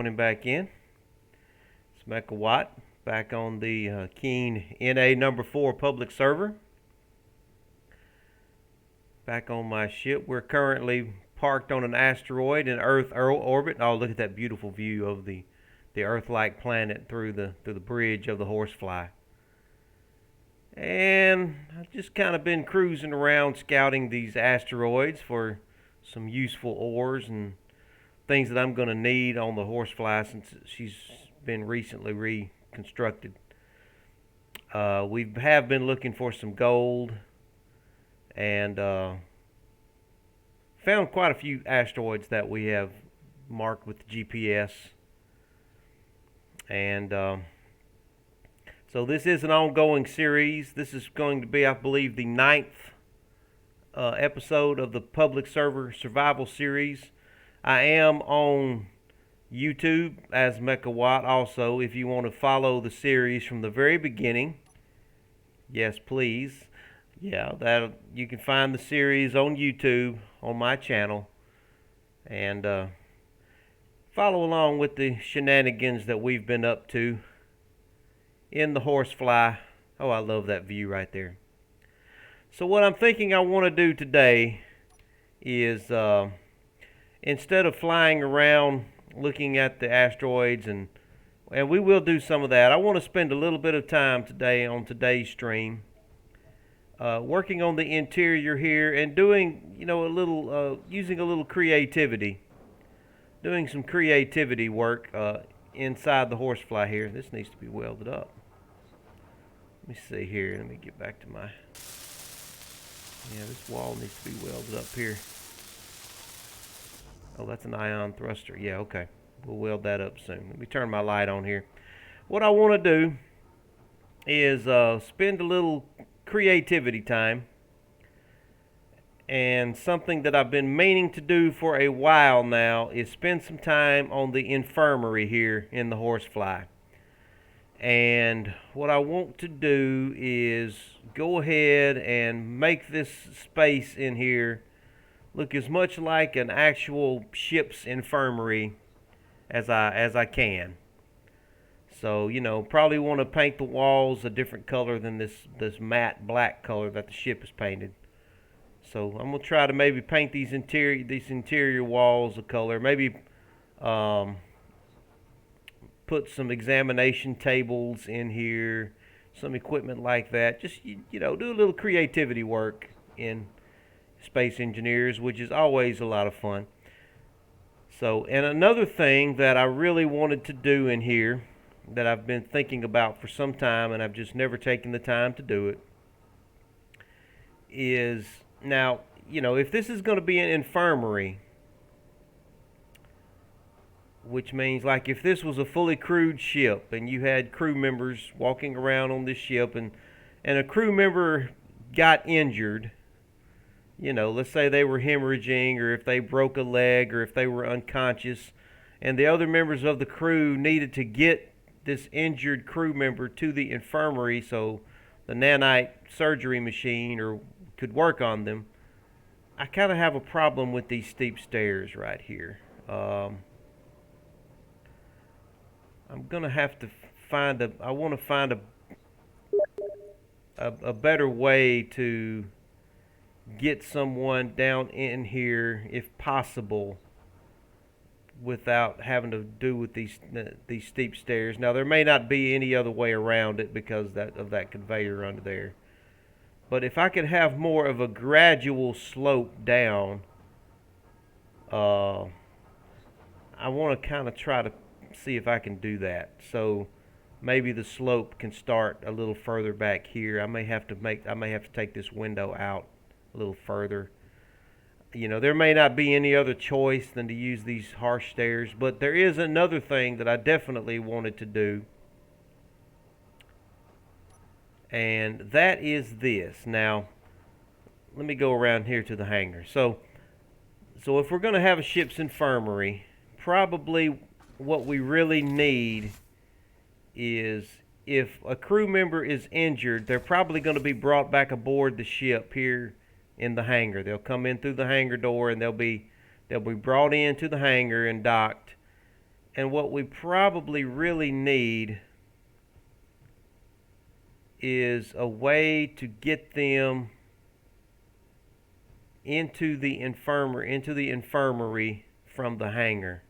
Joining back in. It's Mecca Watt back on the Keen NA number 4 public server. Back on my ship. We're currently parked on an asteroid in Earth orbit. Oh, look at that beautiful view of the Earth-like planet through the bridge of the Horsefly. And I've just kind of been cruising around scouting these asteroids for some useful ores and things that I'm going to need on the Horsefly since she's been recently reconstructed. We have been looking for some gold and found quite a few asteroids that we have marked with the GPS. And so this is an ongoing series. This is going to be, I believe, the 9th episode of the public server survival series. I am on YouTube as Mecca Watt also. If you want to follow the series from the very beginning, yes, please. Yeah, that you can find the series on YouTube on my channel, and follow along with the shenanigans that we've been up to in the Horsefly. Oh, I love that view right there. So what I'm thinking I want to do today is instead of flying around looking at the asteroids, and we will do some of that, I want to spend a little bit of time today on today's stream working on the interior here and doing, a little, using a little creativity, doing some creativity work inside the Horsefly here. This needs to be welded up. Let me see here. Let me get back to my... Yeah, this wall needs to be welded up here. Oh, that's an ion thruster. Yeah, okay. We'll weld that up soon. Let me turn my light on here. What I want to do is spend a little creativity time, and something that I've been meaning to do for a while now is spend some time on the infirmary here in the Horsefly. And what I want to do is go ahead and make this space in here look as much like an actual ship's infirmary as I can. So, probably want to paint the walls a different color than this matte black color that the ship is painted. So I'm gonna try to maybe paint these interior walls a color. Maybe put some examination tables in here, some equipment like that. Just do a little creativity work in Space Engineers, which is always a lot of fun. So, and another thing that I really wanted to do in here that I've been thinking about for some time, and I've just never taken the time to do it, is now, if this is going to be an infirmary, which means like if this was a fully crewed ship and you had crew members walking around on this ship, and a crew member got injured, let's say they were hemorrhaging, or if they broke a leg, or if they were unconscious, and the other members of the crew needed to get this injured crew member to the infirmary so the nanite surgery machine could work on them. I kind of have a problem with these steep stairs right here. I'm gonna have to find I want to find a better way to get someone down in here if possible without having to do with these steep stairs. Now there may not be any other way around it because of that conveyor under there. But if I could have more of a gradual slope down, I want to kind of try to see if I can do that. So maybe the slope can start a little further back here. I may have to take this window out a little further. There may not be any other choice than to use these harsh stairs, but there is another thing that I definitely wanted to do, and that is this. Now, let me go around here to the hangar. So if we're going to have a ship's infirmary, probably what we really need is, if a crew member is injured, they're probably going to be brought back aboard the ship here in the hangar. They'll come in through the hangar door, and they'll be brought into the hangar and docked, And what we probably really need is a way to get them into the infirmary from the hangar.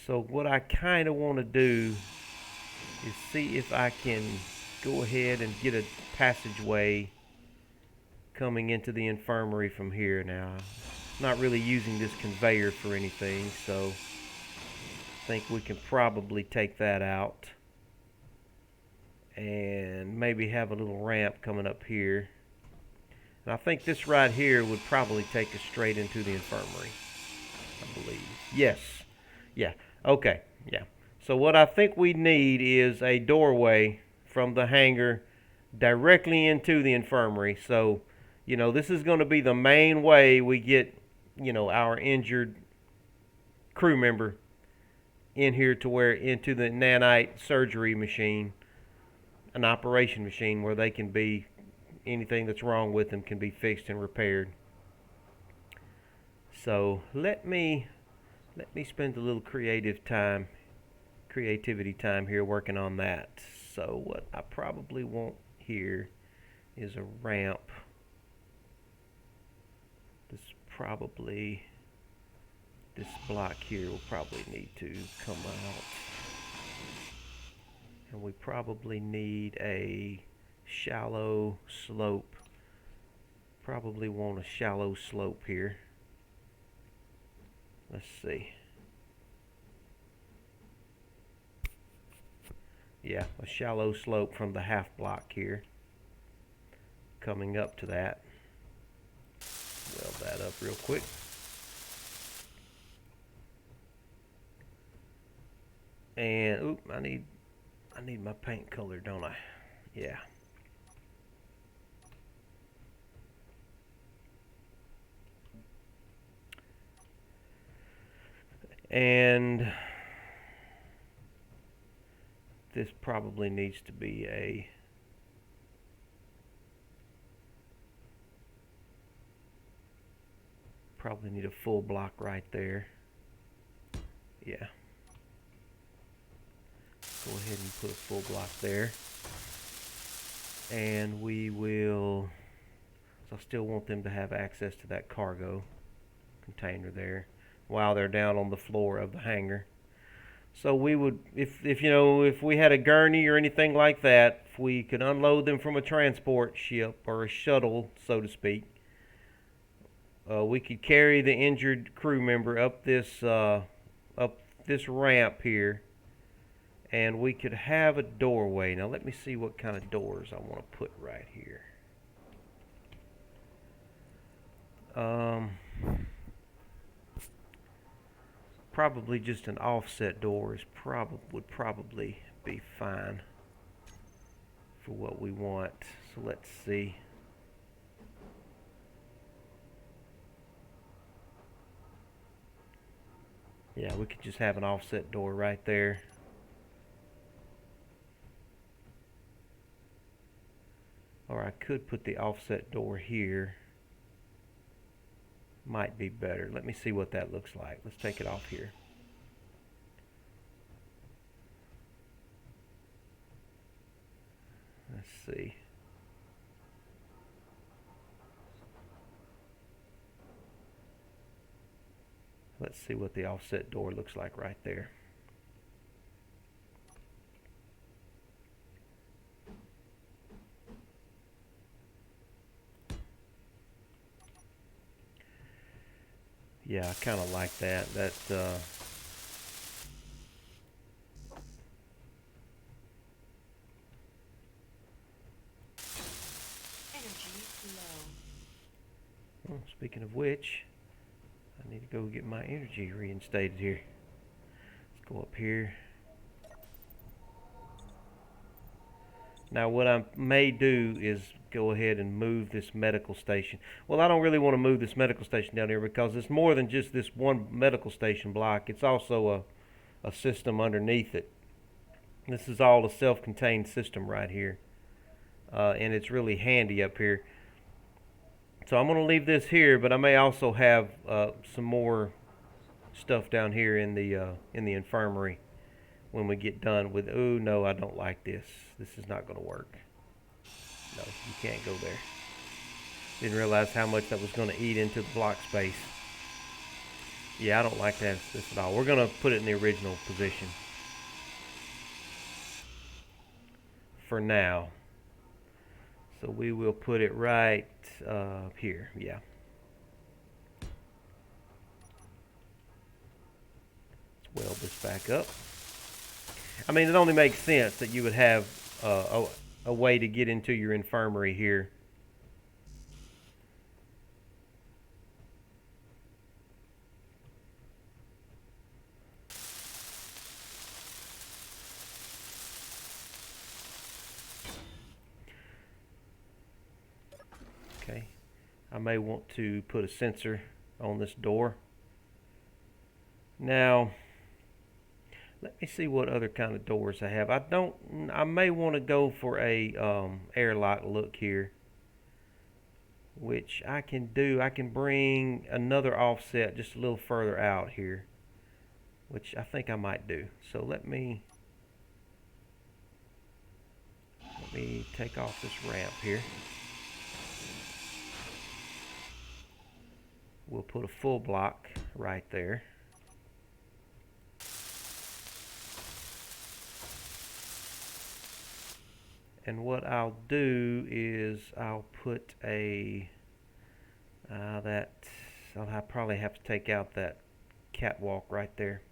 So what I kind of want to do is see if I can go ahead and get a passageway coming into the infirmary from here. Now, I'm not really using this conveyor for anything, so I think we can probably take that out and maybe have a little ramp coming up here. And I think this right here would probably take us straight into the infirmary, I believe. Yes. Yeah. Okay. Yeah. So what I think we need is a doorway from the hangar directly into the infirmary. So, this is going to be the main way we get, our injured crew member in here into the nanite surgery machine, an operation machine where they can be, anything that's wrong with them can be fixed and repaired. So let me spend a little creativity time here working on that. So what I probably want here is a ramp. This block here will probably need to come out. And we probably need a shallow slope. Probably want a shallow slope here. Let's see. Yeah, a shallow slope from the half block here. Coming up to that. Weld that up real quick. And I need my paint color, don't I? Yeah. And this probably needs to be probably need a full block right there. Yeah. Go ahead and put a full block there. And we will, so I still want them to have access to that cargo container there while they're down on the floor of the hangar. So we would, if we had a gurney or anything like that, if we could unload them from a transport ship or a shuttle, so to speak, we could carry the injured crew member up this ramp here, and we could have a doorway. Now let me see what kind of doors I want to put right here. Probably just an offset door would probably be fine for what we want. So let's see. Yeah, we could just have an offset door right there. Or I could put the offset door here. Might be better. Let me see what that looks like. Let's take it off here. Let's see. Let's see what the offset door looks like right there. Yeah, I kind of like that. Well, speaking of which, I need to go get my energy reinstated here. Let's go up here. Now what I may do is go ahead and move this medical station. Well, I don't really want to move this medical station down here because it's more than just this one medical station block. It's also a system underneath it. This is all a self-contained system right here. And it's really handy up here. So I'm going to leave this here, but I may also have some more stuff down here in the infirmary when we get done with. Oh no, I don't like this. This is not going to work. No, you can't go there. Didn't realize how much that was going to eat into the block space. Yeah, I don't like this at all. We're going to put it in the original position for now. So we will put it right here. Yeah. Let's weld this back up. I mean, it only makes sense that you would have a way to get into your infirmary here. Okay, I may want to put a sensor on this door. Now, let me see what other kind of doors I have. I may want to go for a airlock look here, which I can do. I can bring another offset just a little further out here, which I think I might do. So let me take off this ramp here. We'll put a full block right there. And what I'll do is I'll put a I'll probably have to take out that catwalk right there.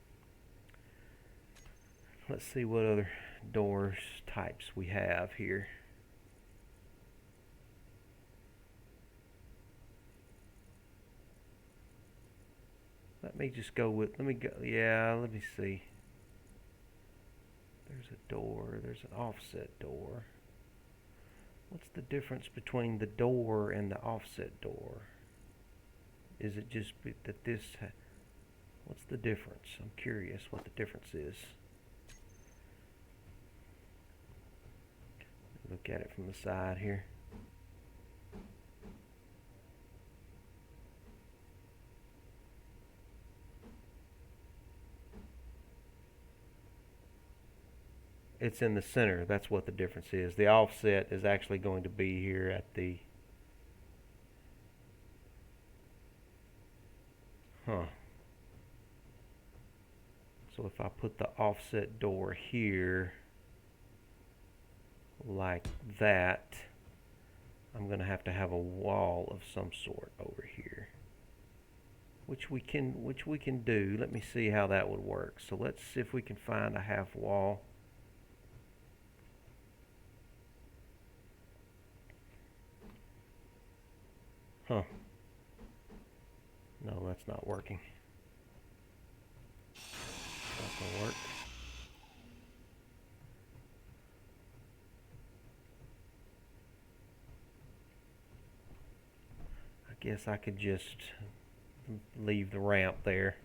Let's see what other doors types we have here. Let me see. There's a door, there's an offset door. What's the difference between the door and the offset door? Is it just that this, what's the difference? I'm curious what the difference is. Look at it from the side here. It's in the center. That's what the difference is. The offset is actually going to be here at the... So if I put the offset door here, like that, I'm going to have a wall of some sort over here. Which we can do. Let me see how that would work. So let's see if we can find a half wall. No, that's not working. Not gonna work. I guess I could just leave the ramp there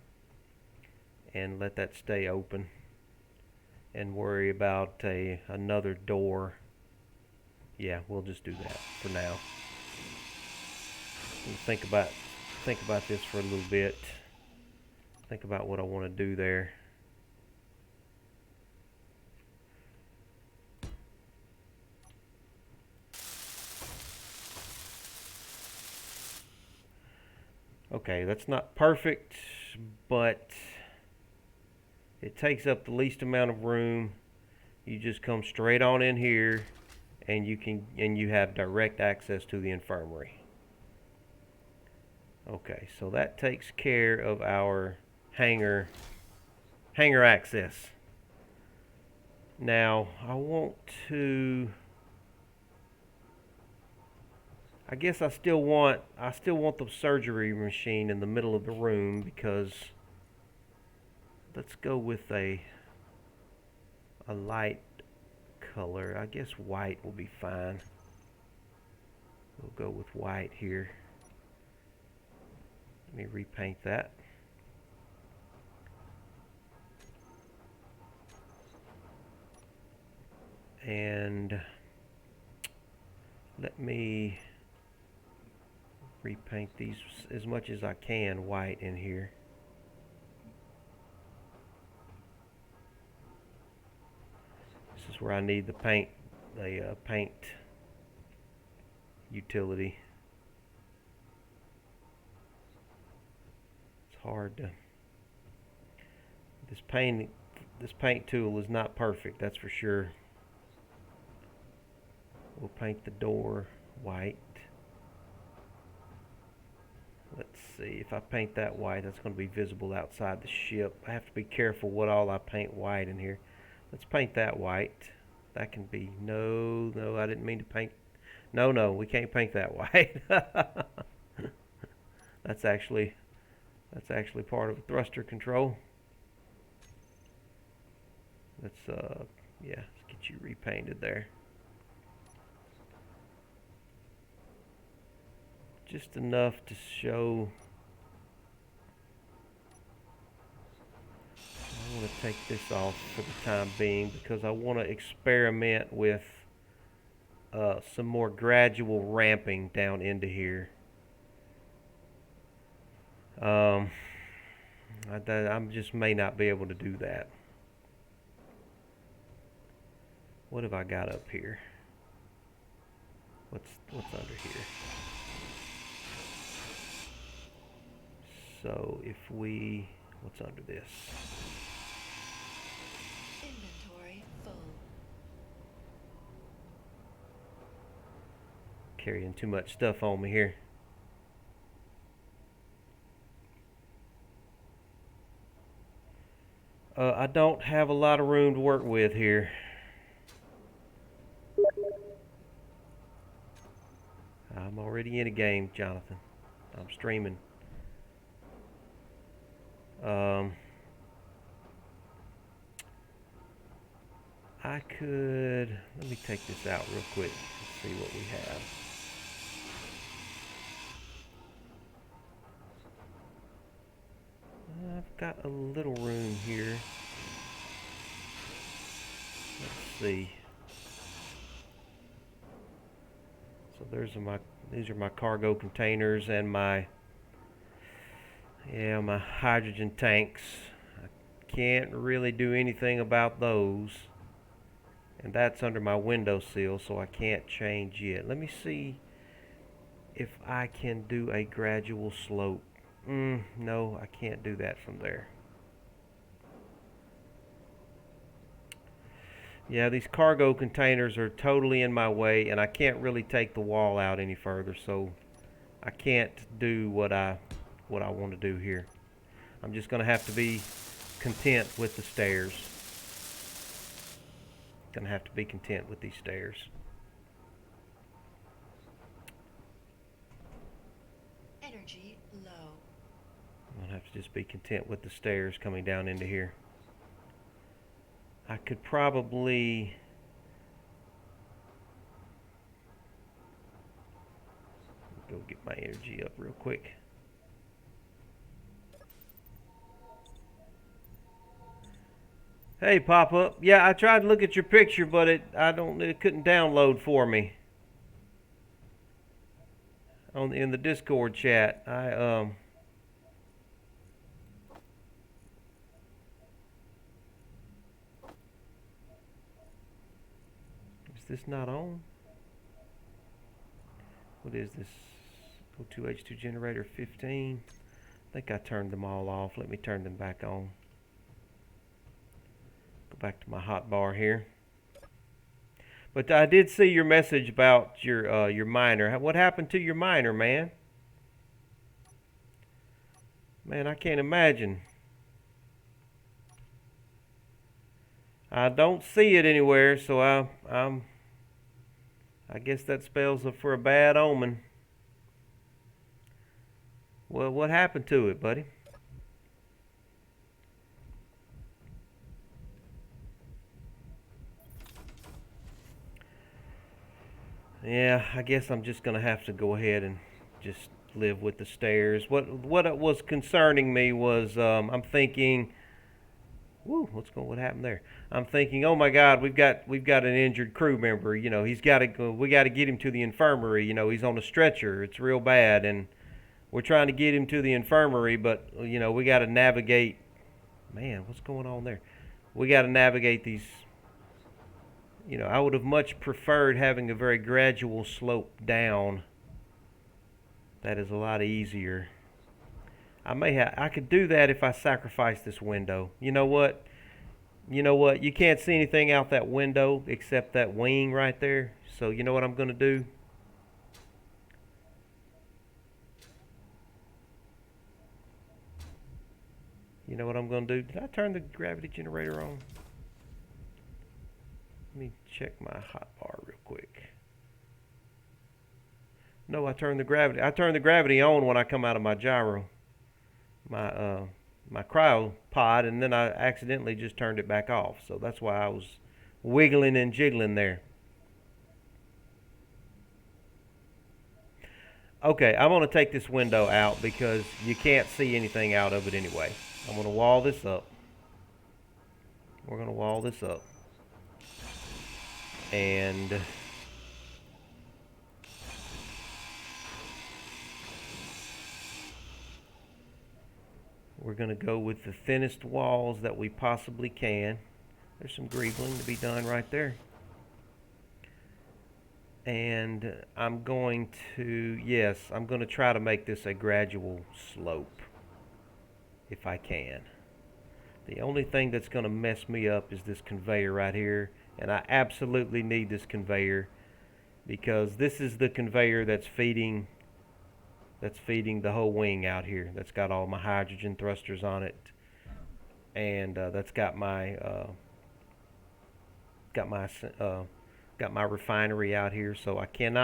and let that stay open and worry about another door. Yeah, we'll just do that for now. Think about this for a little bit. Think about what I want to do there. Okay, that's not perfect, but it takes up the least amount of room. You just come straight on in here, and you have direct access to the infirmary. Okay, so that takes care of our hangar access. Now I guess I still want the surgery machine in the middle of the room, because let's go with a light color. I guess white will be fine. We'll go with white here. Let me repaint that. And let me repaint these as much as I can white in here. is where I need the paint utility. It's hard to. This paint tool is not perfect, that's for sure. We'll paint the door white. Let's see, if I paint that white, that's going to be visible outside the ship. I have to be careful what all I paint white in here. Let's paint that white. That can be, no, I didn't mean to paint. No, we can't paint that white. That's actually part of a thruster control. Let's yeah, let's get you repainted there. Just enough to show. I want to take this off for the time being because I want to experiment with some more gradual ramping down into here. I just may not be able to do that. What have I got up here? What's under here? So if we, what's under this? Inventory full. Carrying too much stuff on me here. I don't have a lot of room to work with here. I'm already in a game, Jonathan. I'm streaming. I could, let me take this out real quick and see what we have. I've got a little room here. Let's see. So these are my cargo containers and my hydrogen tanks. I can't really do anything about those. And that's under my windowsill, so I can't change yet. Let me see if I can do a gradual slope. No, I can't do that from there. Yeah, these cargo containers are totally in my way, and I can't really take the wall out any further, so I can't do what I want to do here. I'm just going to have to be content with the stairs. Going to have to be content with these stairs. Energy low. I'm going to have to just be content with the stairs coming down into here. I could probably go get my energy up real quick. Hey, pop up. Yeah, I tried to look at your picture, but it couldn't download for me. In the Discord chat, is this not on? What is this? O2H2 generator 15. I think I turned them all off. Let me turn them back on. Go back to my hot bar here. But I did see your message about your miner. What happened to your miner, man? Man, I can't imagine. I don't see it anywhere, so I guess that spells for a bad omen. Well, what happened to it, buddy? Yeah, I guess I'm just gonna have to go ahead and just live with the stairs. What was concerning me was I'm thinking, what happened there? I'm thinking, oh my God, we've got an injured crew member. You know, we got to get him to the infirmary. You know, he's on a stretcher. It's real bad, and we're trying to get him to the infirmary, but you know, we got to navigate. Man, what's going on there? We got to navigate these. You know, I would have much preferred having a very gradual slope down. That is a lot easier. I could do that if I sacrifice this window. You know what? You know what? You can't see anything out that window except that wing right there. So you know what I'm going to do? You know what I'm going to do? Did I turn the gravity generator on? Let me check my hot bar real quick. No, I turned the gravity on when I come out of my gyro. My cryo pod, and then I accidentally just turned it back off. So that's why I was wiggling and jiggling there. Okay, I'm going to take this window out because you can't see anything out of it anyway. I'm going to wall this up. We're going to wall this up. And we're going to go with the thinnest walls that we possibly can. There's some greebling to be done right there. And I'm going to try to make this a gradual slope if I can. The only thing that's going to mess me up is this conveyor right here, and I absolutely need this conveyor because this is the conveyor that's feeding the whole wing out here. That's got all my hydrogen thrusters on it, and that's got my refinery out here. So I can't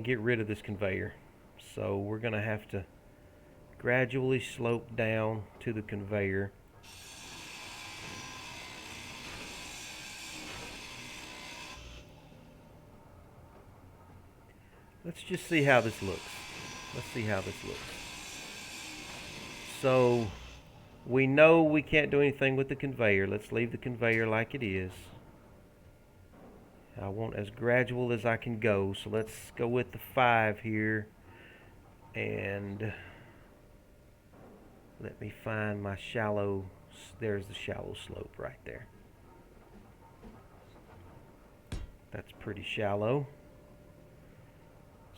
get rid of this conveyor. So we're gonna have to gradually slope down to the conveyor. Let's just see how this looks. So we know we can't do anything with the conveyor. Let's leave the conveyor like it is. I want as gradual as I can go. So let's go with the 5 here. And let me find my shallow. There's the shallow slope right there. That's pretty shallow.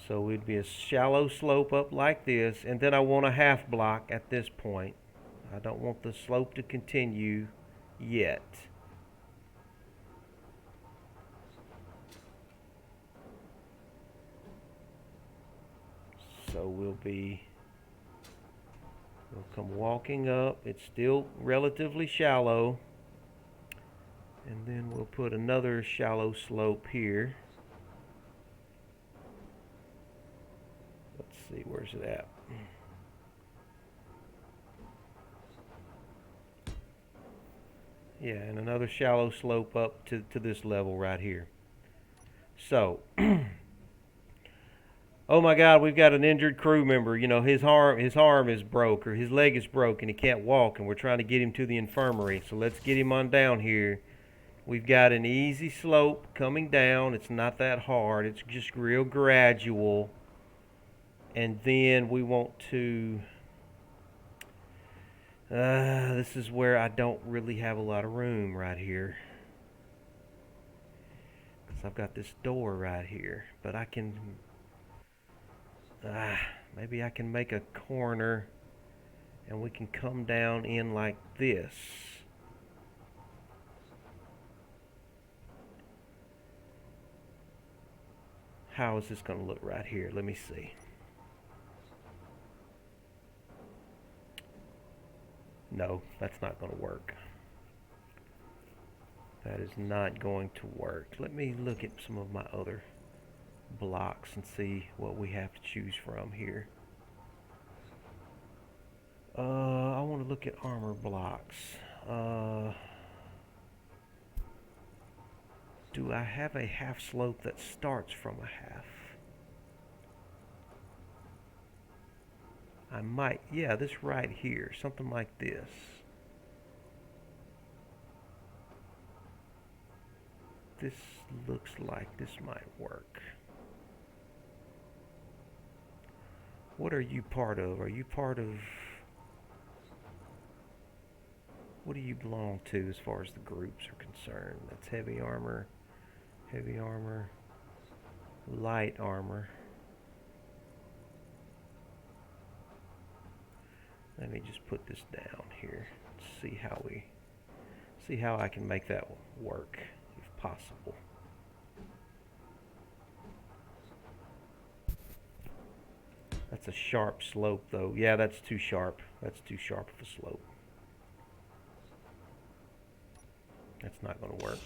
So it'd be a shallow slope up like this, and then I want a half block at this point. I don't want the slope to continue yet. So we'll come walking up. It's still relatively shallow. And then we'll put another shallow slope here. Let's see, where's it at? Yeah, and another shallow slope up to this level right here. So, oh my God, we've got an injured crew member. You know, his arm is broke, or his leg is broke, and he can't walk, and we're trying to get him to the infirmary. So let's get him on down here. We've got an easy slope coming down. It's not that hard. It's just real gradual. And then we want to... this is where I don't really have a lot of room right here. Because I've got this door right here. But I can... maybe I can make a corner and we can come down in like this. How is this going to look right here? Let me see. No, that's not going to work. That is not going to work. Let me look at some of my other blocks and see what we have to choose from here. I want to look at armor blocks. Do I have a half slope that starts from a half? I might, yeah, this right here, something like this. This looks like this might work. What are you part of? Are you part of... what do you belong to as far as the groups are concerned? That's heavy armor, light armor. Let me just put this down here. See how I can make that work, if possible. That's a sharp slope, though. Yeah, that's too sharp. That's too sharp of a slope. That's not going to work.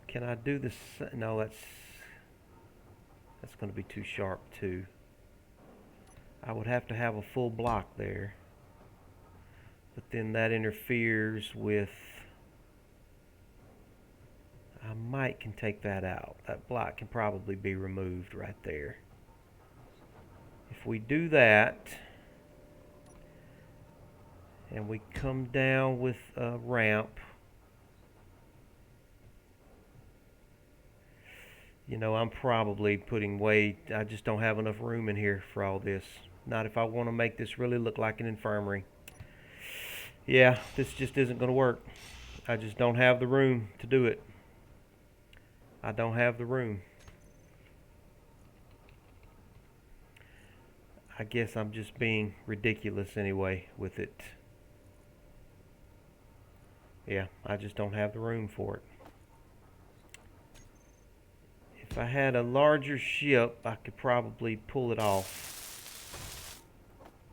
Can I do this? No, that's going to be too sharp, too. I would have to have a full block there. But then that interferes with... I might can take that out. That block can probably be removed right there. If we do that, and we come down with a ramp, you know, I'm probably putting I just don't have enough room in here for all this. Not if I want to make this really look like an infirmary. Yeah, this just isn't going to work. I just don't have the room to do it. I don't have the room. I guess I'm just being ridiculous anyway with it. Yeah, I just don't have the room for it. If I had a larger ship, I could probably pull it off.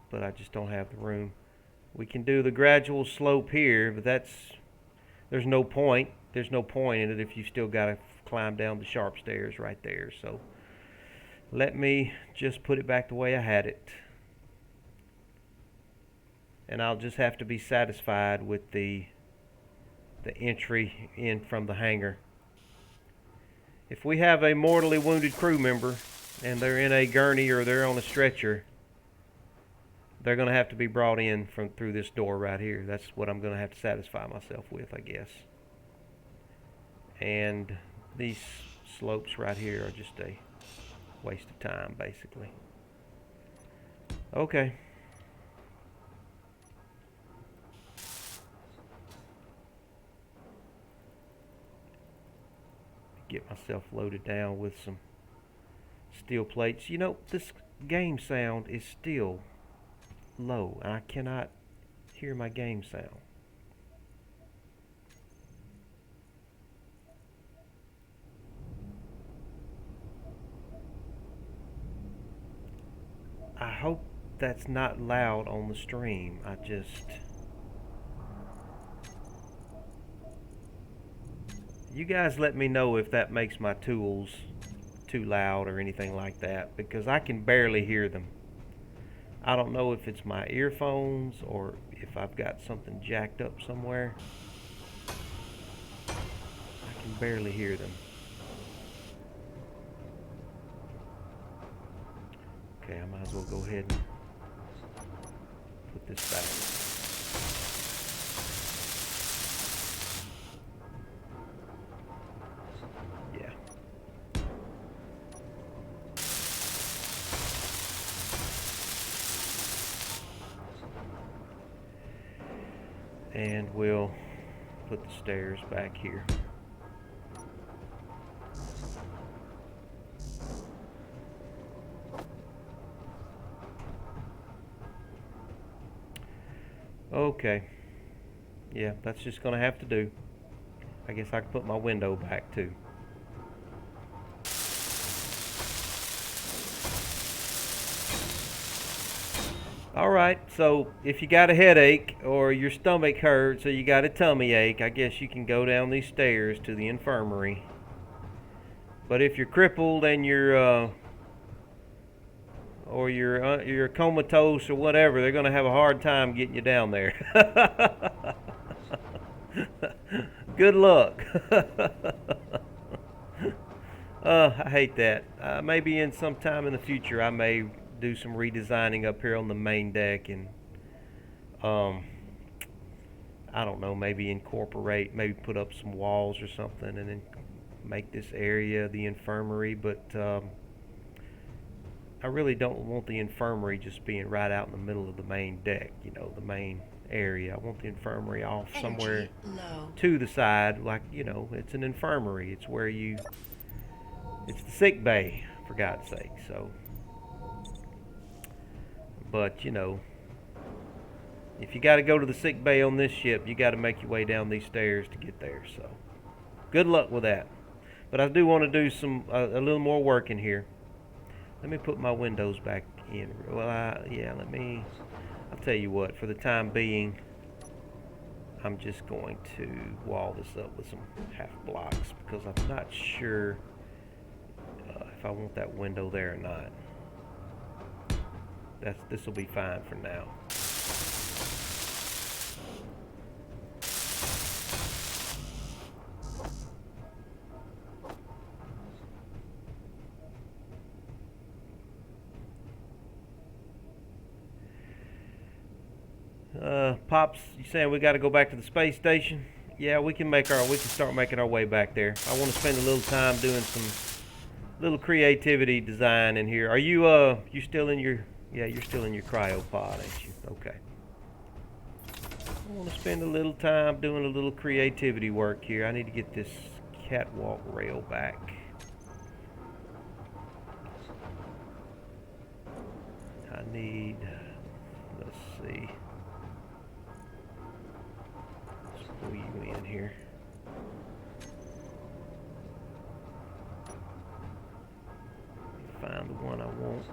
But I just don't have the room. We can do the gradual slope here, but there's no point. There's no point in it if you still got to climb down the sharp stairs right there. So let me just put it back the way I had it. And I'll just have to be satisfied with the entry in from the hangar. If we have a mortally wounded crew member and they're in a gurney or they're on a stretcher, they're going to have to be brought in through this door right here. That's what I'm going to have to satisfy myself with, I guess. And these slopes right here are just a waste of time, basically. Okay. Get myself loaded down with some steel plates. You know, this game sound is still low, and I cannot hear my game sound. I hope that's not loud on the stream. You guys let me know if that makes my tools too loud or anything like that, because I can barely hear them. I don't know if it's my earphones or if I've got something jacked up somewhere. I can barely hear them. Okay, I might as well go ahead and put this back. And we'll put the stairs back here. Okay. Yeah, that's just going to have to do. I guess I can put my window back too. Alright, so if you got a headache or your stomach hurts or you got a tummy ache, I guess you can go down these stairs to the infirmary. But if you're crippled and you're comatose or whatever, they're going to have a hard time getting you down there. Good luck. I hate that. Maybe in some time in the future I may do some redesigning up here on the main deck and I don't know, maybe put up some walls or something and then make this area the infirmary, but I really don't want the infirmary just being right out in the middle of the main deck, you know, the main area. I want the infirmary off somewhere Energy low. to the side, like, you know, it's an infirmary. It's where you, it's the sick bay, for God's sake. So, but, you know, if you got to go to the sick bay on this ship, you got to make your way down these stairs to get there. So, good luck with that. But I do want to do some a little more work in here. Let me put my windows back in. Well, I'll tell you what, for the time being, I'm just going to wall this up with some half blocks because I'm not sure if I want that window there or not. This will be fine for now. Pops, you saying we got to go back to the space station? Yeah, we can start making our way back there. I want to spend a little time doing some little creativity design in here. Are you still in your, yeah, you're still in your cryopod, ain't you? Okay. I want to spend a little time doing a little creativity work here. I need to get this catwalk rail back. I need, let's see. Pull you in here. Find the one I want.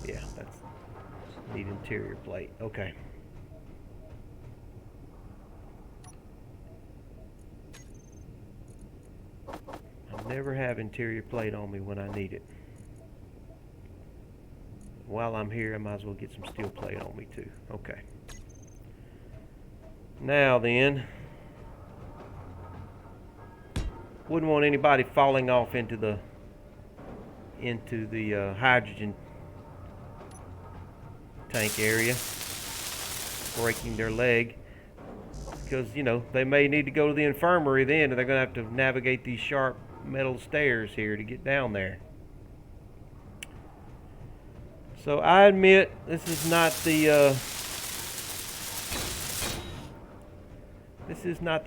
Yeah, that's need interior plate. Okay. I never have interior plate on me when I need it. While I'm here, I might as well get some steel plate on me too. Okay. Now then, wouldn't want anybody falling off into the hydrogen tank area, breaking their leg, because, you know, they may need to go to the infirmary then, and they're going to have to navigate these sharp metal stairs here to get down there. So I admit this is not the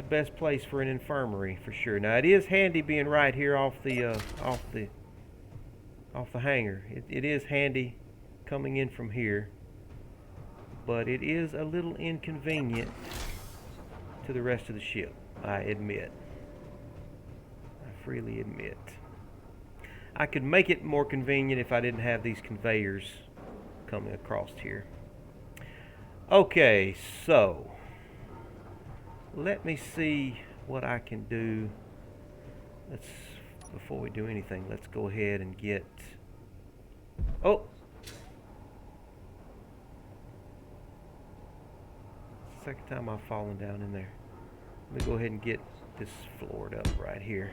best place for an infirmary for sure. Now it is handy being right here off the hangar. It is handy coming in from here, but it is a little inconvenient to the rest of the ship. I admit. I freely admit. I could make it more convenient if I didn't have these conveyors coming across here. Okay, so let me see what I can do. Before we do anything, let's go ahead and get, oh, second time I've fallen down in there. Let me go ahead and get this floored up right here.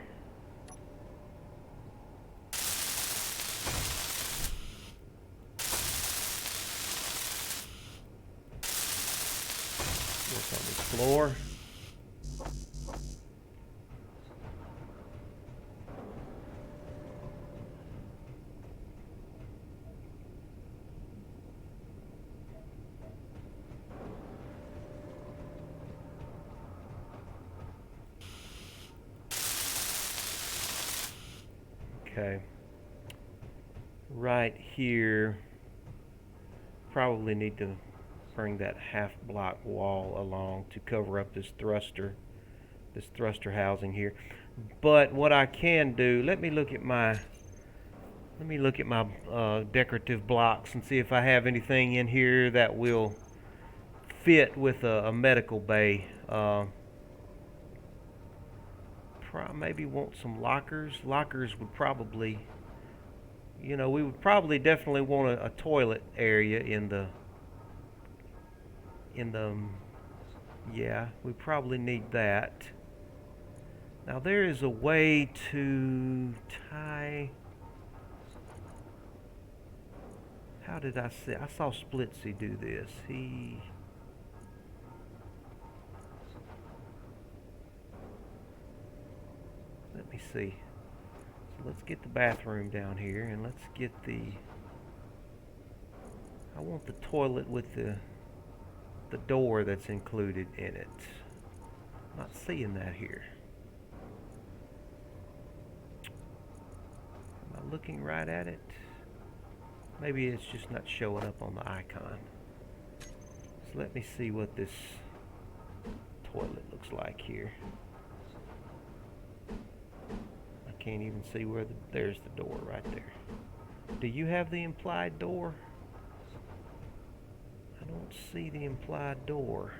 Work on this floor. Okay. Right here, probably need to bring that half block wall along to cover up this thruster housing here. But what I can do, let me look at my decorative blocks and see if I have anything in here that will fit with a medical bay. Maybe want some lockers. Lockers would probably, you know, we would probably definitely want a toilet area in the, yeah, we probably need that. Now there is a way to tie, how did I see, I saw Splitsy do this. see. So let's get the bathroom down here, and let's get the... I want the toilet with the door that's included in it. Not seeing that here. Am I looking right at it? Maybe it's just not showing up on the icon. So let me see what this toilet looks like here. I can't even see where there's the door right there. Do you have the implied door? I don't see the implied door.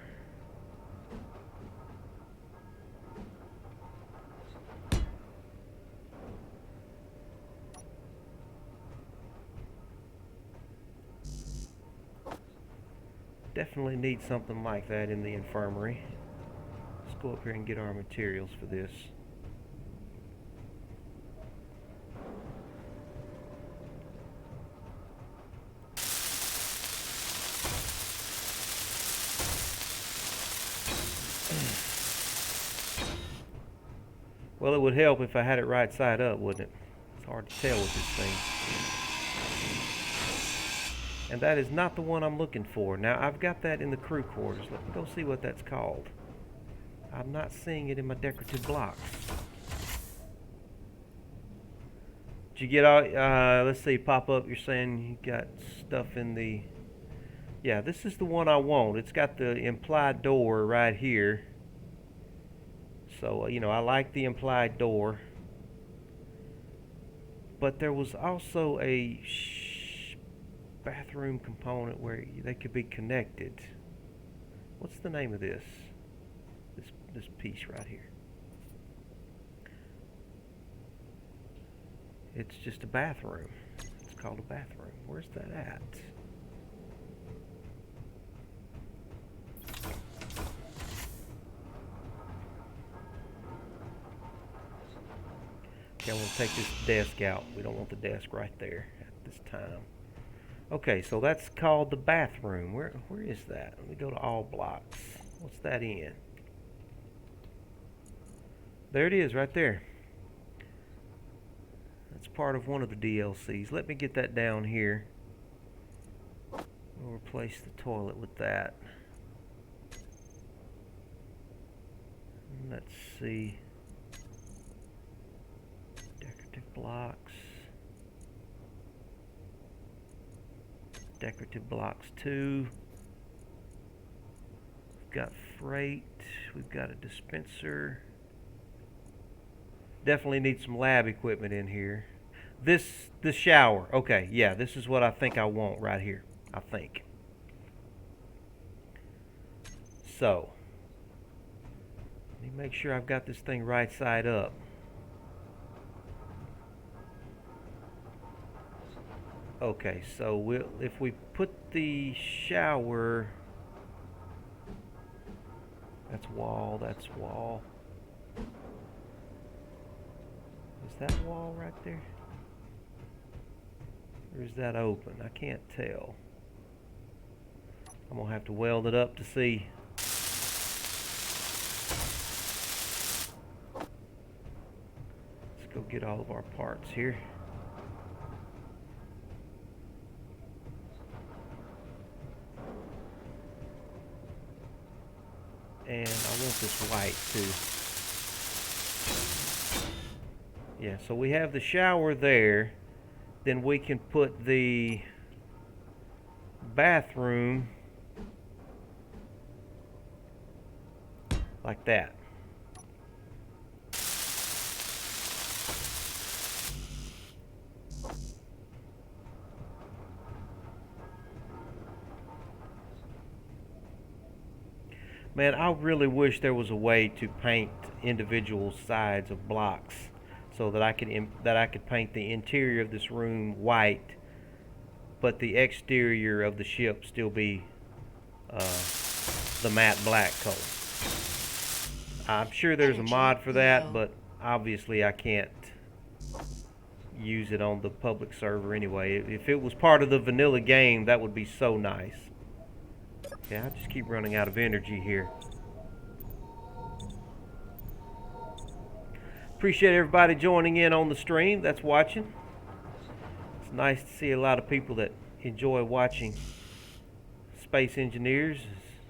Definitely need something like that in the infirmary. Let's go up here and get our materials for this. Well, it would help if I had it right side up, wouldn't it? It's hard to tell with this thing. And that is not the one I'm looking for. Now, I've got that in the crew quarters. Let me go see what that's called. I'm not seeing it in my decorative blocks. Did you get all, let's see, pop up, you're saying you got stuff in the... Yeah, this is the one I want. It's got the implied door right here. So, you know, I like the implied door. But there was also a bathroom component where they could be connected. What's the name of this? This piece right here. It's just a bathroom. It's called a bathroom. Where's that at? Okay, I'm going to take this desk out. We don't want the desk right there at this time. Okay, so that's called the bathroom. Where is that? Let me go to all blocks. What's that in? There it is, right there. That's part of one of the DLCs. Let me get that down here. We'll replace the toilet with that. Let's see. Decorative blocks. Decorative blocks 2. We've got freight. We've got a dispenser. Definitely need some lab equipment in here. This shower. Okay, yeah, this is what I think I want right here. I think. So, let me make sure I've got this thing right side up. Okay, so if we put the shower, that's wall, that's wall. Is that wall right there? Or is that open? I can't tell. I'm gonna have to weld it up to see. Let's go get all of our parts here. And I want this white too. Yeah, so we have the shower there. Then we can put the bathroom like that. Man, I really wish there was a way to paint individual sides of blocks so that I could paint the interior of this room white, but the exterior of the ship still be the matte black color. I'm sure there's a mod for that, but obviously I can't use it on the public server anyway. If it was part of the vanilla game, that would be so nice. Yeah, I just keep running out of energy here. Appreciate everybody joining in on the stream that's watching. It's nice to see a lot of people that enjoy watching space engineers,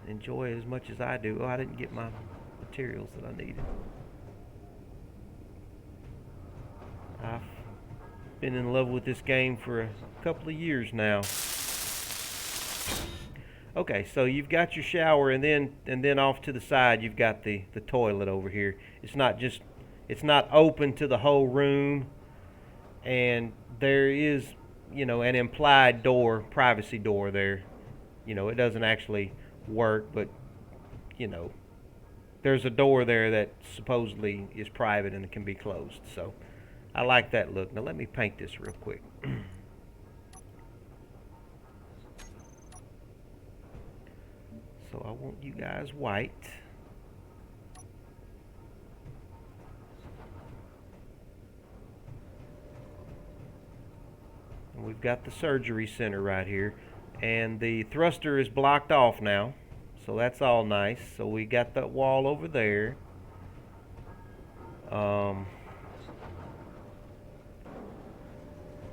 enjoy it as much as I do. Oh, I didn't get my materials that I needed. I've been in love with this game for a couple of years now. Okay, so you've got your shower, and then off to the side you've got the toilet over here. It's not open to the whole room, and there is, an implied door, privacy door there. It doesn't actually work, but there's a door there that supposedly is private and it can be closed. So I like that look. Now let me paint this real quick. So I want you guys white. And we've got the surgery center right here. And the thruster is blocked off now. So that's all nice. So we got that wall over there.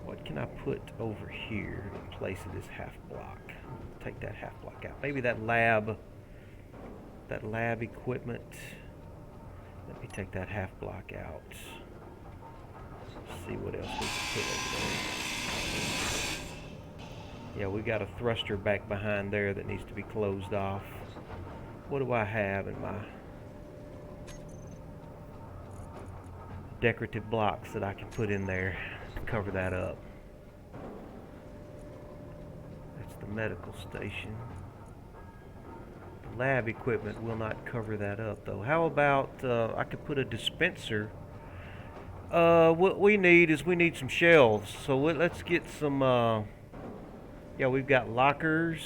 What can I put over here in place of this half block? Take that half block out. Maybe that lab equipment. Let me take that half block out. See what else we can put over there. Yeah, we got a thruster back behind there that needs to be closed off. What do I have in my decorative blocks that I can put in there to cover that up? That's the medical station. The lab equipment will not cover that up though. How about I could put a dispenser. What we need some shelves. So let's get some yeah, we've got lockers.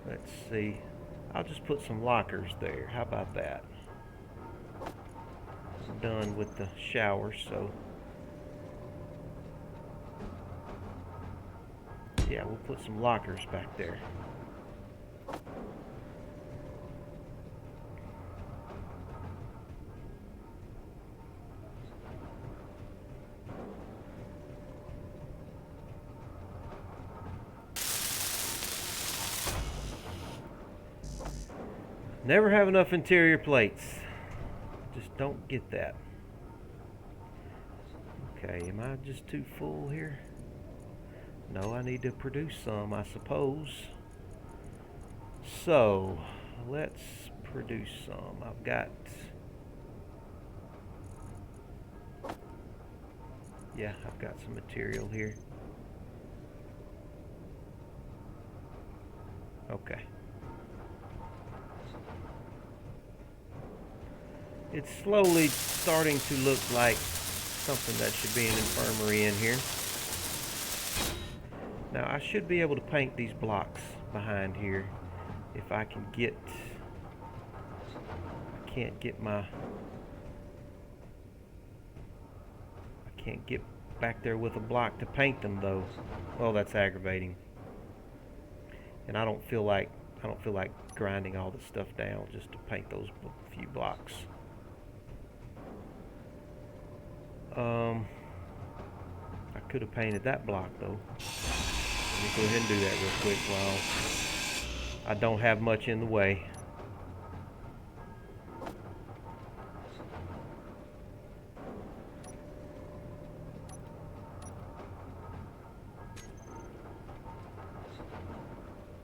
Let's see. I'll just put some lockers there. How about that? I'm done with the shower, so yeah, we'll put some lockers back there. Never have enough interior plates. Just don't get that. Okay, am I just too full here? No, I need to produce some, I suppose. So, let's produce some. I've got... yeah, I've got some material here. Okay. It's slowly starting to look like something that should be an infirmary in here. Now I should be able to paint these blocks behind here if I can get... I can't get back there with a block to paint them though. Oh, that's aggravating. And I don't feel like grinding all this stuff down just to paint those few blocks. I could have painted that block though. Let me go ahead and do that real quick while I don't have much in the way.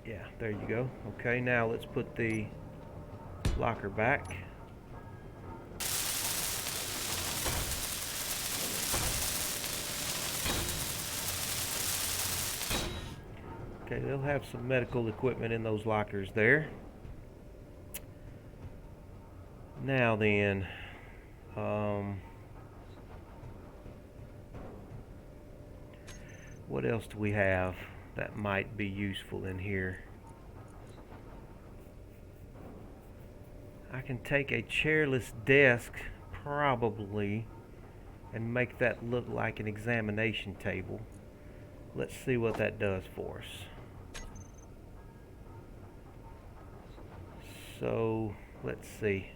Yeah, there you go. Okay, now let's put the locker back. Okay, they'll have some medical equipment in those lockers there. Now then, what else do we have that might be useful in here? I can take a chairless desk, probably, and make that look like an examination table. Let's see what that does for us. So let's see.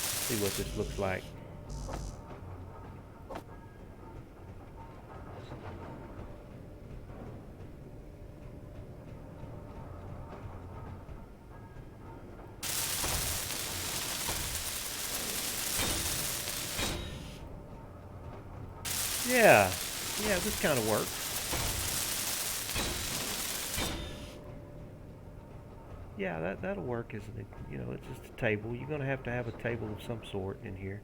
See what this looks like. Yeah, this kind of works. Yeah, that'll work, isn't it? You know, it's just a table. You're gonna have to have a table of some sort in here.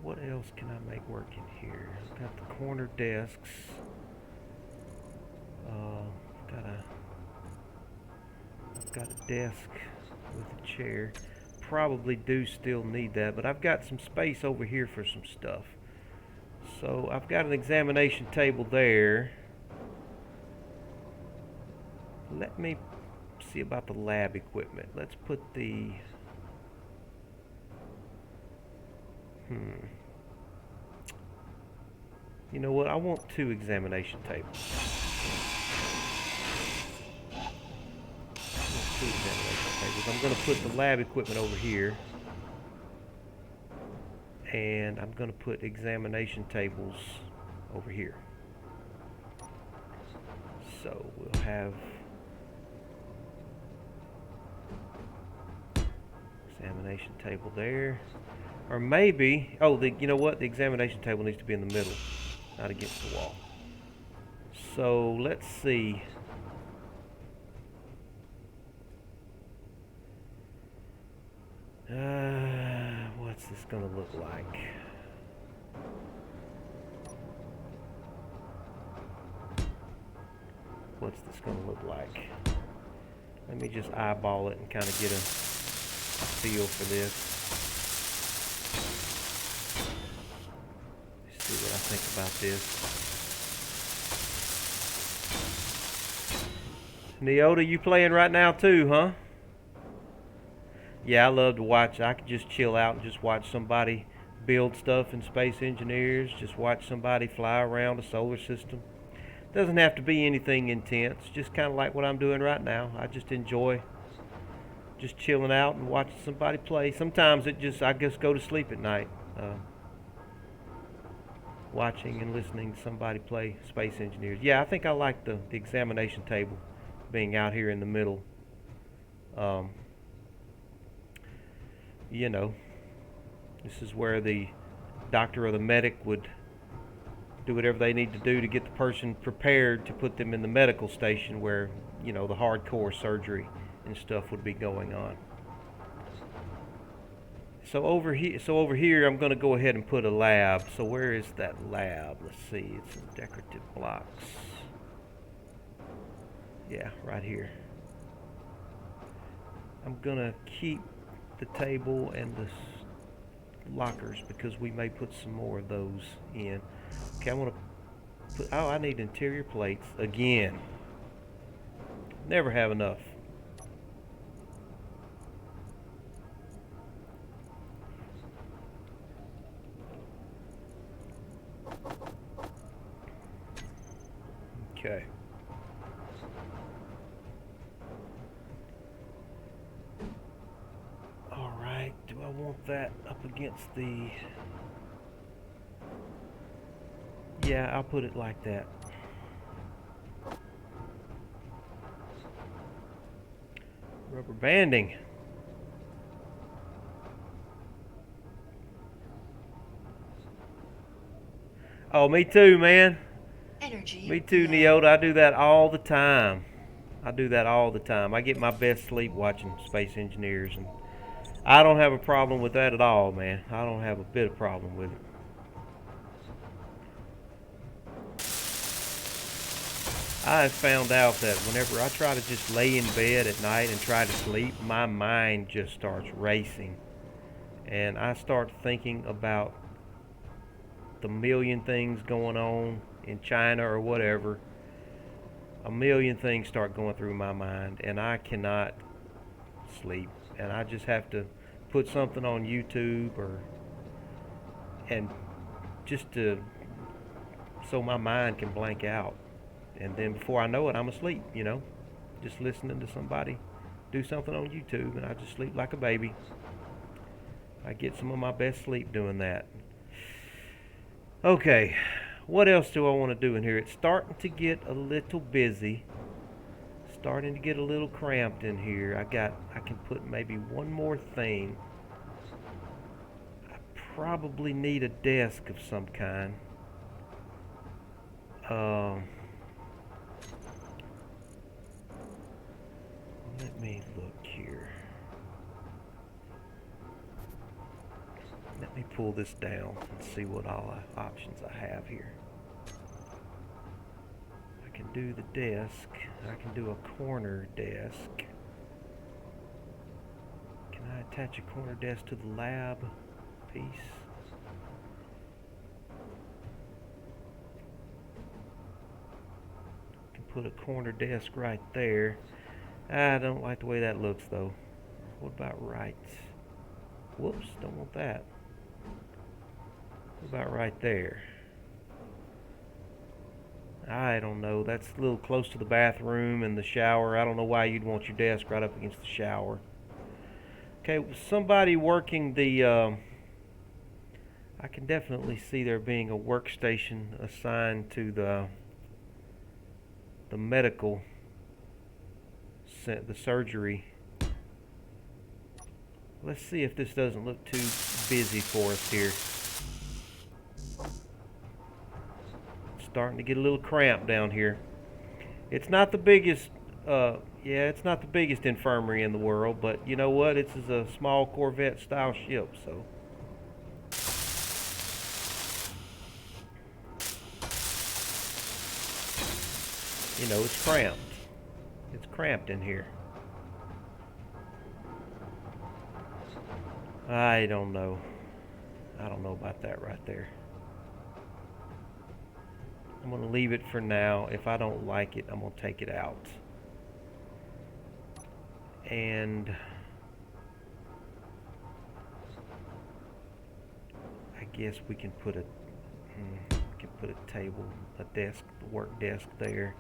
What else can I make work in here? I've got the corner desks. I've got a desk with a chair. Probably do still need that, but I've got some space over here for some stuff. So I've got an examination table there. Let me see about the lab equipment. Let's put the You know what? I want 2 examination tables. I'm going to put the lab equipment over here, and I'm going to put examination tables over here. So we'll have examination table there, or maybe you know what? The examination table needs to be in the middle, not against the wall. So let's see. What's this gonna look like? What's this gonna look like? Let me just eyeball it and kind of get a feel for this. Let's see what I think about this. Neota, you playing right now too, huh? Yeah, I love to watch. I could just chill out and just watch somebody build stuff in Space Engineers. Just watch somebody fly around a solar system. Doesn't have to be anything intense. Just kind of like what I'm doing right now. I just enjoy just chilling out and watching somebody play. Sometimes I just go to sleep at night, watching and listening to somebody play Space Engineers. Yeah, I think I like the examination table being out here in the middle. You know, this is where the doctor or the medic would do whatever they need to do to get the person prepared to put them in the medical station where, you know, the hardcore surgery and stuff would be going on. So over here I'm going to go ahead and put a lab. So where is that lab? Let's see. It's in decorative blocks. Yeah, right here. I'm going to keep the table and the lockers because we may put some more of those in. Okay, I want to put, I need interior plates again. Never have enough. Okay. All right, do I want that up against the... Yeah, I'll put it like that. Rubber banding. Oh, me too, man. Energy Me too, low. Neota. I do that all the time. I get my best sleep watching Space Engineers, and I don't have a problem with that at all, man. I don't have a bit of problem with it. I have found out that whenever I try to just lay in bed at night and try to sleep, my mind just starts racing. And I start thinking about the million things going on in China or whatever. A million things start going through my mind, and I cannot sleep. And I just have to put something on YouTube, and just to so my mind can blank out, and then before I know it, I'm asleep. Just listening to somebody do something on YouTube, and I just sleep like a baby. I get some of my best sleep doing that. Okay, what else do I want to do in here? It's starting to get a little busy. Starting to get a little cramped in here. I can put maybe one more thing. I probably need a desk of some kind. Let me look here. Let me pull this down and see what all options I have here. I can do the desk. I can do a corner desk. Can I attach a corner desk to the lab piece? Can put a corner desk right there. I don't like the way that looks though. What about right? Whoops, don't want that. What about right there? I don't know. That's a little close to the bathroom and the shower. I don't know why you'd want your desk right up against the shower. Okay, somebody working the... I can definitely see there being a workstation assigned to the medical, the surgery. Let's see if this doesn't look too busy for us here. Starting to get a little cramped down here. It's not the biggest, it's not the biggest infirmary in the world, but you know what? It's a small Corvette style ship, so. It's cramped. It's cramped in here. I don't know. I don't know about that right there. I'm going to leave it for now. If I don't like it, I'm going to take it out. And I guess we can put a table, a desk, work desk there.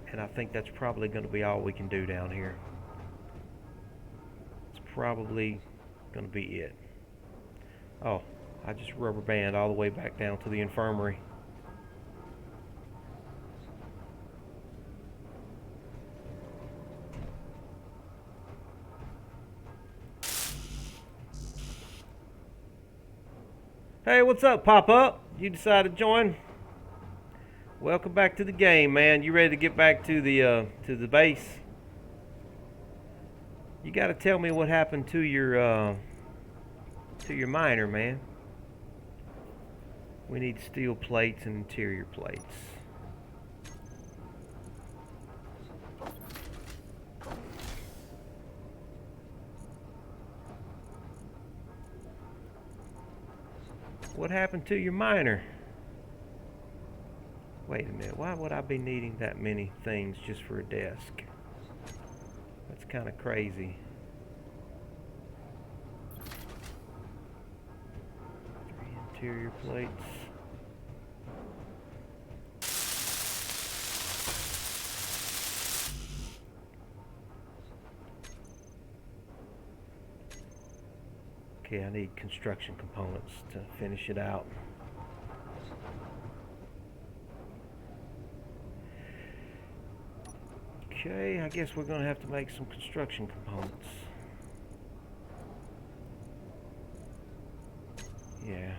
And I think that's probably going to be all we can do down here. It's probably going to be it. Oh, I just rubber band all the way back down to the infirmary. Hey, what's up, Pop-Up? You decided to join? Welcome back to the game, man. You ready to get back to the base? You got to tell me what happened to your miner, man. We need steel plates and interior plates. What happened to your miner? Wait a minute, why would I be needing that many things just for a desk? That's kind of crazy. 3 interior plates. Okay, I need construction components to finish it out. Okay, I guess we're going to have to make some construction components. Yeah.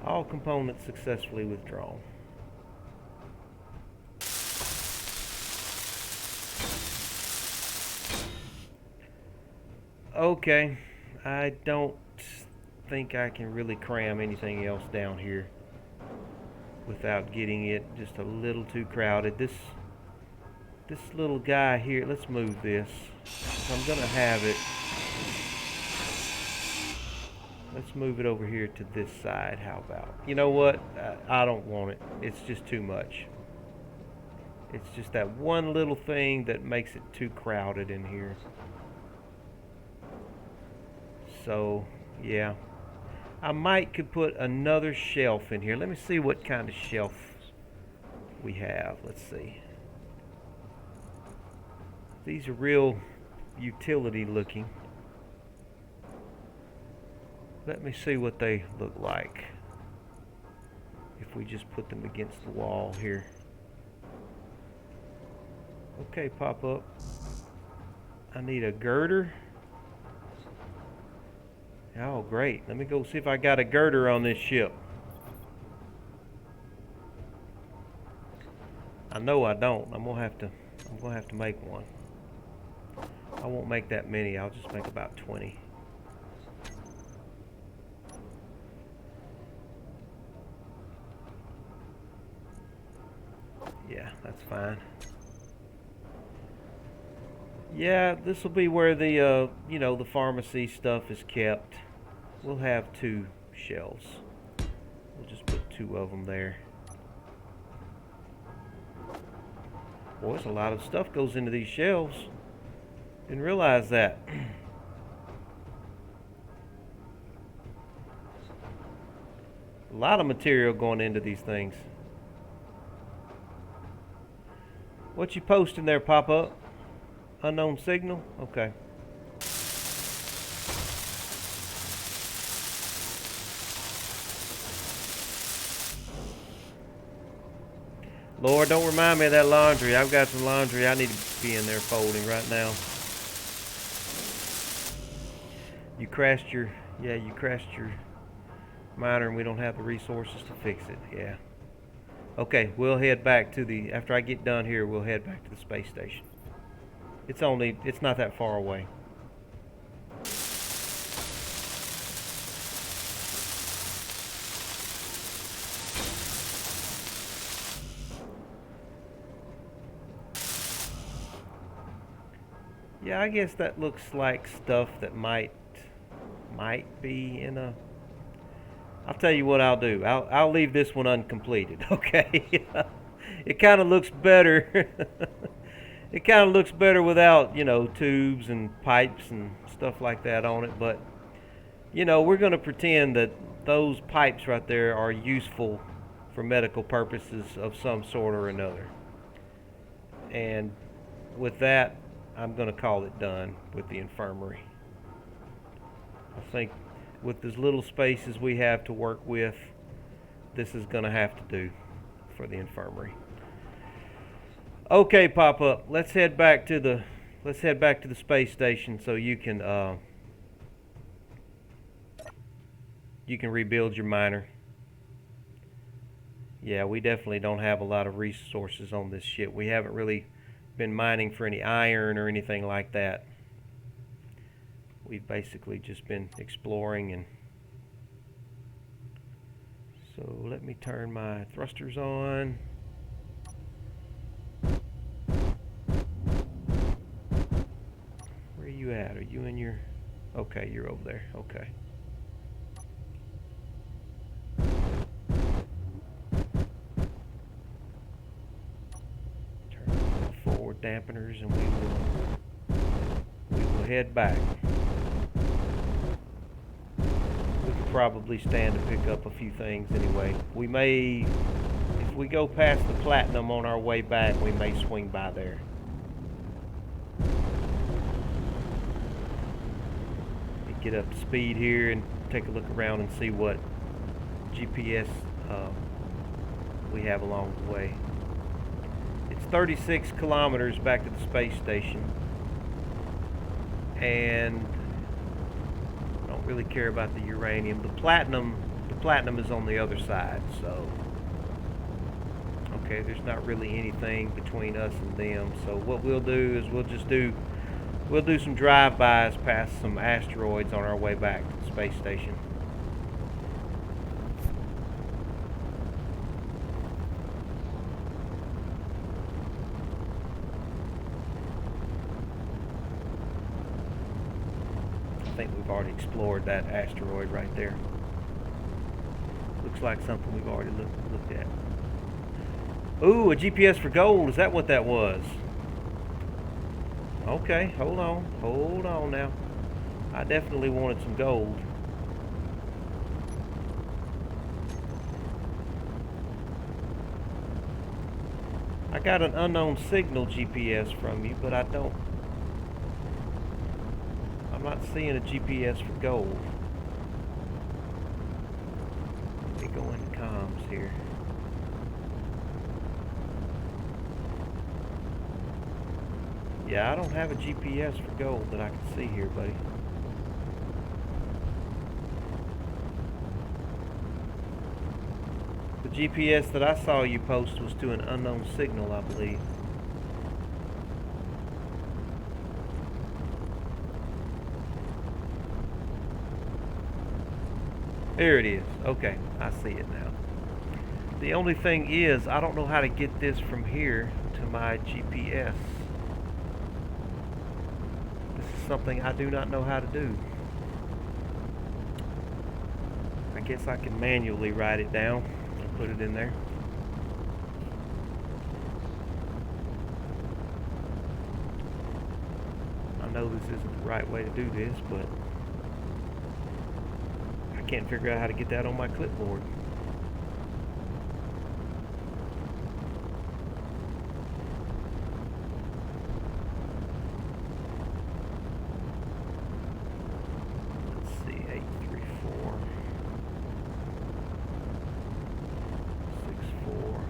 All components successfully withdrawn. Okay, I don't think I can really cram anything else down here without getting it just a little too crowded. This little guy here, let's move this. I'm gonna have it. Let's move it over here to this side. How about? You know what? I don't want it. It's just too much. It's just that one little thing that makes it too crowded in here. So, yeah. I might could put another shelf in here. Let me see what kind of shelf we have. Let's see. These are real utility looking. Let me see what they look like if we just put them against the wall here. Okay, pop up. I need a girder. Oh, great. Let me go see if I got a girder on this ship. I know I don't. I'm gonna have to make one. I won't make that many. I'll just make about 20. Yeah, that's fine. Yeah, this will be where the the pharmacy stuff is kept. We'll have 2 shelves. We'll just put 2 of them there. Boy, there's a lot of stuff goes into these shelves. Didn't realize that. A lot of material going into these things. What you posting there, pop up? Unknown signal? Okay. Lord, don't remind me of that laundry. I've got some laundry I need to be in there folding right now. You crashed your miner and we don't have the resources to fix it. Yeah. Okay, we'll head back to after I get done here, we'll head back to the space station. It's not that far away. Yeah, I guess that looks like stuff that might be in a... I'll tell you what I'll do. I'll leave this one uncompleted, okay? It kind of looks better. It kind of looks better without, tubes and pipes and stuff like that on it. But, we're going to pretend that those pipes right there are useful for medical purposes of some sort or another. And with that, I'm going to call it done with the infirmary. I think with as little space as we have to work with, this is going to have to do for the infirmary. Okay, pop up. Let's head back to the space station so you can rebuild your miner. Yeah, we definitely don't have a lot of resources on this ship. We haven't really been mining for any iron or anything like that. We've basically just been exploring. And so let me turn my thrusters on. Where are you at? Are you in your... Okay, you're over there. Okay. Forward dampeners and we will head back. We could probably stand to pick up a few things anyway. We may, if we go past the platinum on our way back, we may swing by there. Get up to speed here and take a look around and see what GPS we have along the way. It's 36 kilometers back to the space station, and I don't really care about the uranium. The platinum is on the other side, so okay, there's not really anything between us and them. So what we'll do is we'll do some drive-bys past some asteroids on our way back to the space station. I think we've already explored that asteroid right there. Looks like something we've already looked at. Ooh, a GPS for gold. Is that what that was? Okay, hold on. Hold on now. I definitely wanted some gold. I got an unknown signal GPS from you, but I'm not seeing a GPS for gold. Let me go into comms here. Yeah, I don't have a GPS for gold that I can see here, buddy. The GPS that I saw you post was to an unknown signal, I believe. There it is. Okay, I see it now. The only thing is, I don't know how to get this from here to my GPS. This is something I do not know how to do. I guess I can manually write it down and put it in there. I know this isn't the right way to do this, but I can't figure out how to get that on my clipboard. Let's see, 834 64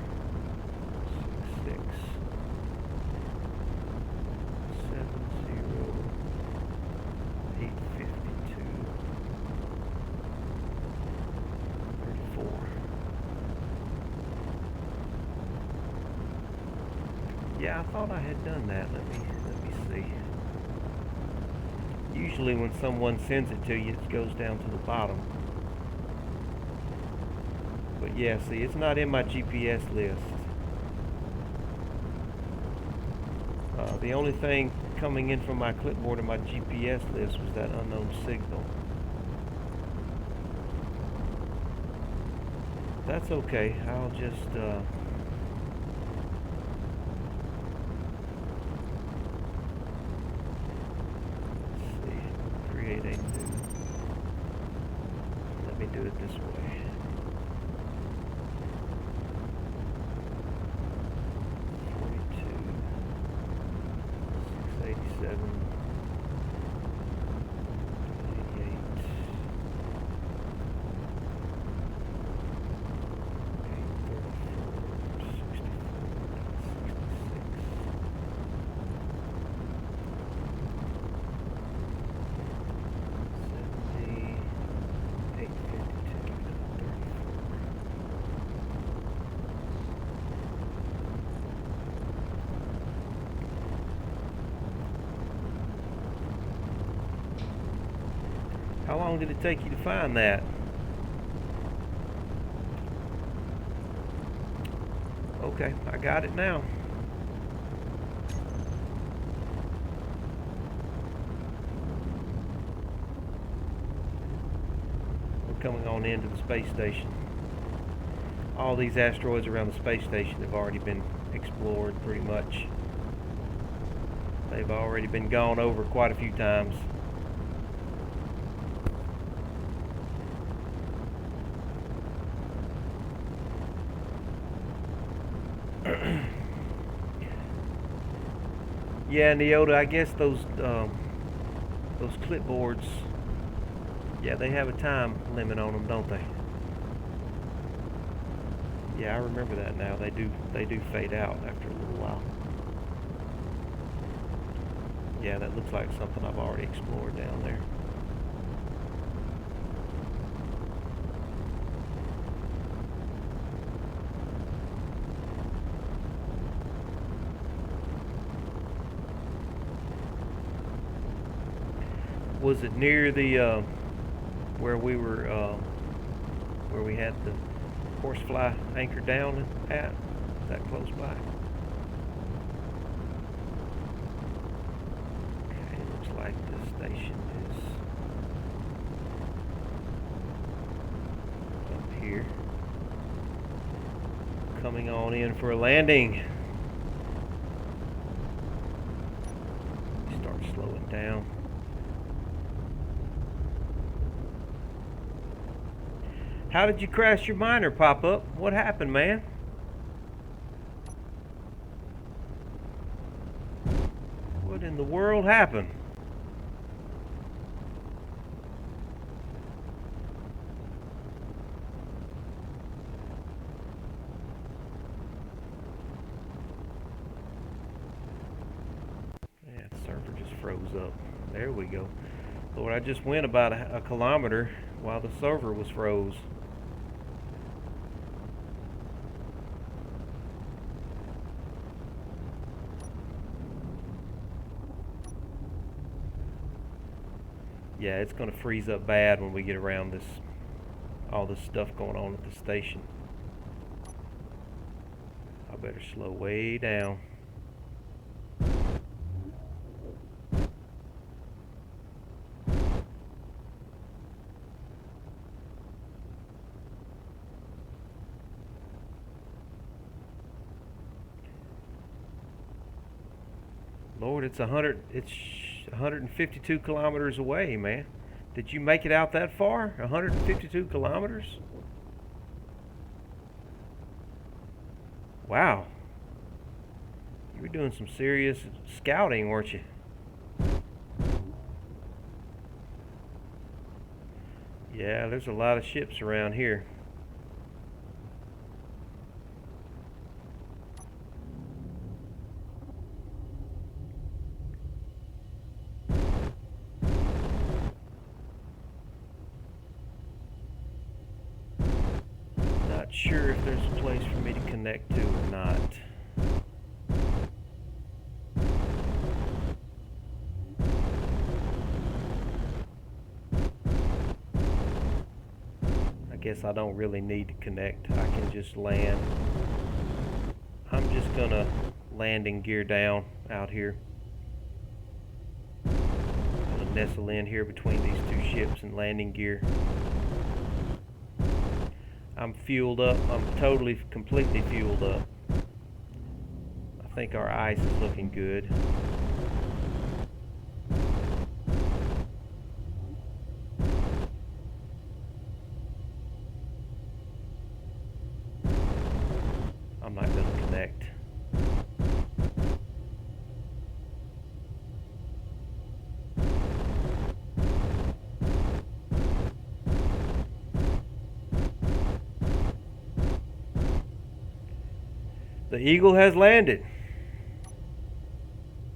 66 70 852 34. Yeah, I thought I had done that. Let me see. Usually when someone sends it to you, it goes down to the bottom. But yeah, see, it's not in my GPS list. The only thing coming in from my clipboard in my GPS list was that unknown signal. That's okay. I'll just let's see, create a new. Let me do it this way. How long did it take you to find that? Okay, I got it now. We're coming on into the space station. All these asteroids around the space station have already been explored pretty much. They've already been gone over quite a few times. Yeah, Neota, I guess those clipboards, yeah, they have a time limit on them, don't they? Yeah, I remember that now. They do fade out after a little while. Yeah, that looks like something I've already explored down there. Was it near the where we were where we had the horsefly anchored down at? Is that close by? Okay, looks like the station is up here. coming on in for a landing. Start slowing down. How did you crash your miner, Pop-Up? What happened, man? What in the world happened? Yeah, the server just froze up. There we go. Lord, I just went about a kilometer while the server was froze. Yeah, it's gonna freeze up bad when we get around this, all this stuff going on at the station. I better slow way down. Lord, it's 152 kilometers away, man. Did you make it out that far? 152 kilometers? Wow. You were doing some serious scouting, weren't you? Yeah, there's a lot of ships around here. Not sure if there's a place for me to connect to or not. I guess I don't really need to connect. I can just land. I'm just gonna landing gear down out here. I'm gonna nestle in here between these two ships and landing gear. I'm fueled up. I'm totally, completely fueled up. I think our ice is looking good. I'm not going to connect. The Eagle has landed.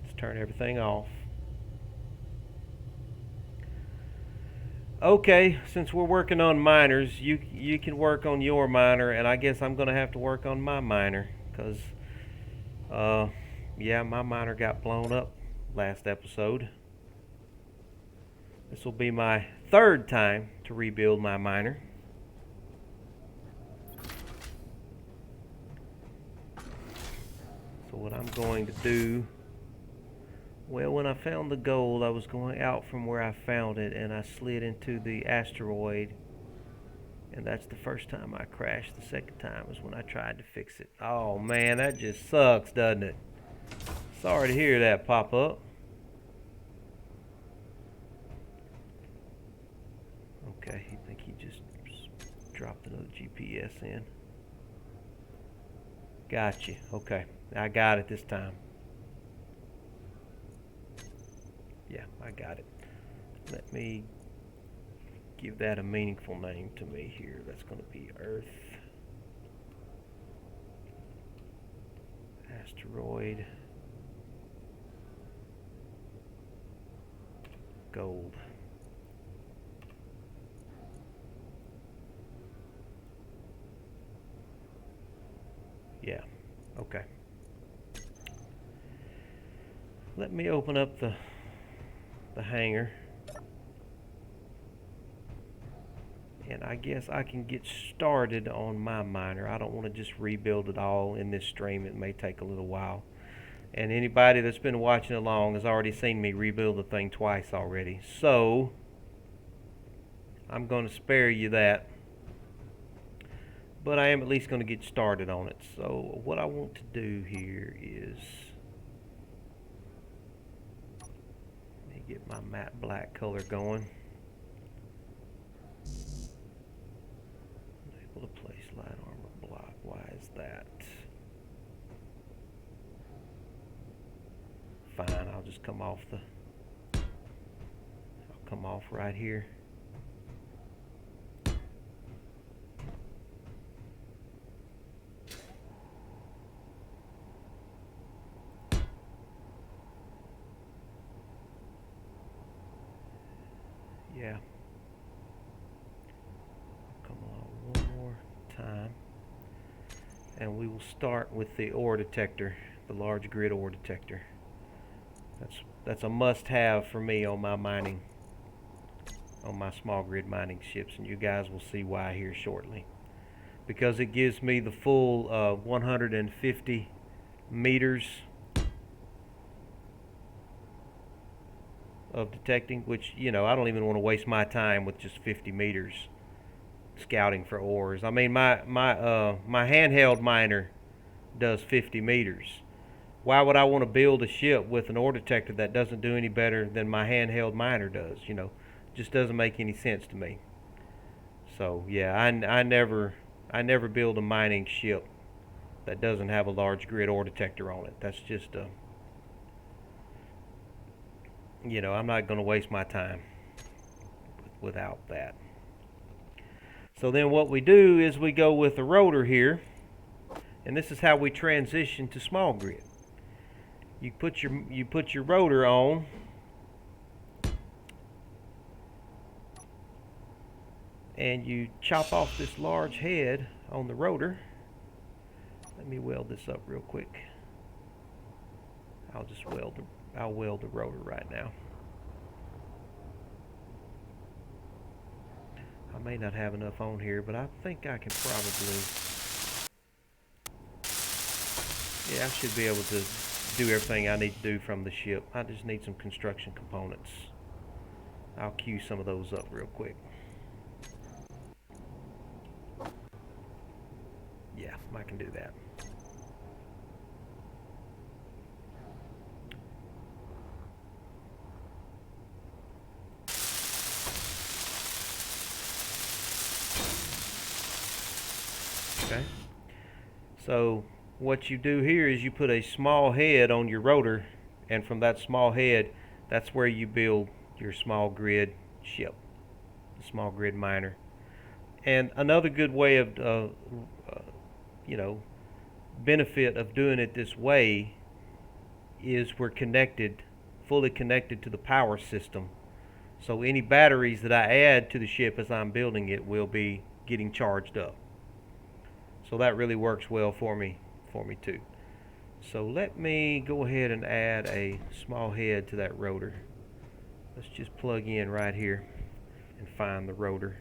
Let's turn everything off. Okay, since we're working on miners, you can work on your miner, and I guess I'm gonna have to work on my miner, cause yeah, my miner got blown up last episode. This will be my third time to rebuild my miner. So what I'm going to do, well, when I found the gold, I was going out from where I found it, and I slid into the asteroid, and that's the first time I crashed. The second time was when I tried to fix it. Oh man, that just sucks, doesn't it? Sorry to hear that, pop up. Okay, I think he just dropped another GPS in. Gotcha. Okay, I got it this time. Yeah, I got it. Let me give that a meaningful name to me here. That's going to be Earth. Asteroid. Gold. Yeah, okay. Let me open up the hangar. And I guess I can get started on my miner. I don't want to just rebuild it all in this stream. It may take a little while. And anybody that's been watching along has already seen me rebuild the thing twice already. So I'm going to spare you that. but I am at least going to get started on it. So what I want to do here is, let me get my matte black color going. Able to place light armor block. Why is that? Fine, I'll just come off I'll come off right here. Yeah. Come along one more time. And we will start with the ore detector, the large grid ore detector. That's a must-have for me on my mining, on my small grid mining ships, and you guys will see why here shortly. Because it gives me the full 150 meters of detecting, which, you know, I don't even want to waste my time with just 50 meters scouting for ores. I mean, my handheld miner does 50 meters. Why would I want to build a ship with an ore detector that doesn't do any better than my handheld miner does? You know, just doesn't make any sense to me. So yeah, I never build a mining ship that doesn't have a large grid ore detector on it. That's just you know, I'm not going to waste my time without that. So then what we do is we go with the rotor here, and this is how we transition to small grid. You put your rotor on, and you chop off this large head on the rotor. Let me weld this up real quick. I'll weld the rotor right now. I may not have enough on here, but I think I can probably, yeah, I should be able to do everything I need to do from the ship. I just need some construction components. I'll queue some of those up real quick. Yeah, I can do that. Okay. So what you do here is you put a small head on your rotor, and from that small head, that's where you build your small grid ship, the small grid miner. And another good way of you know, benefit of doing it this way is we're connected, fully connected to the power system. So any batteries that I add to the ship as I'm building it will be getting charged up. So that really works well for me too. So let me go ahead and add a small head to that rotor. Let's just plug in right here and find the rotor.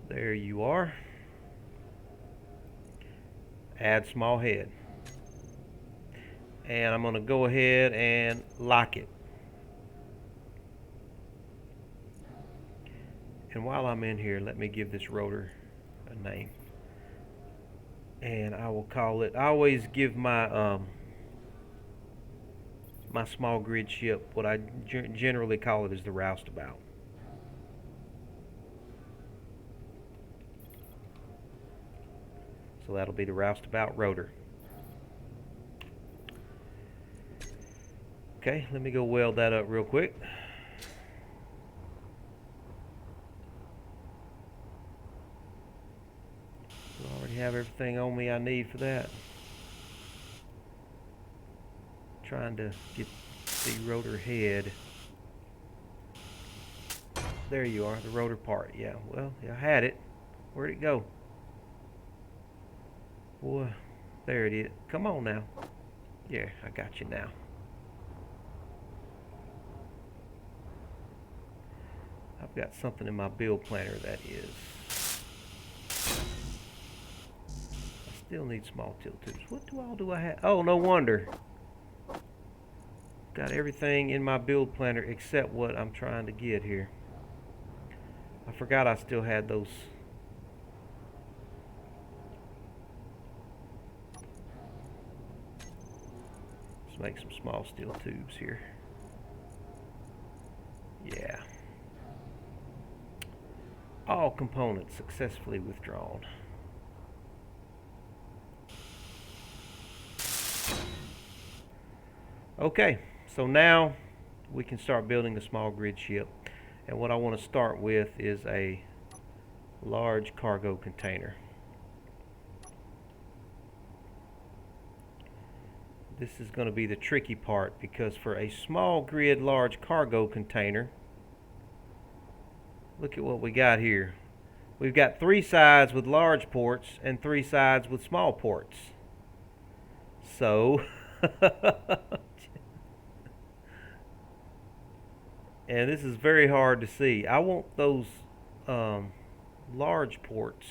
There you are. Add small head. And I'm going to go ahead and lock it. And while I'm in here, let me give this rotor a name. And I will call it, I always give my my small grid ship what I generally call it is the roustabout. So that'll be the roustabout rotor. Okay, let me go weld that up real quick. I already have everything on me I need for that. Trying to get the rotor head. There you are, the rotor part. Yeah, well, I had it. Where'd it go? Boy, there it is. Come on now. Yeah, I got you now. I've got something in my build planner that is. I still need small tilt tubes. What all do I have? Oh, no wonder. Got everything in my build planner except what I'm trying to get here. I forgot I still had those make some small steel tubes here. Yeah. All components successfully withdrawn. Okay, so now we can start building a small grid ship. And what I want to start with is a large cargo container. This is going to be the tricky part, because for a small grid large cargo container, look at what we got here. We've got 3 sides with large ports and 3 sides with small ports. So and this is very hard to see. I want those large ports.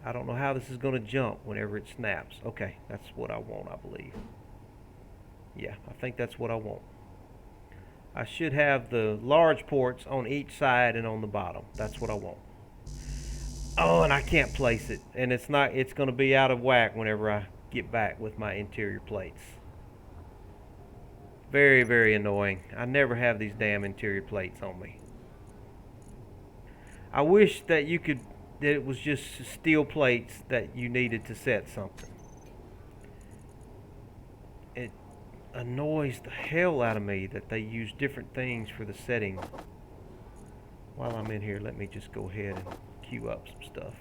I don't know how this is going to jump whenever it snaps. Okay, that's what I want, I believe. Yeah, I think that's what I want. I should have the large ports on each side and on the bottom. That's what I want. Oh, and I can't place it. And it's going to be out of whack whenever I get back with my interior plates. Very, very annoying. I never have these damn interior plates on me. I wish that it was just steel plates that you needed to set something. It annoys the hell out of me that they use different things for the setting. While I'm in here, let me just go ahead and queue up some stuff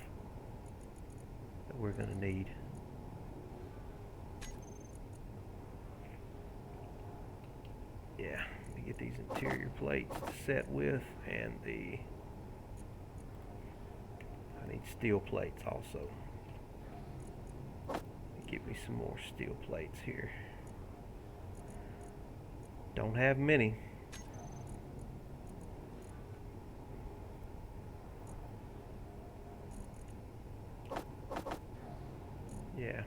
that we're going to need. Yeah, let me get these interior plates to set with, and I need steel plates also. Get me some more steel plates here. Don't have many. Yeah.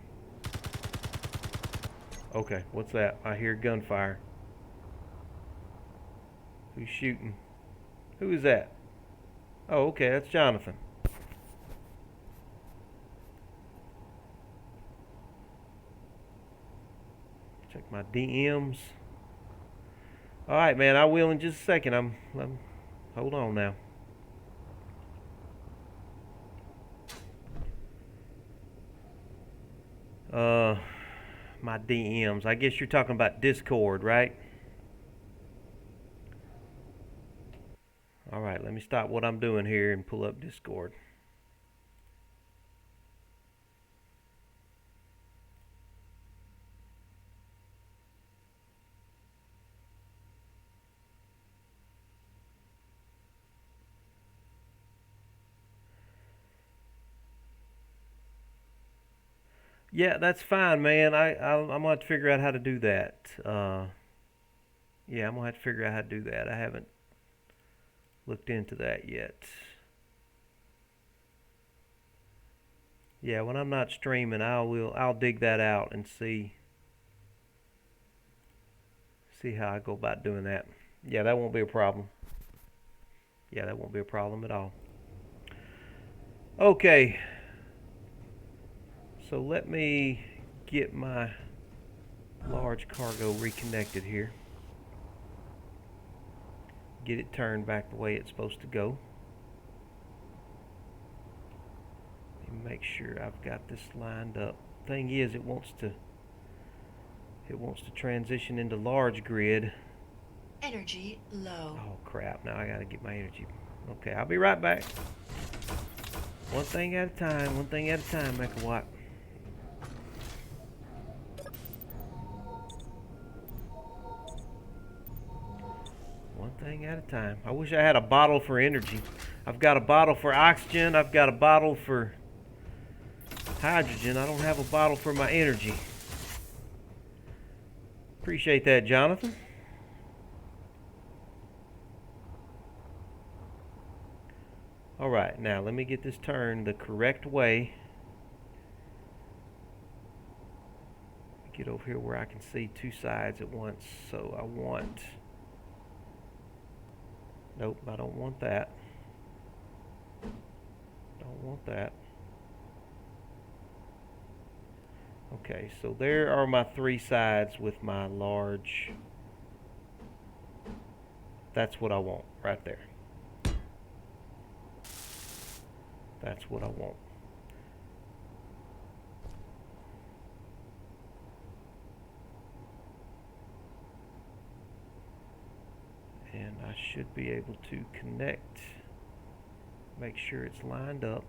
Okay, what's that? I hear gunfire. Who's shooting? Who is that? Oh, okay, that's Jonathan. Check my DMs. All right, man, I will in just a second. I'm hold on now. My DMs. I guess you're talking about Discord, right? All right, let me stop what I'm doing here and pull up Discord. Yeah, that's fine, man. I'm gonna have to figure out how to do that. Yeah, I'm gonna have to figure out how to do that. I haven't looked into that yet. Yeah, when I'm not streaming, I'll dig that out and see how I go about doing that. Yeah, that won't be a problem. Yeah, that won't be a problem at all. Okay. So let me get my large cargo reconnected here. Get it turned back the way it's supposed to go. Make sure I've got this lined up. Thing is, it wants to transition into large grid. Energy low. Oh crap, now I gotta get my energy. Okay, I'll be right back. One thing at a time, Megawatt. One thing at a time. I wish I had a bottle for energy. I've got a bottle for oxygen, I've got a bottle for hydrogen. I don't have a bottle for my energy. Appreciate that, Jonathan. Alright, now let me get this turned the correct way. Get over here where I can see 2 sides at once. So I want... Nope, I don't want that. Don't want that. Okay, so there are my 3 sides with my large. That's what I want right there. That's what I want. And I should be able to connect, make sure it's lined up.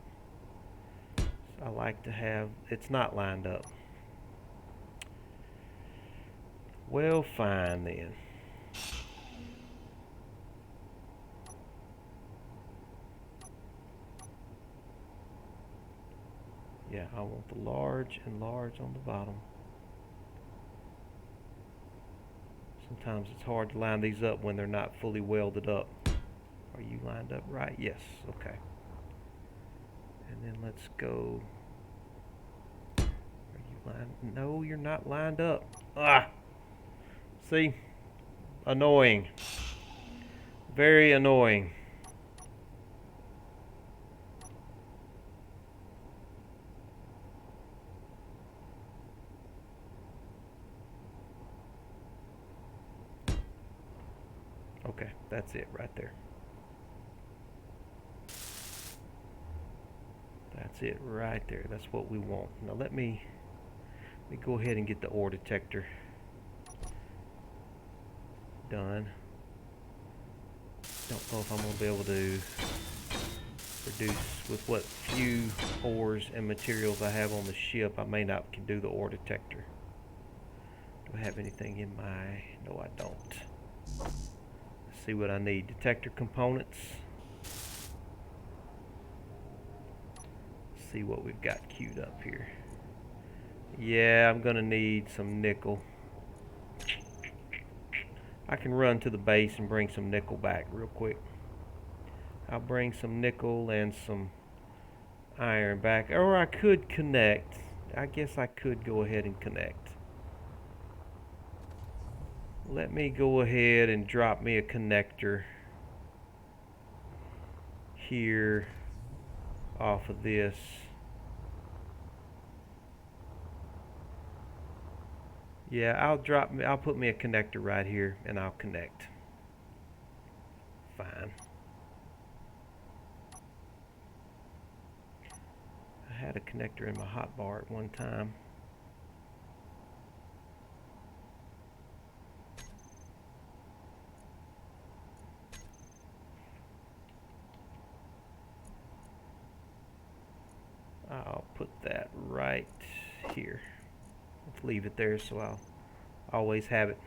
So I like to have, it's not lined up. Well, fine then. Yeah, I want the large and large on the bottom. Sometimes it's hard to line these up when they're not fully welded up. Are you lined up right? Yes, okay. And then let's go. Are you lined? No, you're not lined up. Ah! See? Annoying. Very annoying. Okay, that's it right there. That's it right there. That's what we want. Now let me go ahead and get the ore detector done. Don't know if I'm going to be able to produce with what few ores and materials I have on the ship. I may not can do the ore detector. Do I have anything in my... No, I don't. Let's see what I need. Detector components. Let's see what we've got queued up here. Yeah, I'm going to need some nickel. I can run to the base and bring some nickel back real quick. I'll bring some nickel and some iron back. Or I could connect. I guess I could go ahead and connect. Let me go ahead and drop me a connector here off of this. Yeah, I'll put me a connector right here and I'll connect. Fine. I had a connector in my hotbar at one time. I'll put that right here. Let's leave it there so I'll always have it.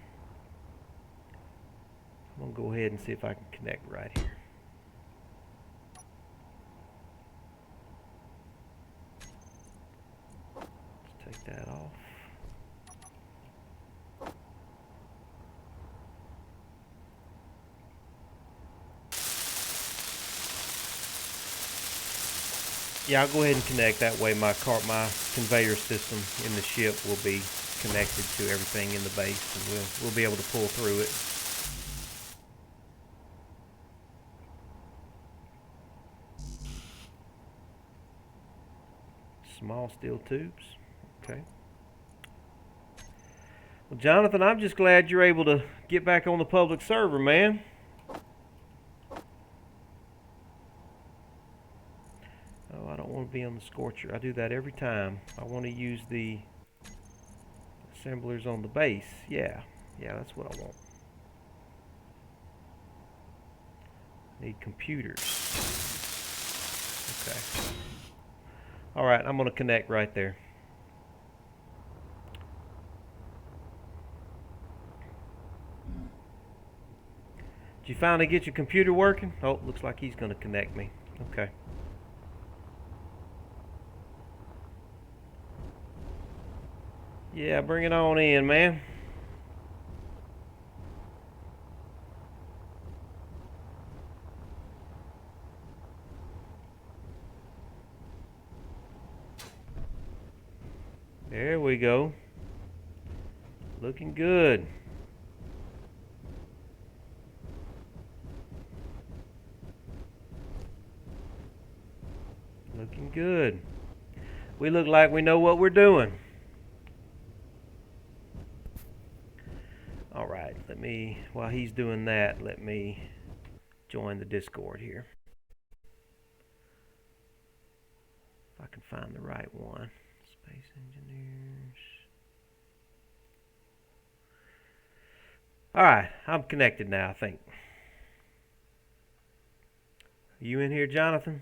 I'm going to go ahead and see if I can connect right here. Let's take that off. Yeah, I'll go ahead and connect. That way my conveyor system in the ship will be connected to everything in the base, and we'll be able to pull through it. Small steel tubes. Okay. Well, Jonathan, I'm just glad you're able to get back on the public server, man. Oh, I don't want to be on the Scorcher. I do that every time. I want to use the assemblers on the base. Yeah, that's what I want. Need computers. Okay. All right, I'm going to connect right there. Did you finally get your computer working? Oh, looks like he's going to connect me. Okay. Yeah, bring it on in, man. There we go. Looking good. Looking good. We look like we know what we're doing. while he's doing that, let me join the Discord here. If I can find the right one. Space Engineers. Alright, I'm connected now, I think. Are you in here, Jonathan?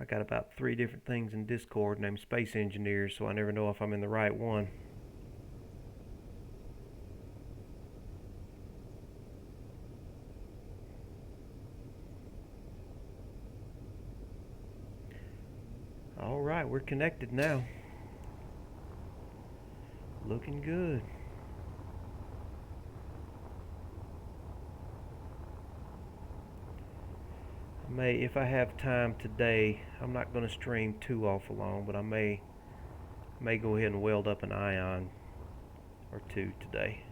I got about 3 different things in Discord named Space Engineers, so I never know if I'm in the right one. Alright, we're connected now. Looking good. If I have time today, I'm not going to stream too awful long, but I may go ahead and weld up an ion or two today.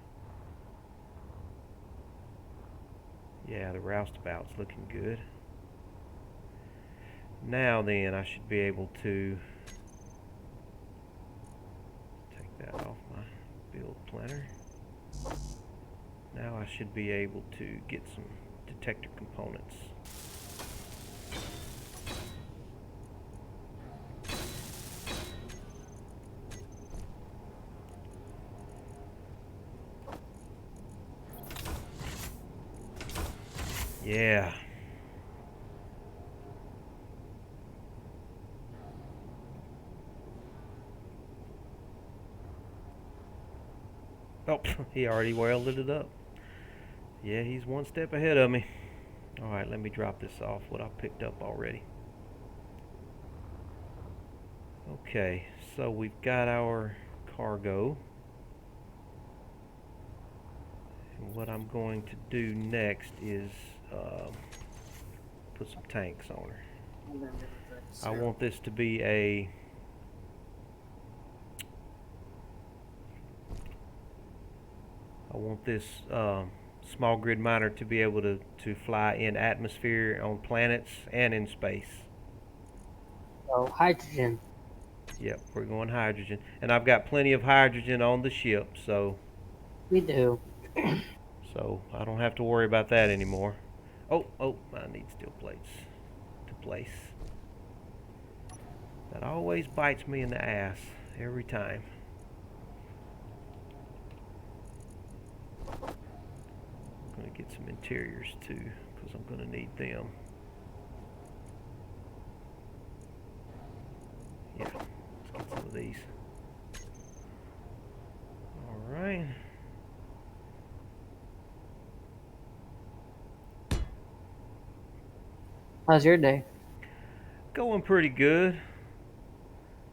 Yeah, the roustabout's looking good. Now then, I should be able to take that off my build planner. Now I should be able to get some detector components. Yeah. Oh, he already welded it up. Yeah, he's one step ahead of me. Alright, let me drop this off, what I picked up already. Okay, so we've got our cargo. And what I'm going to do next is put some tanks on her. I want this to be a small grid miner to be able to fly in atmosphere, on planets, and in space. Oh, hydrogen. Yep, we're going hydrogen. And I've got plenty of hydrogen on the ship, so... We do. So I don't have to worry about that anymore. Oh, I need steel plates to place. That always bites me in the ass, every time. I'm going to get some interiors too, because I'm going to need them. Yeah, let's get some of these. Alright. How's your day? Going pretty good.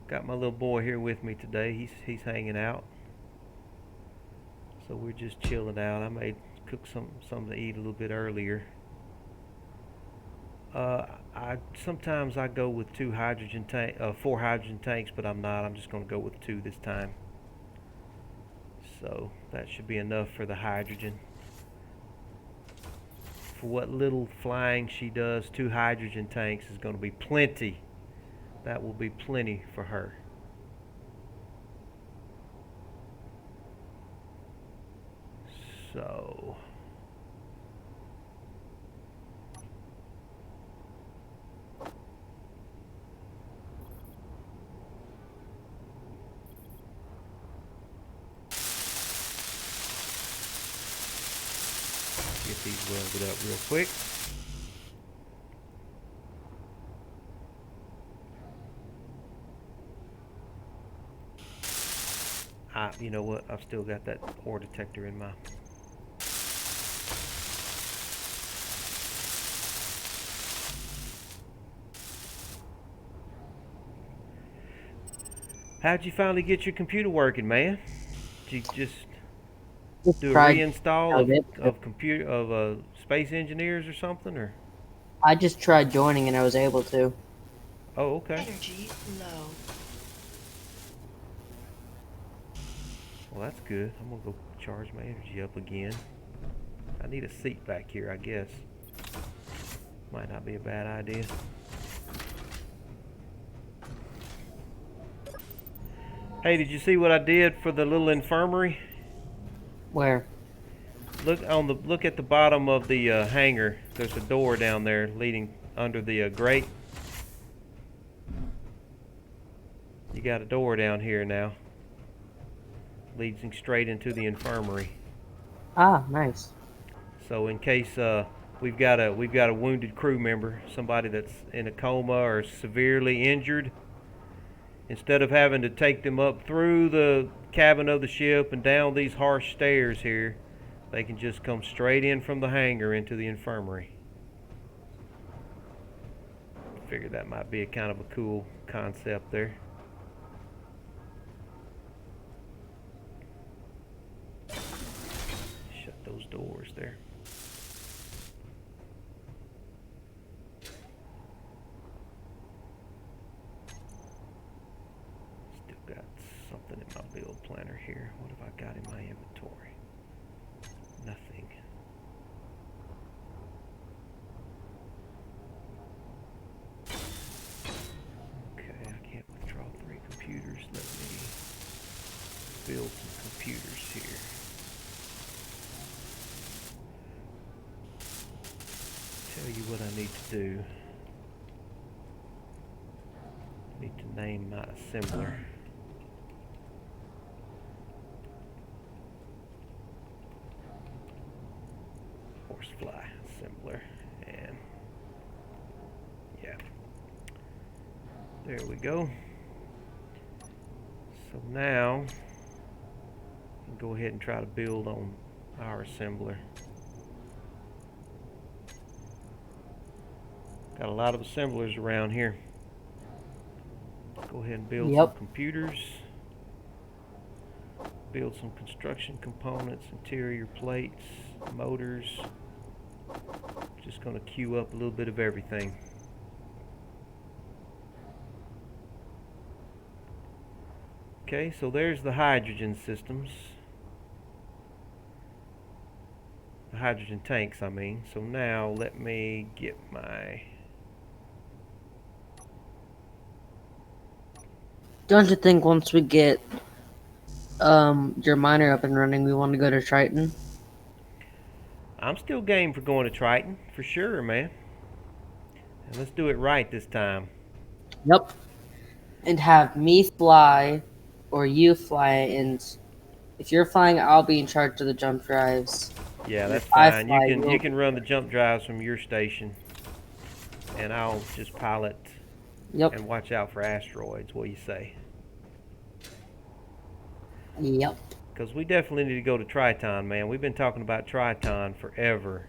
Got my little boy here with me today. He's hanging out. So we're just chilling out. I may cook something to eat a little bit earlier. Sometimes I go with 4 hydrogen tanks, but I'm not. I'm just going to go with 2 this time. So that should be enough for the hydrogen. For what little flying she does, 2 hydrogen tanks is going to be plenty. That will be plenty for her. So... get these welded up real quick. You know what? I've still got that ore detector in my... How'd you finally get your computer working, man? Did you just do a reinstall of Space Engineers or something, or? I just tried joining and I was able to. Oh, okay. Energy low. Well, that's good. I'm gonna go charge my energy up again. I need a seat back here, I guess. Might not be a bad idea. Hey, did you see what I did for the little infirmary? Where? Look at the bottom of the hangar. There's a door down there leading under the grate. You got a door down here now, leading straight into the infirmary. Ah, nice. So in case we've got a wounded crew member, somebody that's in a coma or severely injured, instead of having to take them up through the cabin of the ship and down these harsh stairs here, they can just come straight in from the hangar into the infirmary. Figured that might be a kind of a cool concept there. Shut those doors there. Still got something in my build planner here. What have I got in my inventory? Nothing. Okay, I can't withdraw 3 computers. Let me build some computers here. Tell you what I need to do. I need to name my assembler. Horsefly assembler, and yeah, there we go. So now we can go ahead and try to build on our assembler. Got a lot of assemblers around here. Go ahead and build some computers. Build some construction components, interior plates, motors. Just going to queue up a little bit of everything. Okay, so there's the hydrogen systems. The hydrogen tanks, I mean. So now let me get my... Don't you think once we get your miner up and running, we want to go to Triton? I'm still game for going to Triton, for sure, man. And let's do it right this time. Yep. And have me fly, or you fly, and if you're flying, I'll be in charge of the jump drives. Yeah, that's If I fine. fly, You can run the jump drives from your station, and I'll just pilot and watch out for asteroids. What do you say? Yep. Because we definitely need to go to Triton, man. We've been talking about Triton forever.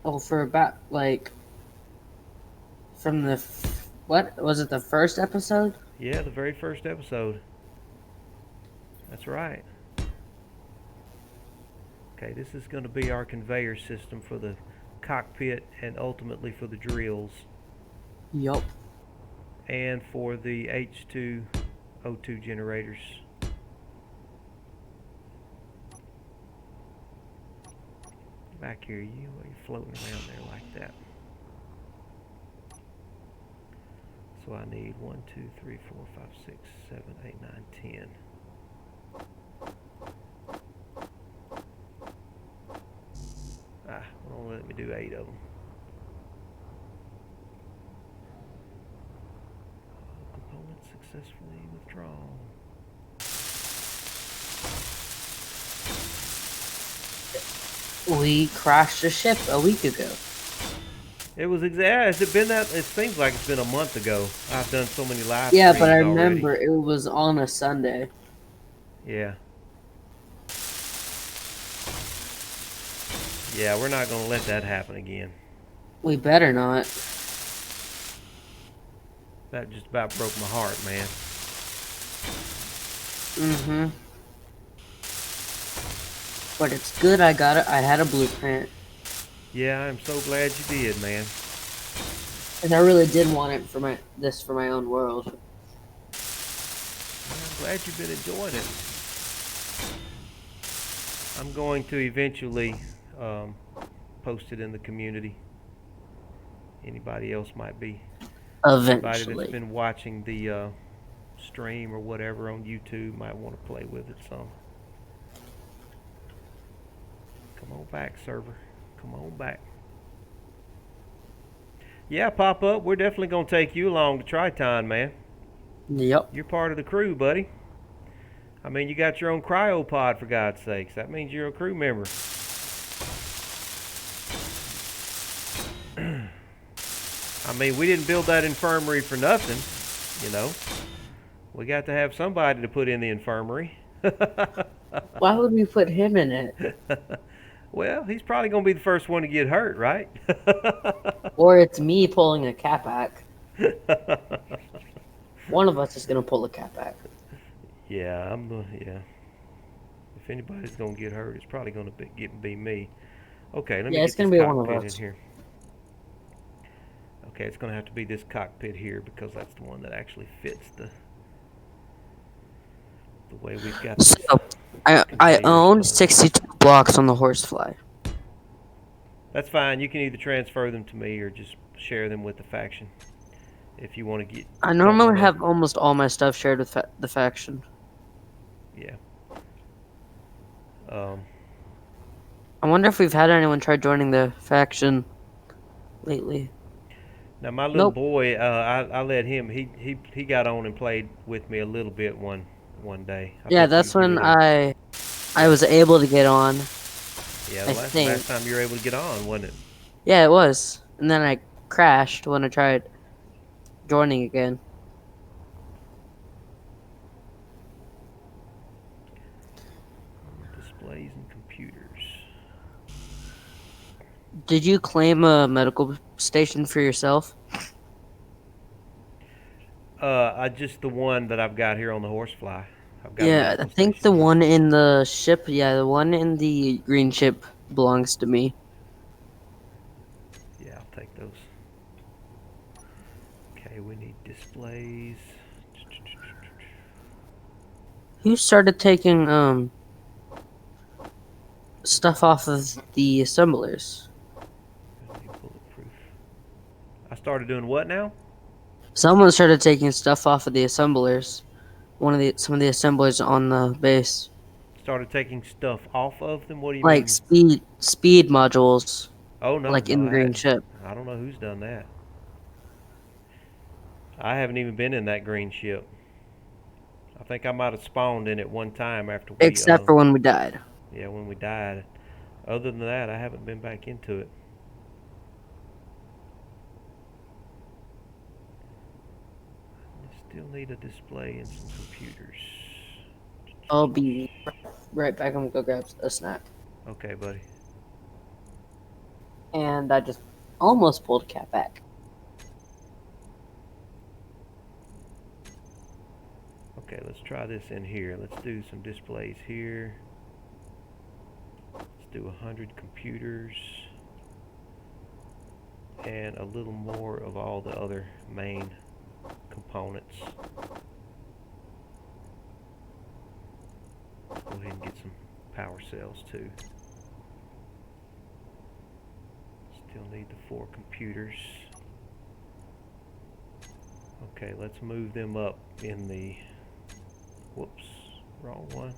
Oh, for about, like, from the, what? Was it the first episode? Yeah, the very first episode. That's right. Okay, this is going to be our conveyor system for the cockpit and ultimately for the drills. Yup. And for the H2O2 generators. Back here, you are floating around there like that. So I need 1, 2, 3, 4, 5, 6, 7, 8, 9, 10. Won't let me do 8 of them. Components successfully withdrawn. We crashed a ship a week ago. It was has it been that? It seems like it's been a month ago. I've done so many live Yeah, streams but I already. remember it was on a Sunday. Yeah. Yeah, we're not going to let that happen again. We better not. That just about broke my heart, man. Mm-hmm. But it's good I got it. I had a blueprint. Yeah, I'm so glad you did, man. And I really did want it for my own world. I'm glad you've been enjoying it. I'm going to eventually post it in the community. Anybody else might be. Anybody that's been watching the stream or whatever on YouTube might want to play with it some. Come on back, server. Come on back. Yeah, pop up. We're definitely gonna take you along to Triton, man. Yep. You're part of the crew, buddy. I mean, you got your own cryopod, for God's sakes. That means you're a crew member. I mean, we didn't build that infirmary for nothing, you know. We got to have somebody to put in the infirmary. Why would we put him in it? Well, he's probably going to be the first one to get hurt, right? Or it's me pulling a cat back. One of us is gonna pull a cat back. Yeah, yeah. If anybody's going to get hurt, it's probably going to be me. Okay, let me It's get gonna this be one of cockpit in us. here. Okay, it's going to have to be this cockpit here because that's the one that actually fits the way we've got this. So, I conveyors own done. 62 blocks on the horsefly. That's fine. You can either transfer them to me or just share them with the faction if you want to get. I don't normally wanna- have almost all my stuff shared with the faction. Yeah. I wonder if we've had anyone try joining the faction lately. Now my little Nope. boy, I let him. He got on and played with me a little bit one day. I Yeah, think that's you when were there. I was able to get on. Yeah, I last think. time you were able to get on, wasn't it? Yeah, it was. And then I crashed when I tried joining again. Displays and computers. Did you claim a medical station for yourself? I just the one that I've got here on the horsefly. I've got a Yeah, I medical think station the here. one in the ship, the one in the green ship belongs to me. Yeah, I'll take those. Okay, we need displays. Who started taking stuff off of the assemblers? Bulletproof. I started doing what now? Someone started taking stuff off of the assemblers. Some of the assemblers on the base. Started taking stuff off of them. What do you Like mean? speed modules. Oh no, Like no, in the green ship. I don't know who's done that. I haven't even been in that green ship. I think I might have spawned in it one time after we. Except for when we died. Yeah, when we died. Other than that, I haven't been back into it. I still need a display and some computers. I'll be right back. I'm gonna go grab a snack. Okay, buddy. And I just almost pulled a cat back. Okay, let's try this in here. Let's do some displays here. Let's do 100 computers. And a little more of all the other main components. Go ahead and get some power cells too. Still need the 4 computers. Okay, let's move them up in the... Whoops, wrong one.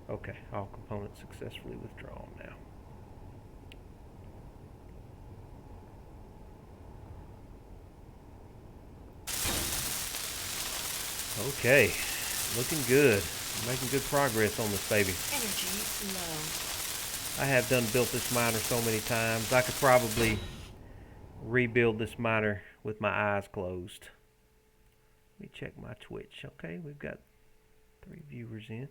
Okay, all components successfully withdrawn now. Okay, looking good. Making good progress on this baby. Energy low. I have built this miner so many times. I could probably rebuild this miner with my eyes closed. Let me check my Twitch. Okay, we've got 3 viewers in.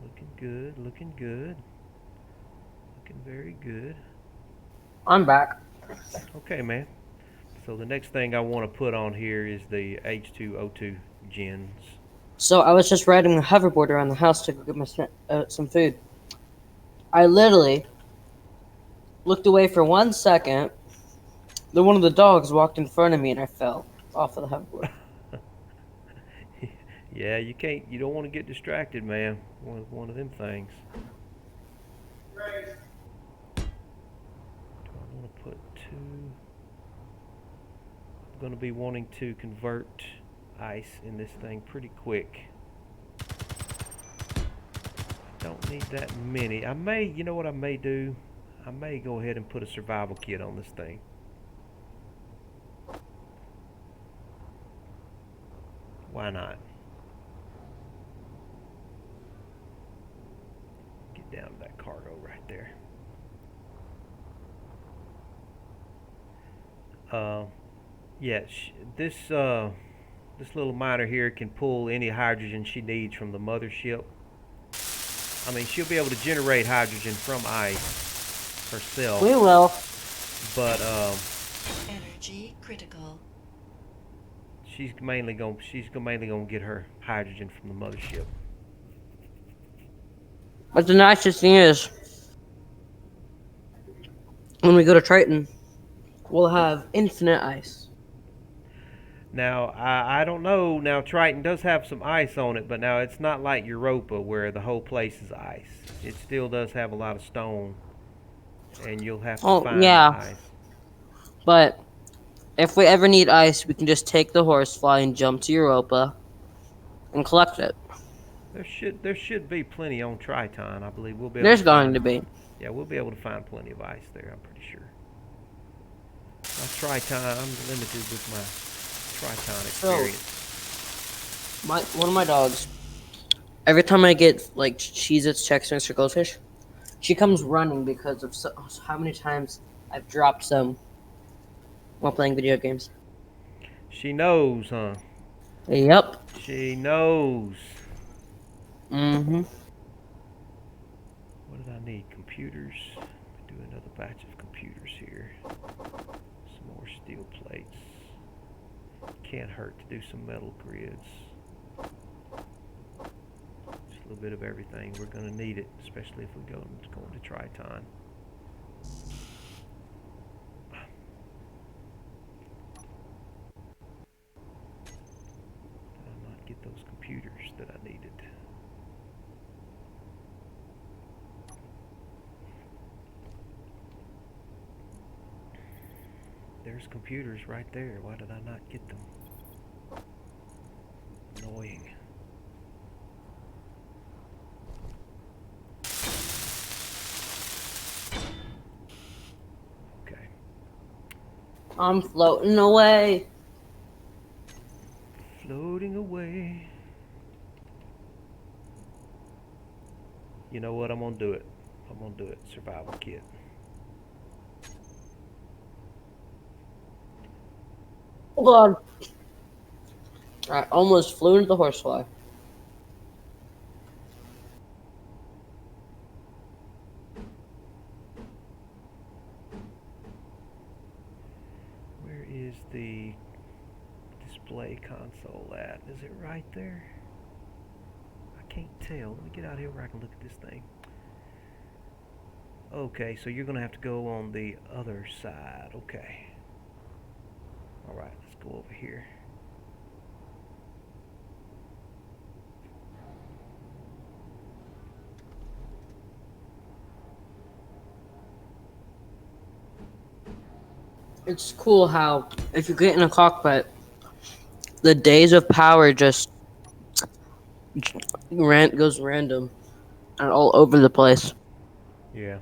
Looking good, looking good. Looking very good. I'm back. Okay, man. So the next thing I want to put on here is the H2O2 gens. So I was just riding a hoverboard around the house to go get my some food. I literally looked away for 1 second. Then one of the dogs walked in front of me and I fell off of the hoverboard. Yeah, you can't. You don't want to get distracted, man. One of them things. Do I want to put two? I'm going to be wanting to convert ice in this thing pretty quick. Don't need that many. I may, you know what I may do? I may go ahead and put a survival kit on this thing. Why not? Get down to that cargo right there. Yeah, this little miner here can pull any hydrogen she needs from the mothership. I mean, she'll be able to generate hydrogen from ice herself. We will. But Energy critical. she's mainly gonna get her hydrogen from the mothership. But the nicest thing is, when we go to Triton, we'll have infinite ice. Now, I don't know. Now, Triton does have some ice on it, but now it's not like Europa where the whole place is ice. It still does have a lot of stone, and you'll have to find the ice. But if we ever need ice, we can just take the horsefly and jump to Europa and collect it. There should be plenty on Triton. I believe we'll be able There's to going find, to be. Yeah, we'll be able to find plenty of ice there. I'm pretty sure. My Triton, I'm limited with my Triton experience. One of my dogs, every time I get like Cheez-Its, Chex Mix, or Goldfish, she comes running because of how many times I've dropped some while playing video games. She knows, huh? Yep. She knows. Mm-hmm. What did I need? Computers. Do another batch of computers here. Some more steel plates. Can't hurt to do some metal grids. Just a little bit of everything. We're going to need it, especially if we go into Triton. Did I not get those computers that I needed? There's computers right there. Why did I not get them? Annoying. Okay. I'm floating away. Floating away. You know what? I'm gonna do it. I'm gonna do it. Survival kit. Hold on. I almost flew into the horsefly. Where is the display console at? Is it right there? I can't tell. Let me get out here where I can look at this thing. Okay, so you're gonna have to go on the other side. Okay. Alright, let's go over here. It's cool how if you get in a cockpit, the days of power just goes random and all over the place. Yeah.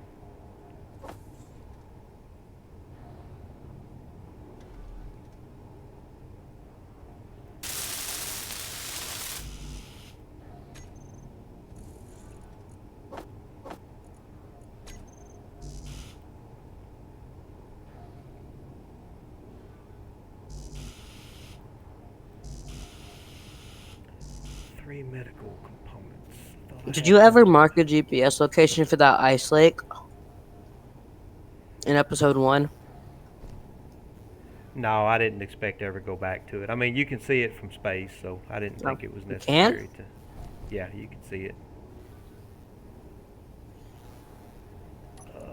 Three medical components. Did you ever mark a GPS location for that ice lake in episode 1? No, I didn't expect to ever go back to it. I mean, you can see it from space, so I didn't think it was You can? necessary to. Yeah, you can see it.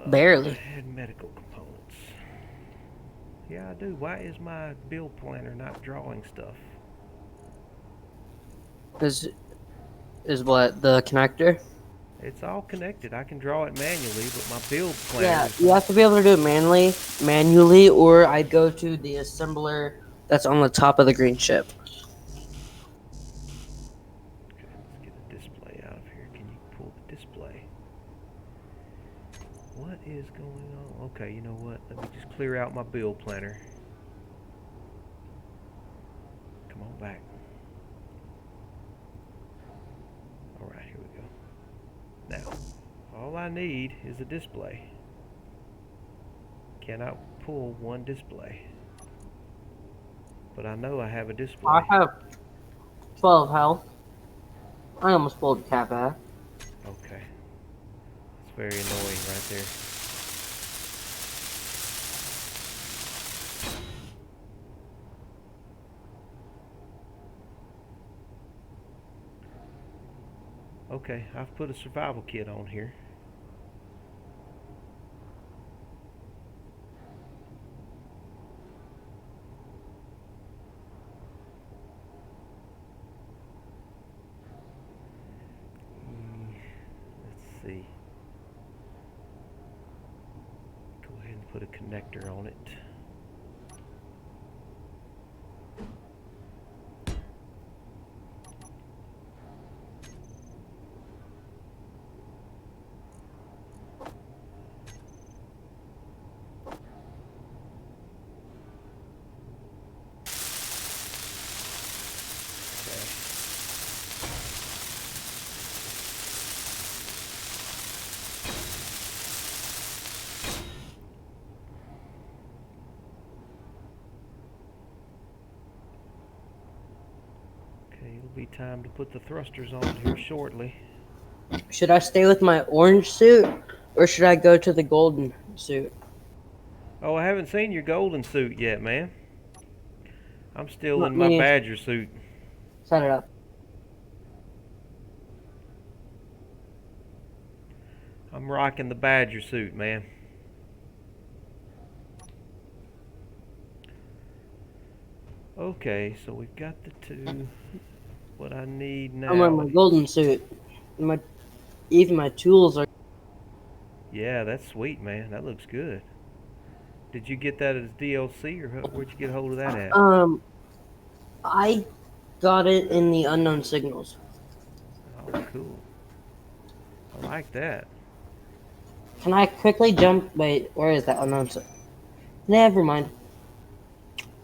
Barely. Add medical components. Yeah, I do. Why is my build planner not drawing stuff? Is what the connector? It's all connected. I can draw it manually, but my build planner Yeah, is you not. have to be able to do it manually, or I'd go to the assembler that's on the top of the green ship. Okay, let's get a display out of here. Can you pull the display? What is going on? Okay, you know what? Let me just clear out my build planner. Come on back. Alright, here we go. Now, all I need is a display. Cannot pull one display. But I know I have a I display. have 12 health. I almost pulled the cap out. Okay. It's very annoying right there. Okay, I've put a survival kit on here. Let's see. Go ahead and put a connector on it. Okay, it'll be time to put the thrusters on here shortly. Should I stay with my orange suit, or should I go to the golden suit? Oh, I haven't seen your golden suit yet, man. I'm still Let in my me badger suit. set it up. I'm rocking the badger suit, man. Okay, so we've got the two. What I need now. I'm wearing my golden suit. Even my tools are. Yeah, that's sweet, man. That looks good. Did you get that as DLC, or where'd you get a hold of that at? I got it in the unknown signals. Oh, cool. I like that. Can I quickly jump? Wait, where is that unknown signal? Never mind.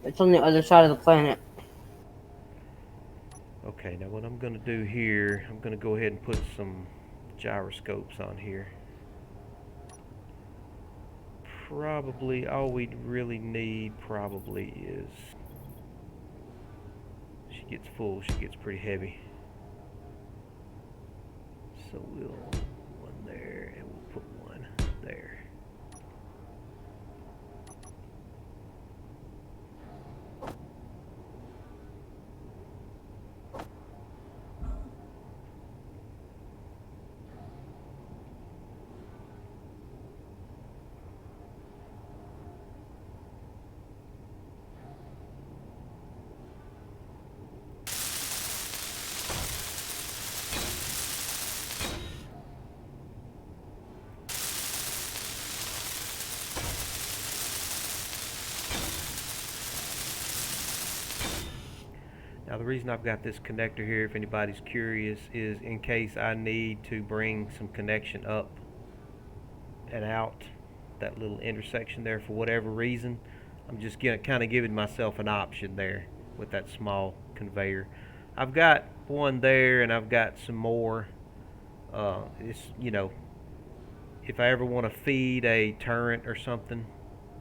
It's on the other side of the planet. Okay, now what I'm going to do here, I'm going to go ahead and put some gyroscopes on here. Probably all we really need probably is, she gets full, she gets pretty heavy. So we'll put one there and we'll put one there. Now the reason I've got this connector here, if anybody's curious, is in case I need to bring some connection up and out that little intersection there for whatever reason. I'm just kind of giving myself an option there with that small conveyor. I've got one there and I've got some more. It's, you know, if I ever want to feed a turret or something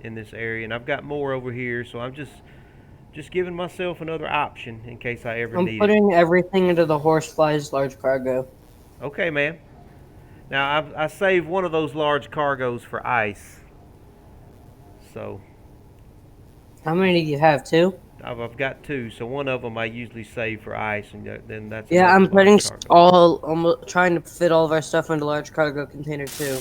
in this area, and I've got more over here, so I'm just giving myself another option in case I ever I'm need it. putting everything into the Horsefly's large cargo. Okay, man. Now I saved one of those large cargoes for ice. So How many do you have? Two? I've got two. So one of them I usually save for ice, and then that's Yeah, another I'm putting large cargo. almost trying to fit all of our stuff into large cargo container too.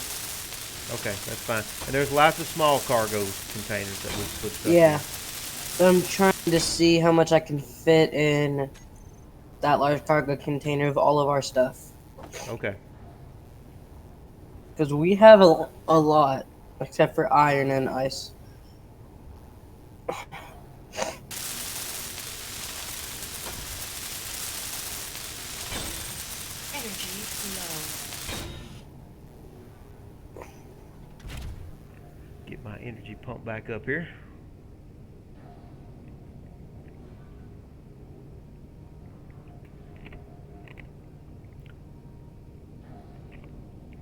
Okay, that's fine. And there's lots of small cargo containers that we put stuff Yeah. in. But I'm trying to see how much I can fit in that large cargo container of all of our stuff. Okay. Because we have a lot, except for iron and ice. Energy low. Get my energy pump back up here.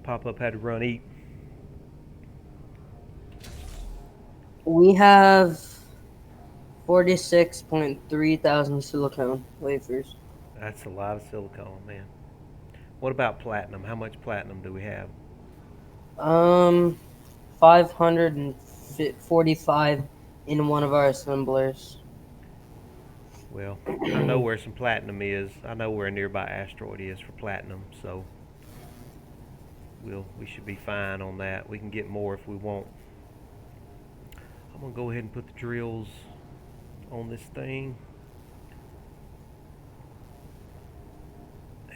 Pop-up had to run eat. We have 46.3 thousand silicone wafers. That's a lot of silicone, man. What about platinum? How much platinum do we have? 545 in one of our assemblers. Well, I know where some platinum is. I know where a nearby asteroid is for platinum, so we should be fine on that. We can get more if we want. I'm gonna go ahead and put the drills on this thing.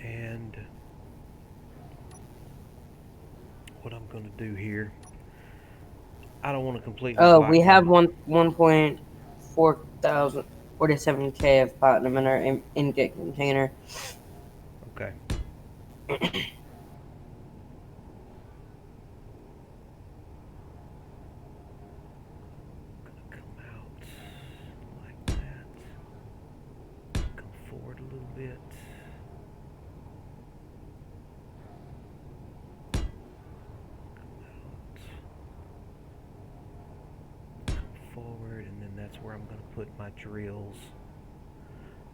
And what I'm gonna do here, I don't want to completely. Oh, block we my- have 1.47K of platinum in our ingot container. Okay. Gonna come out like that. Come forward a little bit. Forward, and then that's where I'm going to put my drills.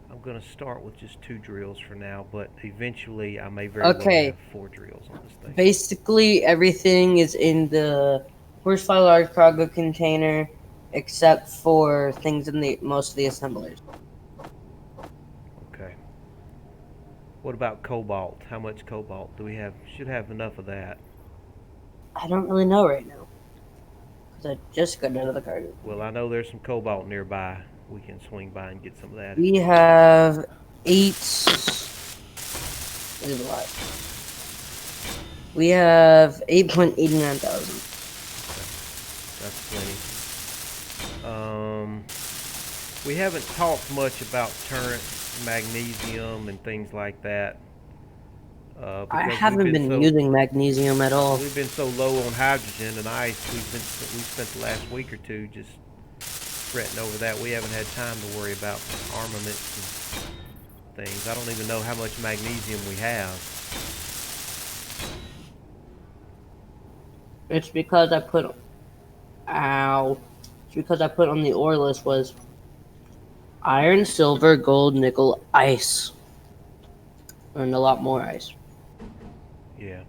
I'm going to start with just 2 drills for now, but eventually I may very well have 4 drills on this thing. Basically, everything is in the horsefly large cargo container, except for things in most of the assemblers. Okay. What about cobalt? How much cobalt do we have? Should have enough of that. I don't really know right now, because I just got into the cargo. Well, I know there's some cobalt nearby. We can swing by and get some of that. We have 8. This is a lot. We have 8.89 thousand. That's plenty. We haven't talked much about turret, magnesium, and things like that. I haven't been using magnesium at all. We've been so low on hydrogen and ice. We spent the last week or two just fretting over that. We haven't had time to worry about armaments and things. I don't even know how much magnesium we have. It's because I put. It's because I put on the ore list was iron, silver, gold, nickel, ice, and a lot more ice. Yeah.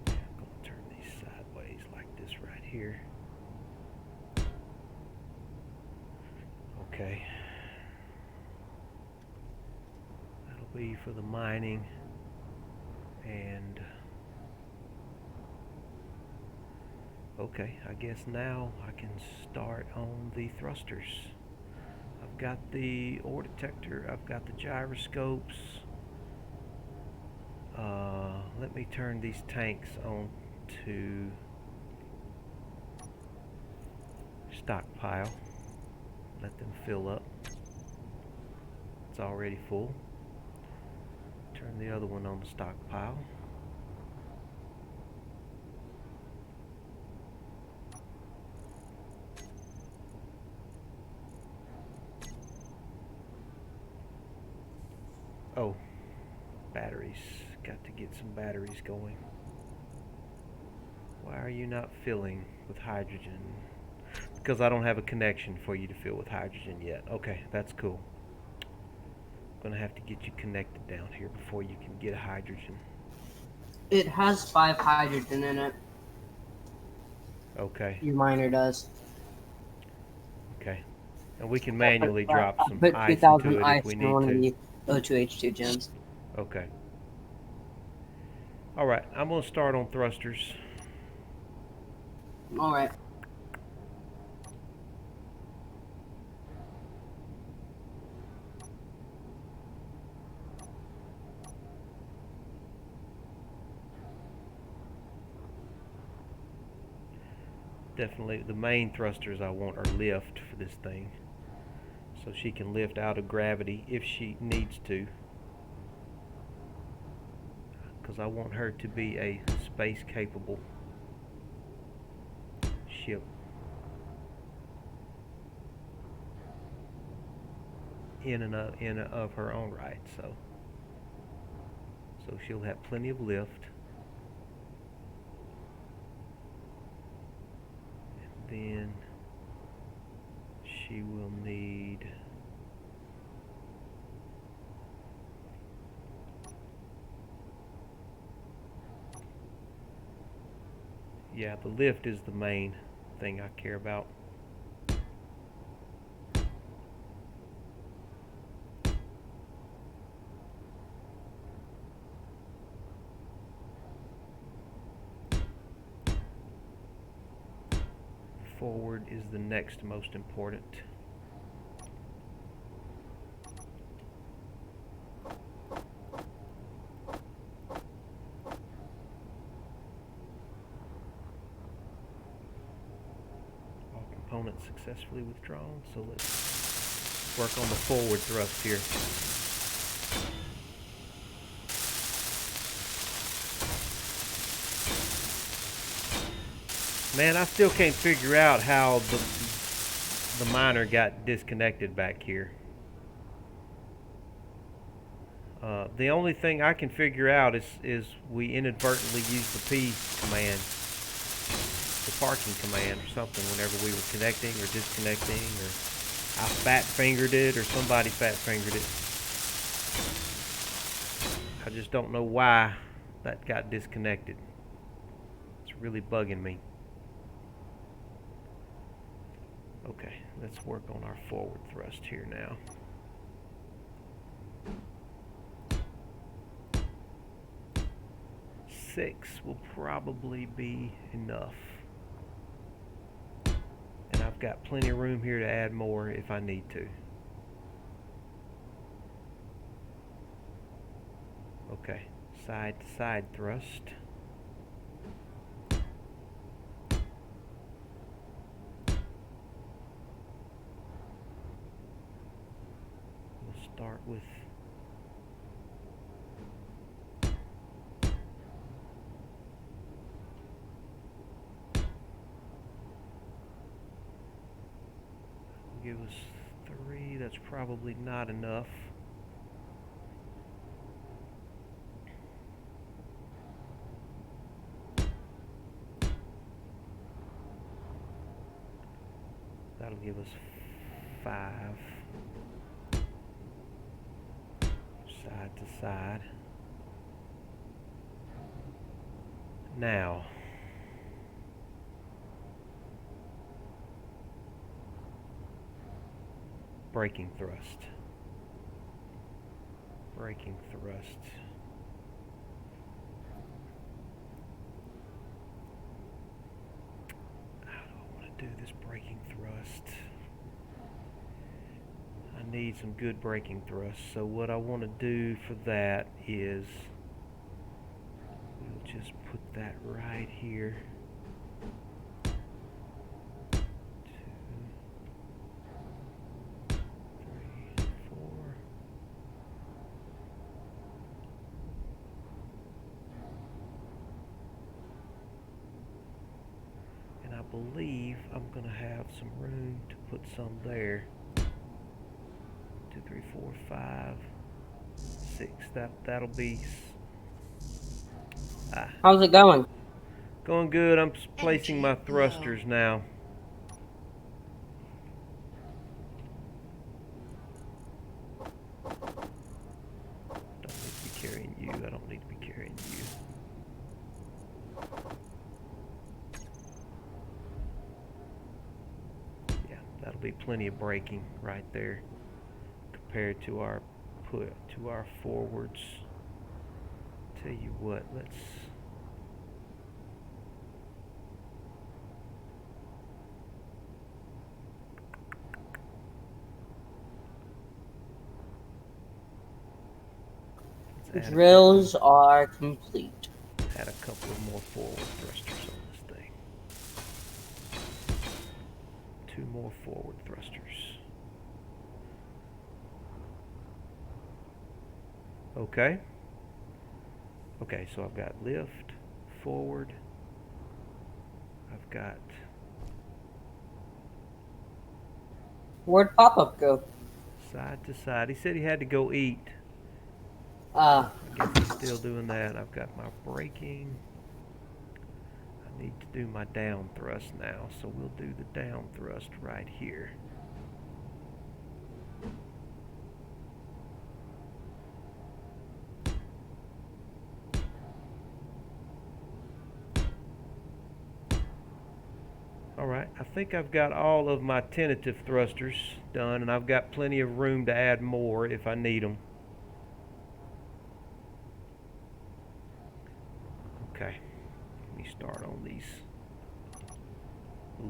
I'm gonna turn these sideways like this right here. Okay. That'll be for the mining. And okay, I guess now I can start on the thrusters. I've got the ore detector, I've got the gyroscopes. Let me turn these tanks on to stockpile. Let them fill up. It's already full. Turn the other one on the stockpile. Oh, batteries. Got to get some batteries going. Why are you not filling with hydrogen? Because I don't have a connection for you to fill with hydrogen yet. Okay, that's cool. I'm gonna have to get you connected down here before you can get hydrogen. It has 5 hydrogen in it. Okay. Your miner does. Okay. And we can manually drop some put ice 2,000 into it ice if we in need one to. of the O2H2 gens. Okay. Alright, I'm gonna start on thrusters. Alright. definitely the main thrusters I want are lift for this thing, so she can lift out of gravity if she needs to, because I want her to be a space capable ship. In and of her own right, so she'll have plenty of lift. And then she will need the lift is the main thing I care about. Forward is the next most important. All components successfully withdrawn, so let's work on the forward thrust here. Man, I still can't figure out how the miner got disconnected back here. The only thing I can figure out is we inadvertently used the P command, the parking command or something, whenever we were connecting or disconnecting, or I fat fingered it or somebody fat fingered it. I just don't know why that got disconnected. It's really bugging me. Okay, let's work on our forward thrust here now. Six will probably be enough. And I've got plenty of room here to add more if I need to. Okay, side to side thrust. We'll start with give us 3. That's probably not enough. That'll give us 5. Side to side. Now, braking thrust. Braking thrust. How do I want to do this braking thrust? I need some good braking thrust. So what I want to do for that is we'll just put that right here. 2, 3, 4. And I believe I'm going to have some room to put some there. 2, 3, 4, 5, 6. That'll be. How's it going? Going good. I'm placing my thrusters now. Don't need to be carrying you. I don't need to be carrying you. Yeah, that'll be plenty of braking right there compared to our forwards. Tell you what, let's Drills are complete. add a couple of more forward thrusters on this thing. 2 more forward thrusters. Okay. Okay, so I've got lift, forward. I've got Where'd pop-up go? side to side. He said he had to go eat. Ah, I guess he's still doing that. I've got my braking. I need to do my down thrust now, so we'll do the down thrust right here. Alright, I think I've got all of my tentative thrusters done, and I've got plenty of room to add more if I need them. Okay, let me start on these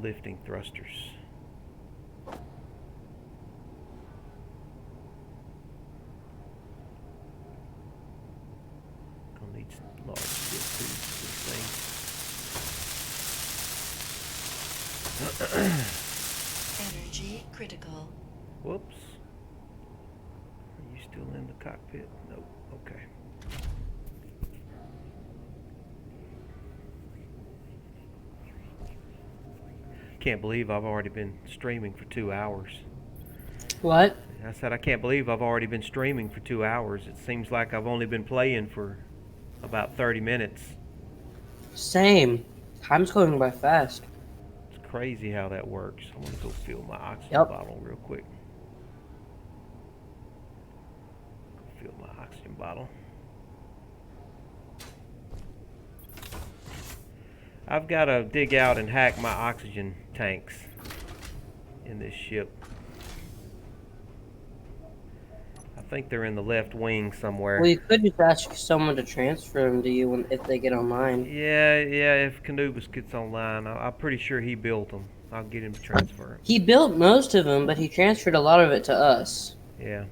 lifting thrusters. Gonna need some large steel tubes for this thing. Energy critical. Whoops. Are you still in the cockpit? Nope. Okay. Can't believe I've already been streaming for 2 hours. what? I said I can't believe I've already been streaming for 2 hours. It seems like I've only been playing for about 30 minutes. Same. Time's going by fast. It's crazy how that works. I'm gonna go fill my oxygen Yep. bottle real quick. Fill my oxygen bottle. I've got to dig out and hack my oxygen tanks in this ship. I think they're in the left wing somewhere. Well, you could just ask someone to transfer them to you if they get online. Yeah, if Canubis gets online, I'm pretty sure he built them. I'll get him to transfer them. He built most of them, but he transferred a lot of it to us. Yeah.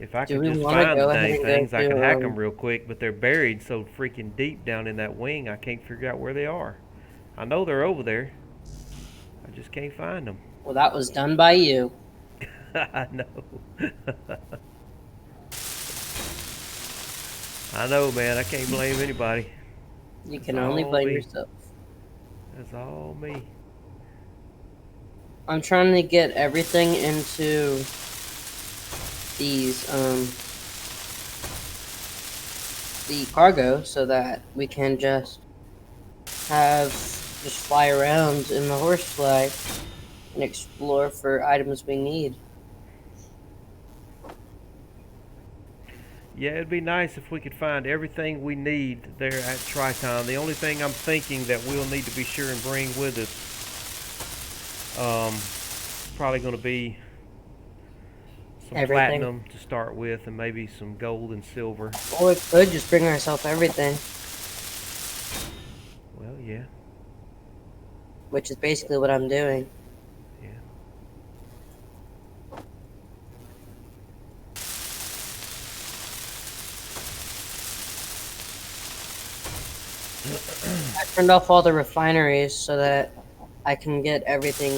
If I Do could we just wanna find the go ahead dang and go things, I could to, hack them real quick, but they're buried so freaking deep down in that wing, I can't figure out where they are. I know they're over there. I just can't find them. Well, that was done by you. I know. I know, man. I can't blame anybody. You can It's only all blame me. yourself. That's all me. I'm trying to get everything into these, the cargo so that we can just fly around in the horsefly and explore for items we need. Yeah, it'd be nice if we could find everything we need there at Triton. The only thing I'm thinking that we'll need to be sure and bring with us, probably going to be some Everything. platinum to start with, and maybe some gold and silver. Or we could just bring ourselves everything, Well, yeah, which is basically what I'm doing. yeah. I turned off all the refineries so that I can get everything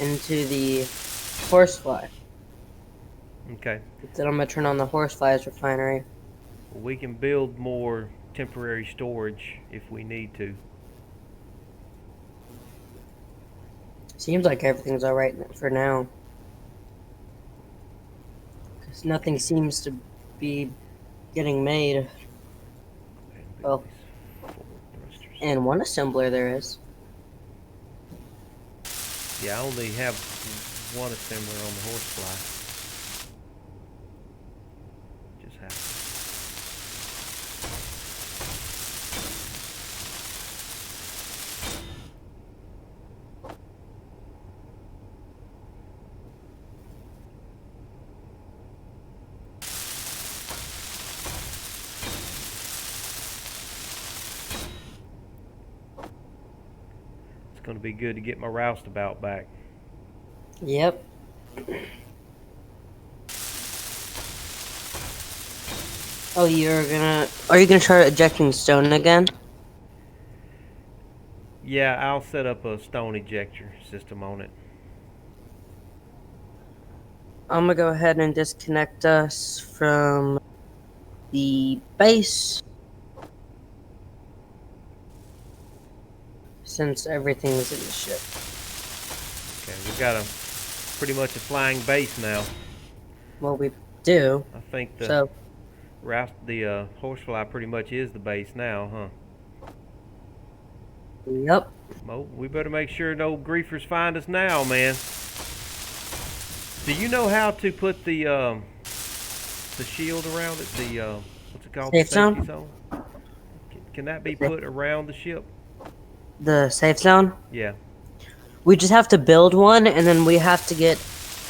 into the horsefly. Okay. Then I'm gonna turn on the horsefly's refinery. Well, we can build more temporary storage if we need to. Seems like everything's alright for now. Because nothing seems to be getting made. And Oh. these forward thrusters. And one assembler there is. Yeah, I only have one assembler on the horsefly. Just happens. It's going to be good to get my roustabout back. Oh, are you gonna try ejecting stone again? Yeah, I'll set up a stone ejector system on it. I'm gonna go ahead and disconnect us from the base since everything is in the ship. Okay, we've got pretty much a flying base now. Well, we do. I think the So, horsefly pretty much is the base now, huh? yep. Mo, we better make sure no griefers find us now, man. Do you know how to put the shield around it? The what's it called? Safe The safety zone? zone. Can that be put around the ship? The safe zone? Yeah. We just have to build one, and then we have to get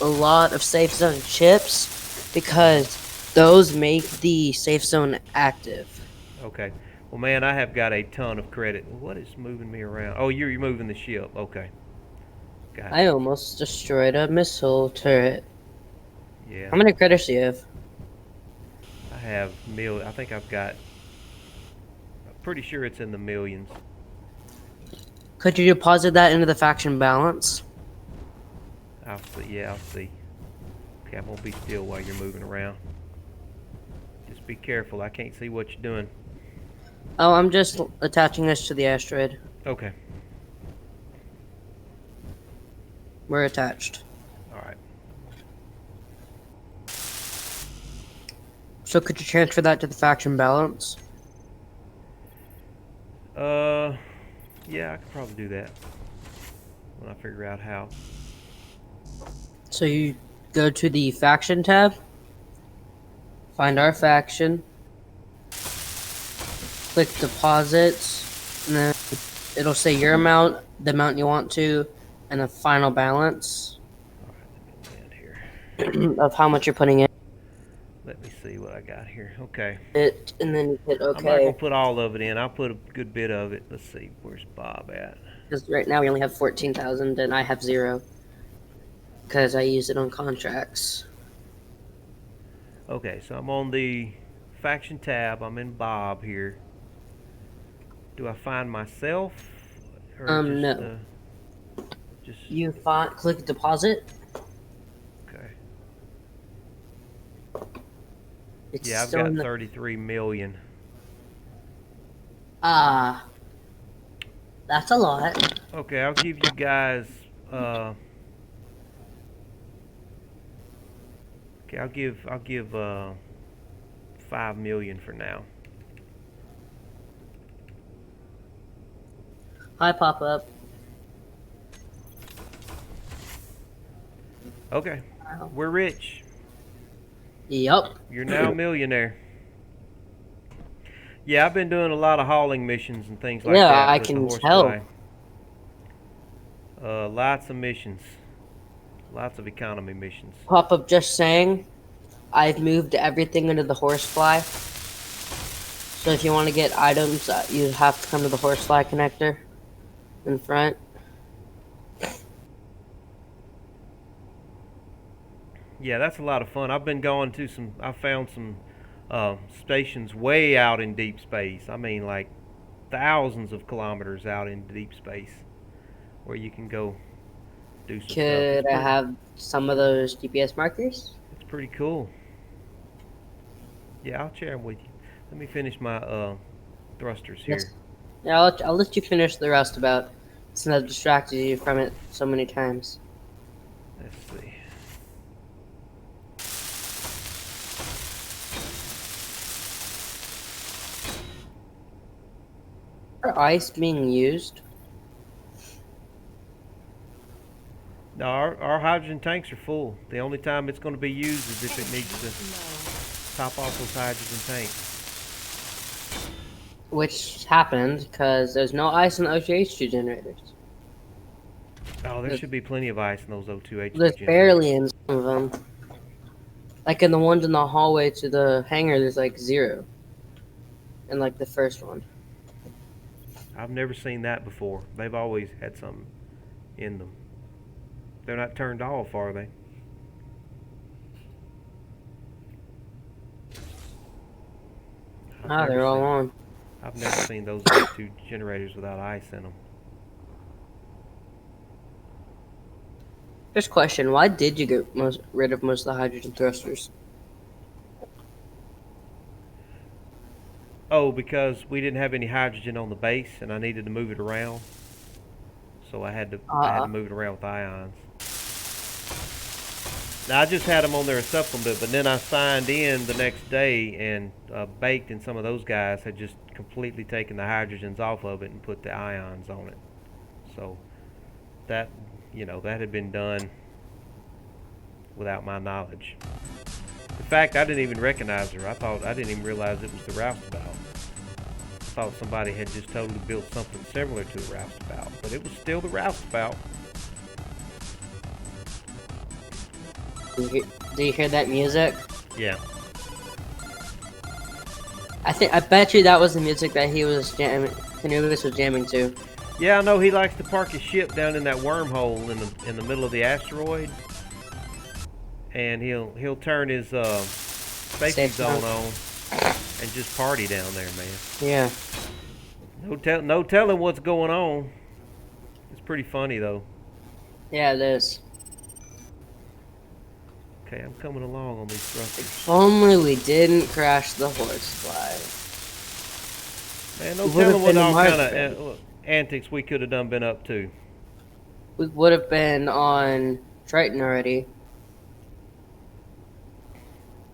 a lot of safe zone chips because those make the safe zone active. Okay. Well, man, I have got a ton of credit. What is moving me around? Oh, you're moving the ship. Okay. I Gotcha. almost destroyed a missile turret. Yeah. How many credits do you have? I have I think I've got. I'm pretty sure it's in the millions. Could you deposit that into the faction balance? I'll see. Yeah, I'll see. Okay, I'm gonna be still while you're moving around. Just be careful. I can't see what you're doing. Oh, I'm just attaching this to the asteroid. Okay. We're attached. All right. So could you transfer that to the faction balance? Yeah, I could probably do that when I figure out how. So you go to the faction tab, find our faction, click deposits, and then it'll say your amount, the amount you want to, and the final balance All right, let me land here. of how much you're putting in Let me see what I got here. Okay. it, and then you hit I'm not gonna OK. put all of it in. I'll put a good bit of it. Let's see. Where's Bob at? Because right now we only have 14,000 and I have 0 because I use it on contracts. Okay, so I'm on the faction tab. I'm in Bob here. Do I find myself or No. just You click deposit. okay? It's Yeah, I've still got in the 33 million. that's a lot. Okay, I'll give you guys. Okay, I'll give 5 million for now. Hi, pop up. Okay, we're rich. Yep. You're now a millionaire. Yeah, I've been doing a lot of hauling missions and things like Yeah, that I with the can horsefly. tell. Lots of missions, lots of economy missions. Pop up just saying, I've moved everything into the horsefly. So if you want to get items, you have to come to the horsefly connector in front. Yeah, that's a lot of fun. I've been going to some. I found some stations way out in deep space. I mean, like thousands of kilometers out in deep space, where you can go do some stuff. Could I have some of those GPS markers? It's pretty cool. Yeah, I'll share them with you. Let me finish my thrusters here. Yes. Yeah, I'll let you finish the rest about since I've distracted you from it so many times. Let's see. Are ice being used? No, our hydrogen tanks are full. The only time it's going to be used is if it needs to top off those hydrogen tanks. Which happened because there's no ice in the OGH2 generators. Oh, there should be plenty of ice in those O2H. There's barely in some of them. Like in the ones in the hallway to the hangar, there's like 0. And like the first one. I've never seen that before. They've always had something in them. They're not turned off, are they? Ah, they're all on. I've never seen those H2 generators without ice in them. Just question, why did you get rid of most of the hydrogen thrusters? Oh, because we didn't have any hydrogen on the base, and I needed to move it around. So I had to move it around with ions. Now I just had them on there as supplement, but then I signed in the next day, and Baked and some of those guys had just completely taken the hydrogens off of it and put the ions on it. So that, that had been done without my knowledge. In fact, I didn't even recognize her. I didn't even realize it was the roustabout. I thought somebody had just totally built something similar to a roustabout, but it was still the roustabout. Do you hear that music? Yeah. I bet you that was the music that he was jamming. Canubis was jamming to. Yeah, I know he likes to park his ship down in that wormhole in the middle of the asteroid, and he'll turn his safety zone on and just party down there, man. Yeah. No telling what's going on. It's pretty funny though. Yeah, it is. Okay, I'm coming along on these thrusters. If only we didn't crash the horsefly. Man, no telling what all kind of antics we could have been up to. We would have been on Triton already.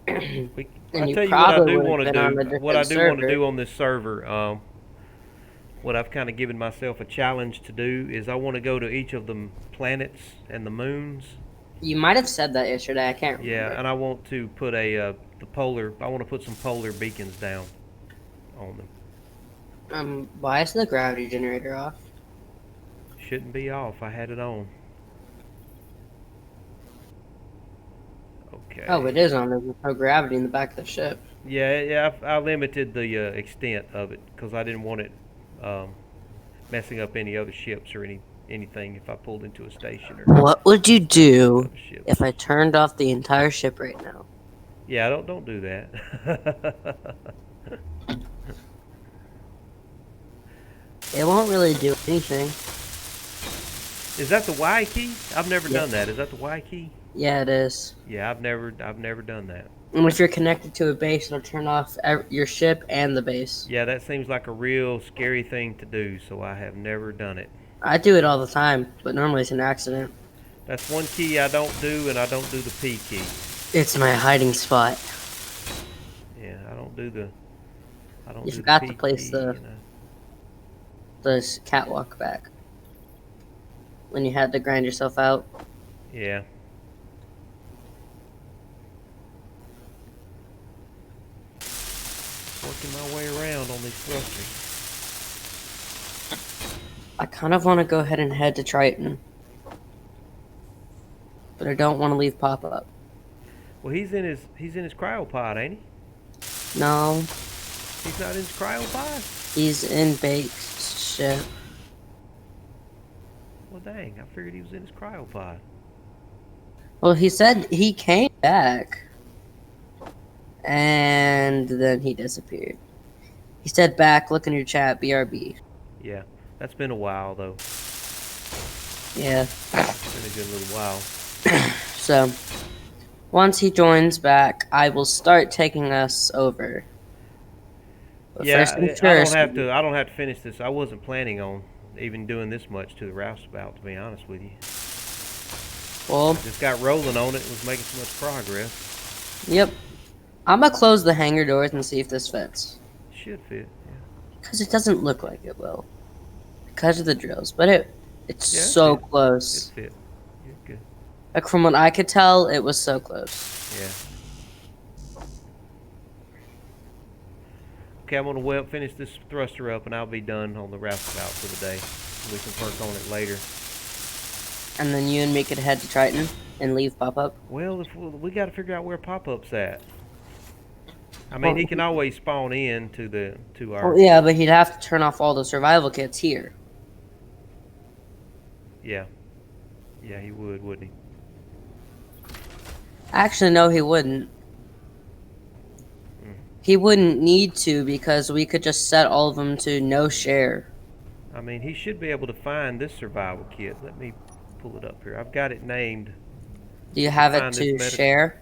I And you tell you probably would have been on a different what I do want to server. do on this server, what I've kind of given myself a challenge to do is I want to go to each of the planets and the moons. You might have said that yesterday. I can't remember. Yeah, and I want to put I want to put some polar beacons down on them. Why is the gravity generator off? Shouldn't be off. I had it on. Okay. Oh, it is on. There's no gravity in the back of the ship. Yeah. I limited the extent of it because I didn't want it messing up any other ships or anything if I pulled into a station or. What would you do other ships. if I turned off the entire ship right now? Yeah, don't do that. It won't really do anything. Is that the Y key? I've never done that. Is that the Y key? Yeah, it is. Yeah, I've never done that. And if you're connected to a base, it'll turn off your ship and the base. Yeah, that seems like a real scary thing to do, so I have never done it. I do it all the time, but normally it's an accident. That's one key I don't do, and I don't do the P key. It's my hiding spot. Yeah, I don't do the. You forgot to place the catwalk back when you had to grind yourself out. Yeah. Working my way around on these thrusters. I kind of want to go ahead and head to Triton, but I don't want to leave pop-up. Well, he's in his cryopod, ain't he? No, He's not in his cryopod? he's in Bake's ship. Well, dang, I figured he was in his cryopod. Well, he said he came back, and then he disappeared. He said back, look in your chat, BRB. Yeah, that's been a while, though. Yeah. It's been a good little while. So, once he joins back, I will start taking us over. But Yeah, first things first, I don't have to finish this. I wasn't planning on even doing this much to the roustabout, to be honest with you. well, Just got rolling on it and was making so much progress. yep. I'm gonna close the hangar doors and see if this fits. Should fit. Because it doesn't look like it will. Because of the drills. But it's Yeah, it so fit. close. It fit. You're good. Like from what I could tell, it was so close. Yeah. Okay, I'm gonna finish this thruster up, and I'll be done on the roustabout for the day. We can work on it later. And then you and me could head to Triton and leave pop-up. Well, if we got to figure out where pop-up's at. I mean, he can always spawn in to our. Well, yeah, but he'd have to turn off all the survival kits here. Yeah. Yeah, he would, wouldn't he? Actually, no, he wouldn't. He wouldn't need to because we could just set all of them to no share. I mean, he should be able to find this survival kit. Let me pull it up here. I've got it named. Do you He can have it find this to medical. share?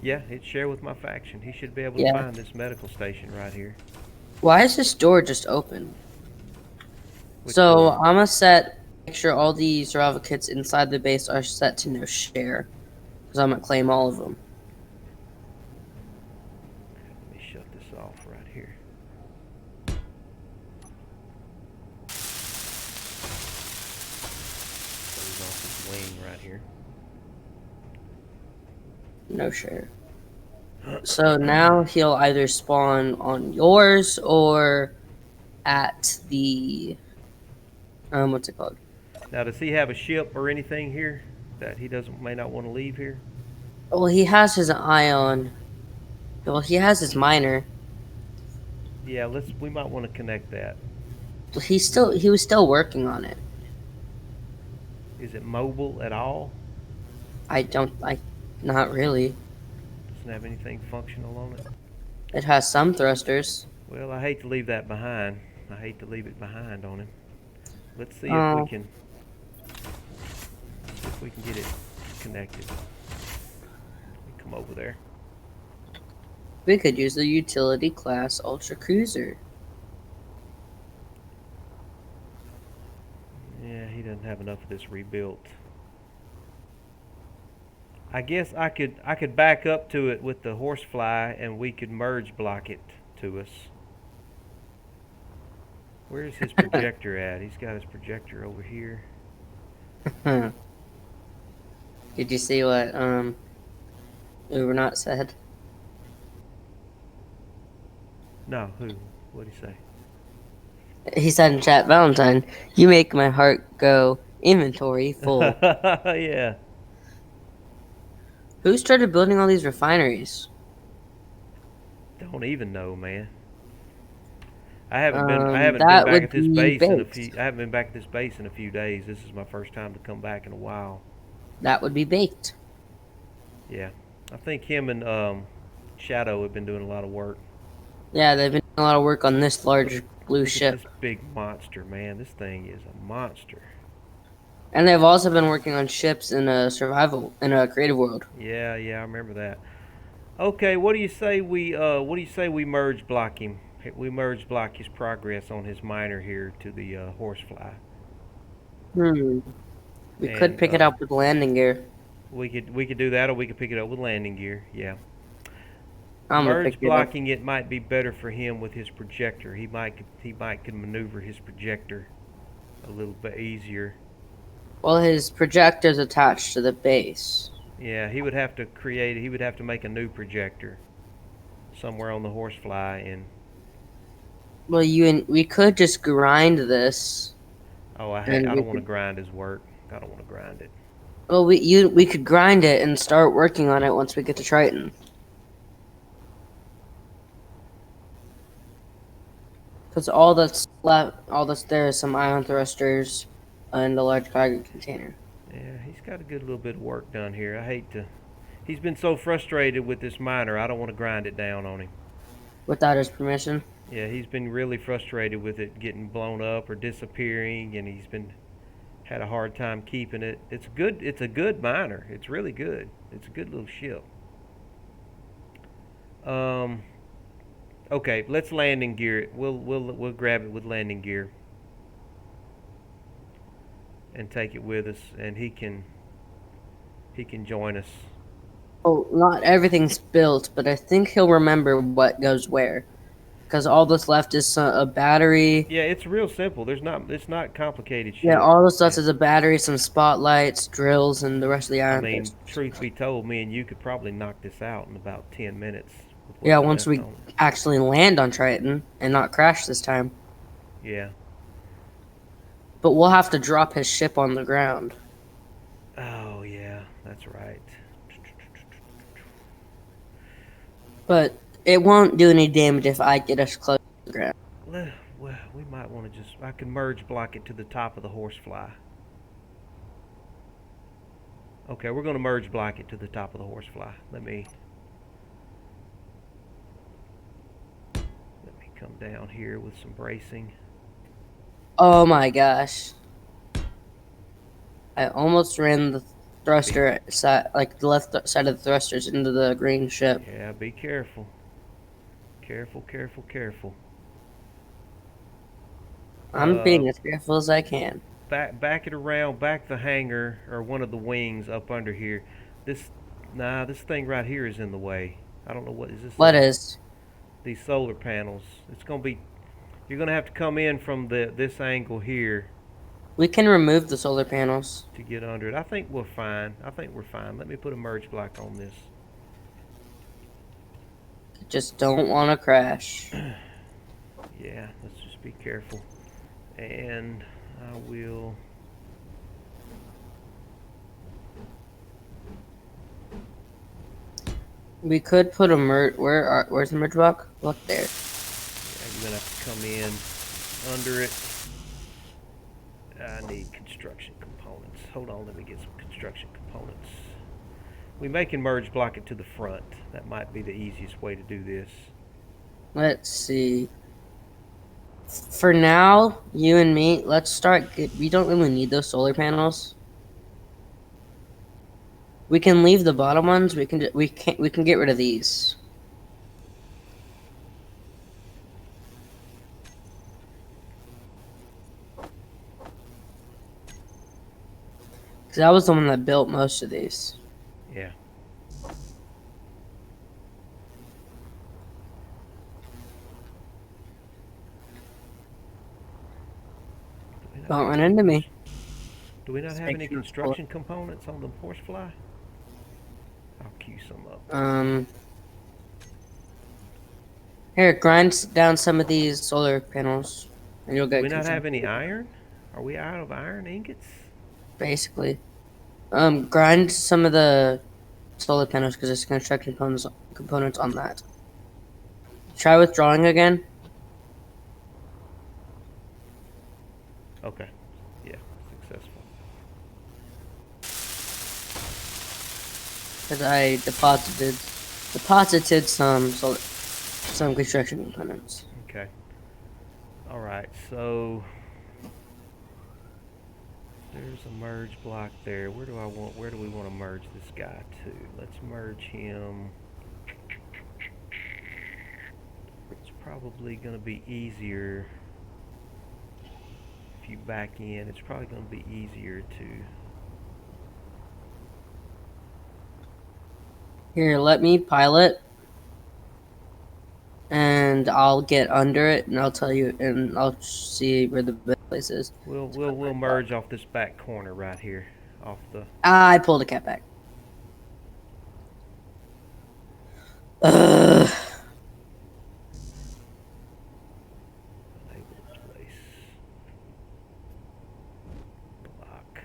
Yeah, it's share with my faction. He should be able to Yeah. find this medical station right here. Why is this door just open? Which So door? I'm gonna make sure all the survival kits inside the base are set to no share, because I'm gonna claim all of them. Let me shut this off right here. Close off his wing right here. No share. So now he'll either spawn on yours or at the what's it called? Now, does he have a ship or anything here that he may not want to leave here? Well, he has his ion. Well, he has his miner. Yeah, we might want to connect that. He was still working on it. Is it mobile at all? Not really. Doesn't have anything functional on it? It has some thrusters. Well, I hate to leave that behind. I hate to leave it behind on him. Let's see Oh. if we can get it connected. Come over there. We could use the utility class ultra cruiser. Yeah, he doesn't have enough of this rebuilt. I guess I could back up to it with the horsefly and we could merge block it to us. Where's his projector at? He's got his projector over here. Did you see what Ubernot said? No, who? What'd he say? He said in chat, Valentine, you make my heart go inventory full. Yeah. Who started building all these refineries? Don't even know, man. I haven't been That back would at this be base in a baked. few I haven't been back at this base in a few days. This is my first time to come back in a while. That would be baked. Yeah. I think him and Shadow have been doing a lot of work. Yeah, they've been doing a lot of work on this large blue Look at ship. this big monster, man. This thing is a monster. And they've also been working on ships in a creative world. Yeah, I remember that. Okay, what do you say we merge block him? We merge block his progress on his miner here to the horsefly. We could pick it up with landing gear. We could do that, or we could pick it up with landing gear. Yeah. I'm gonna Merge pick it up. blocking it might be better for him with his projector. He might could maneuver his projector a little bit easier. Well, his projector's attached to the base. Yeah, he would have to make a new projector somewhere on the horsefly and. Well, we could just grind this. Oh, I And don't we want to could- grind his work. I don't want to grind it. Well, we could grind it and start working on it once we get to Triton. Because all that's there is some ion thrusters and a large cargo container. Yeah, he's got a good little bit of work done here. I hate to. He's been so frustrated with this miner. I don't want to grind it down on him. Without his permission. Yeah, he's been really frustrated with it getting blown up or disappearing, and had a hard time keeping it. It's a good miner. It's really good. It's a good little ship. Okay, let's landing gear it. We'll grab it with landing gear and take it with us, and he can join us. Oh, not everything's built, but I think he'll remember what goes where. Because all that's left is a battery. Yeah, it's real simple. It's not complicated shit. Yeah, all that's left is a battery, some spotlights, drills, and the rest of the I iron. mean, truth be told, me and you could probably knock this out in about 10 minutes. Yeah, once we actually land on Triton and not crash this time. Yeah. But we'll have to drop his ship on the ground. Oh, yeah, that's right. But it won't do any damage if I get us close to the ground. Well, we might want to I can merge block it to the top of the horsefly. Okay, we're going to merge block it to the top of the horsefly. down here with some bracing. Oh my gosh. I almost ran the thruster side, like the left side of the thrusters into the green ship. Yeah, be careful. Careful, careful, careful. I'm being as careful as I can. Back it around, back the hangar or one of the wings up under here. This thing right here is in the way. I don't know what is this. What is? These solar panels. It's gonna be. You're gonna have to come in from this angle here We can remove the solar panels. to get under it. I think we're fine. I think we're fine. Let me put a merge block on this. Just don't want to crash. Yeah, let's just be careful. And I will. We could put a merge. Where's the merge block? Look there. Yeah, you're gonna have to come in under it. I need construction components. Hold on, let me get some construction components. We may can merge block it to the front. That might be the easiest way to do this. Let's see. For now, you and me, let's start. We don't really need those solar panels. We can leave the bottom ones. We can get rid of these. Because I was the one that built most of these. Yeah. Don't run into me. Do we not Just have make any sure- construction components on the horsefly? I'll queue some up. Here, grind down some of these solar panels, and you'll get. Do we not have any iron? Are we out of iron ingots? Basically, grind some of the solar panels because there's construction components on that. Try withdrawing again. Okay. Yeah, successful. Because I deposited some construction components. Okay. All right. So there's a merge block there. Where do we want to merge this guy to? Let's merge him. It's probably going to be easier if you back in. It's probably going to be easier to. Here, let me pilot, and I'll get under it, and I'll tell you, and I'll see where the best place is. We'll merge off this back corner right here, off the. I pulled a cat back. Ugh. Enable place. Block.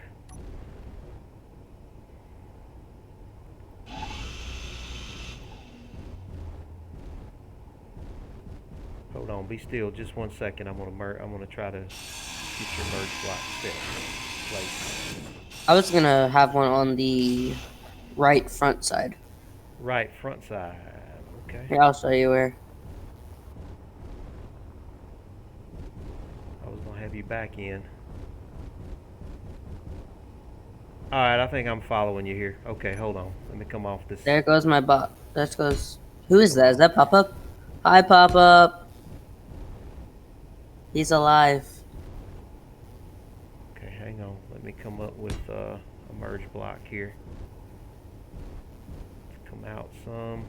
Hold on, be still, just 1 second. I'm gonna try to get your merge block set in place. I was gonna have one on the right front side. Right front side. Okay. Here, I'll show you where. I was gonna have you back in. All right, I think I'm following you here. Okay, hold on. Let me come off this. There goes my bot. That goes. Who is that? Is that Pop Up? Hi, Pop Up. He's alive. Okay, hang on. Let me come up with a merge block here. Let's come out some.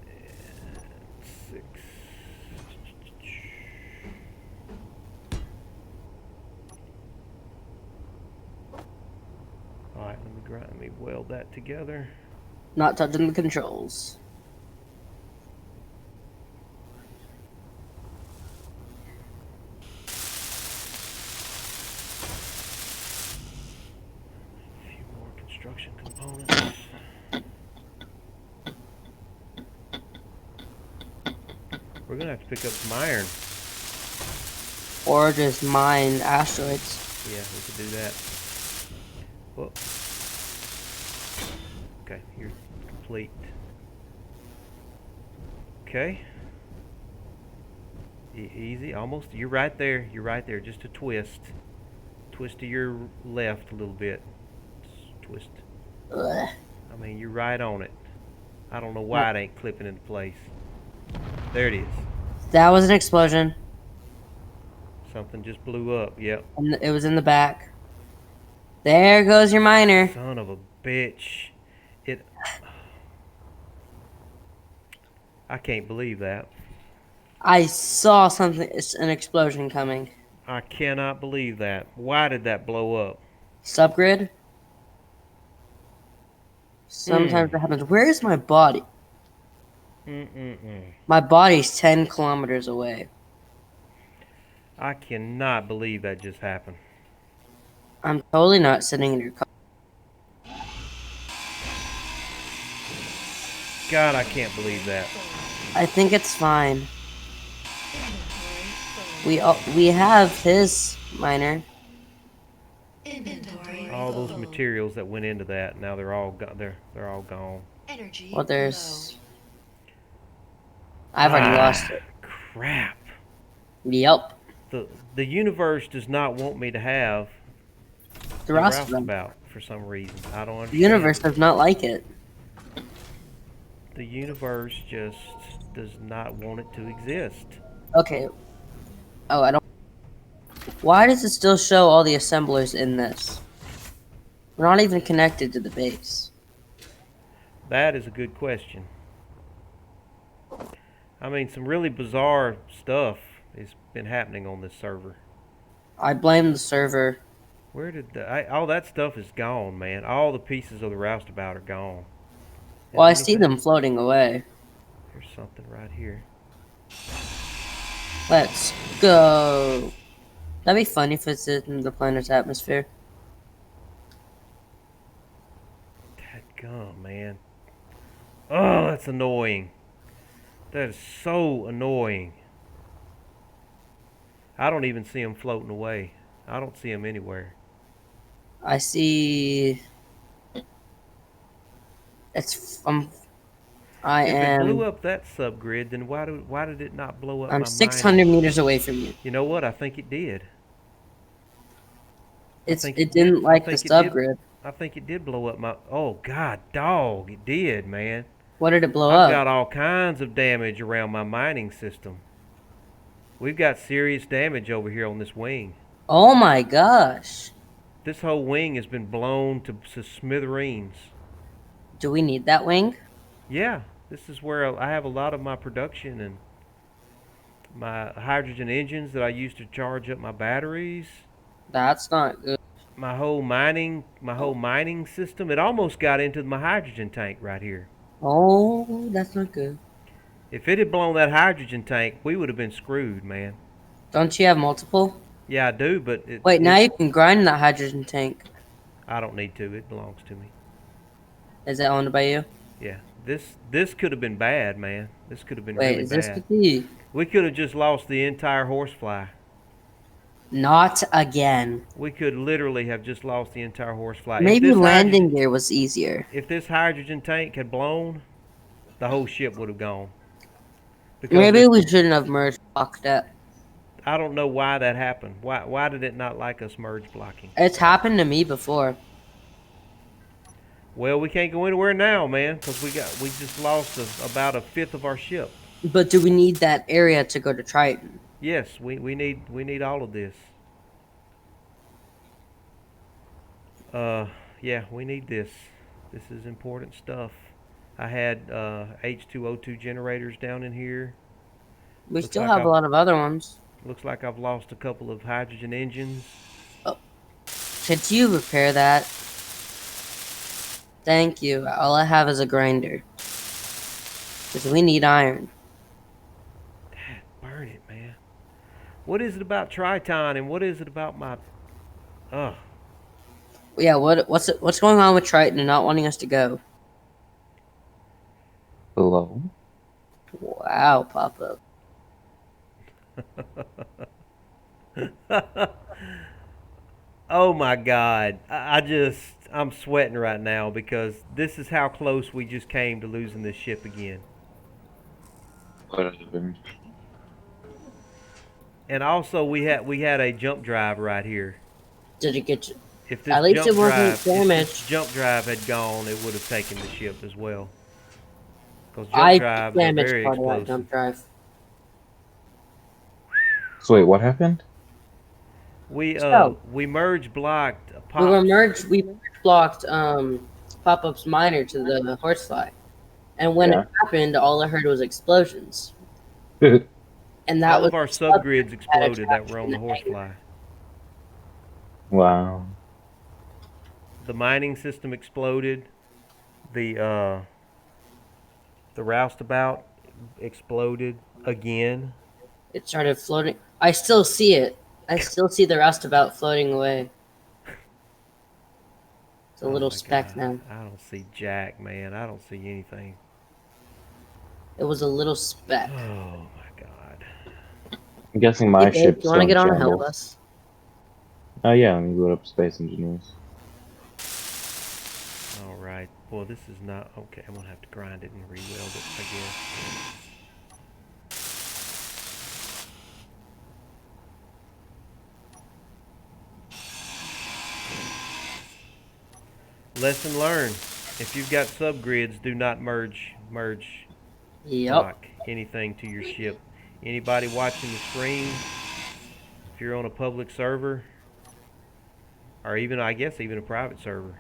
And 6. All right, let me weld that together. Not touching the controls. A few more construction components. We're gonna have to pick up some iron. Or just mine asteroids. Yeah, we could do that. Whoa. Okay, you're complete. Okay. Easy, almost. You're right there. You're right there. Just a twist. Twist to your left a little bit. Twist. Ugh. I mean, you're right on it. I don't know Oh, why it ain't clipping into place. There it is. that was an explosion, Something just blew up. Yep. and it was in the back. There goes your miner. Son of a bitch. It. I can't believe that. I saw something, an explosion coming. I cannot believe that. Why did that blow up? Subgrid. Sometimes that happens. Where is my body? Mm-mm-mm. My body's 10 kilometers away. I cannot believe that just happened. I'm totally not sitting in your car. God, I can't believe that. I think it's fine. Inventory full. We have his miner. Inventory All those full. materials that went into that, now they're all they're all gone. Energy Well, low. there's. I've already lost it. Crap. Yep. The universe does not want me to have The a rest of them. roustabout for some reason. I don't The understand. universe does not like it. The universe just does not want it to exist. Okay. Oh, I don't. Why does it still show all the assemblers in this? We're not even connected to the base. That is a good question. I mean, some really bizarre stuff has been happening on this server. I blame the server. Where did all that stuff is gone, man? All the pieces of the roustabout are gone. Is Well, I see anything- them floating away. There's something right here. Let's go. That'd be funny if it's in the planet's atmosphere. Dadgum, man. Oh, that's annoying. That is so annoying. I don't even see them floating away. I don't see them anywhere. I see. It's I If it blew am. up that subgrid, then why did it not blow up I'm my 600 mining? meters away from you. You know what? I think it did. think It it did. didn't I like the think it did. subgrid. I think it did blow up my. Oh God, dog! It did, man. What did it blow I've up? got all kinds of damage around my mining system. We've got serious damage over here on this wing. Oh my gosh. This whole wing has been blown to smithereens. Do we need that wing? Yeah, this is where I have a lot of my production and my hydrogen engines that I use to charge up my batteries. That's not good. My whole mining system. It almost got into my hydrogen tank right here. Oh, that's not good. If it had blown that hydrogen tank, we would have been screwed, man. Don't you have multiple? Yeah, I do, but Wait, now you can grind that hydrogen tank. I don't need to. It belongs to me. Is it owned by you? Yeah, this could have been bad, man. This could have been Wait, really is this bad. could be? We could have just lost the entire horsefly. Not again. We could literally have just lost the entire horsefly. Maybe landing gear was easier. If this hydrogen tank had blown, the whole ship would have gone. Because Maybe we shouldn't have merged blocked it. I don't know why that happened. Why did it not like us merge blocking? It's happened to me before. Well, we can't go anywhere now, man, because we just lost about a fifth of our ship. But do we need that area to go to Triton? Yes, we need all of this. Yeah, we need this. This is important stuff. I had H2O2 generators down in here. We Looks still like have a lot of other ones. Looks like I've lost a couple of hydrogen engines. Could you repair that? Thank you. All I have is a grinder. Because we need iron. Dad, burn it, man. What is it about Triton and what is it about my... Ugh. Yeah, what's going on with Triton and not wanting us to go? Hello? Wow, Papa. Oh my God. I'm sweating right now because this is how close we just came to losing this ship again. What happened? And also we had a jump drive right here. Did it get? If At least it wasn't if this damaged. jump drive had gone, it would have taken the ship as well. Because jump I drives are damaged very part of that explosive. jump drive. So wait, what happened? So We merge blocked we were pops. merged. We merge blocked Pop-Up's miner to the horsefly, and when it Yeah. happened, all I heard was explosions, and that All was of our the subgrid subgrids that exploded that attacked were on in the the hangar. horsefly. Wow. The mining system exploded. The the roustabout exploded again. It started floating. I still see it. I still see the roustabout floating away. It's a Oh little my speck god. now. I don't see jack, man. I don't see anything. It was a little speck. Oh my god. I'm guessing Hey my Dave, do ship's you want still to in get on and help shambles. us? Oh yeah, let me go up Space Engineers. All right. Well, this is not okay. I'm gonna have to grind it and re-weld it, I guess. Lesson learned. If you've got subgrids, do not merge Yep. block anything to your ship. Anybody watching the stream, if you're on a public server, or even I guess even a private server,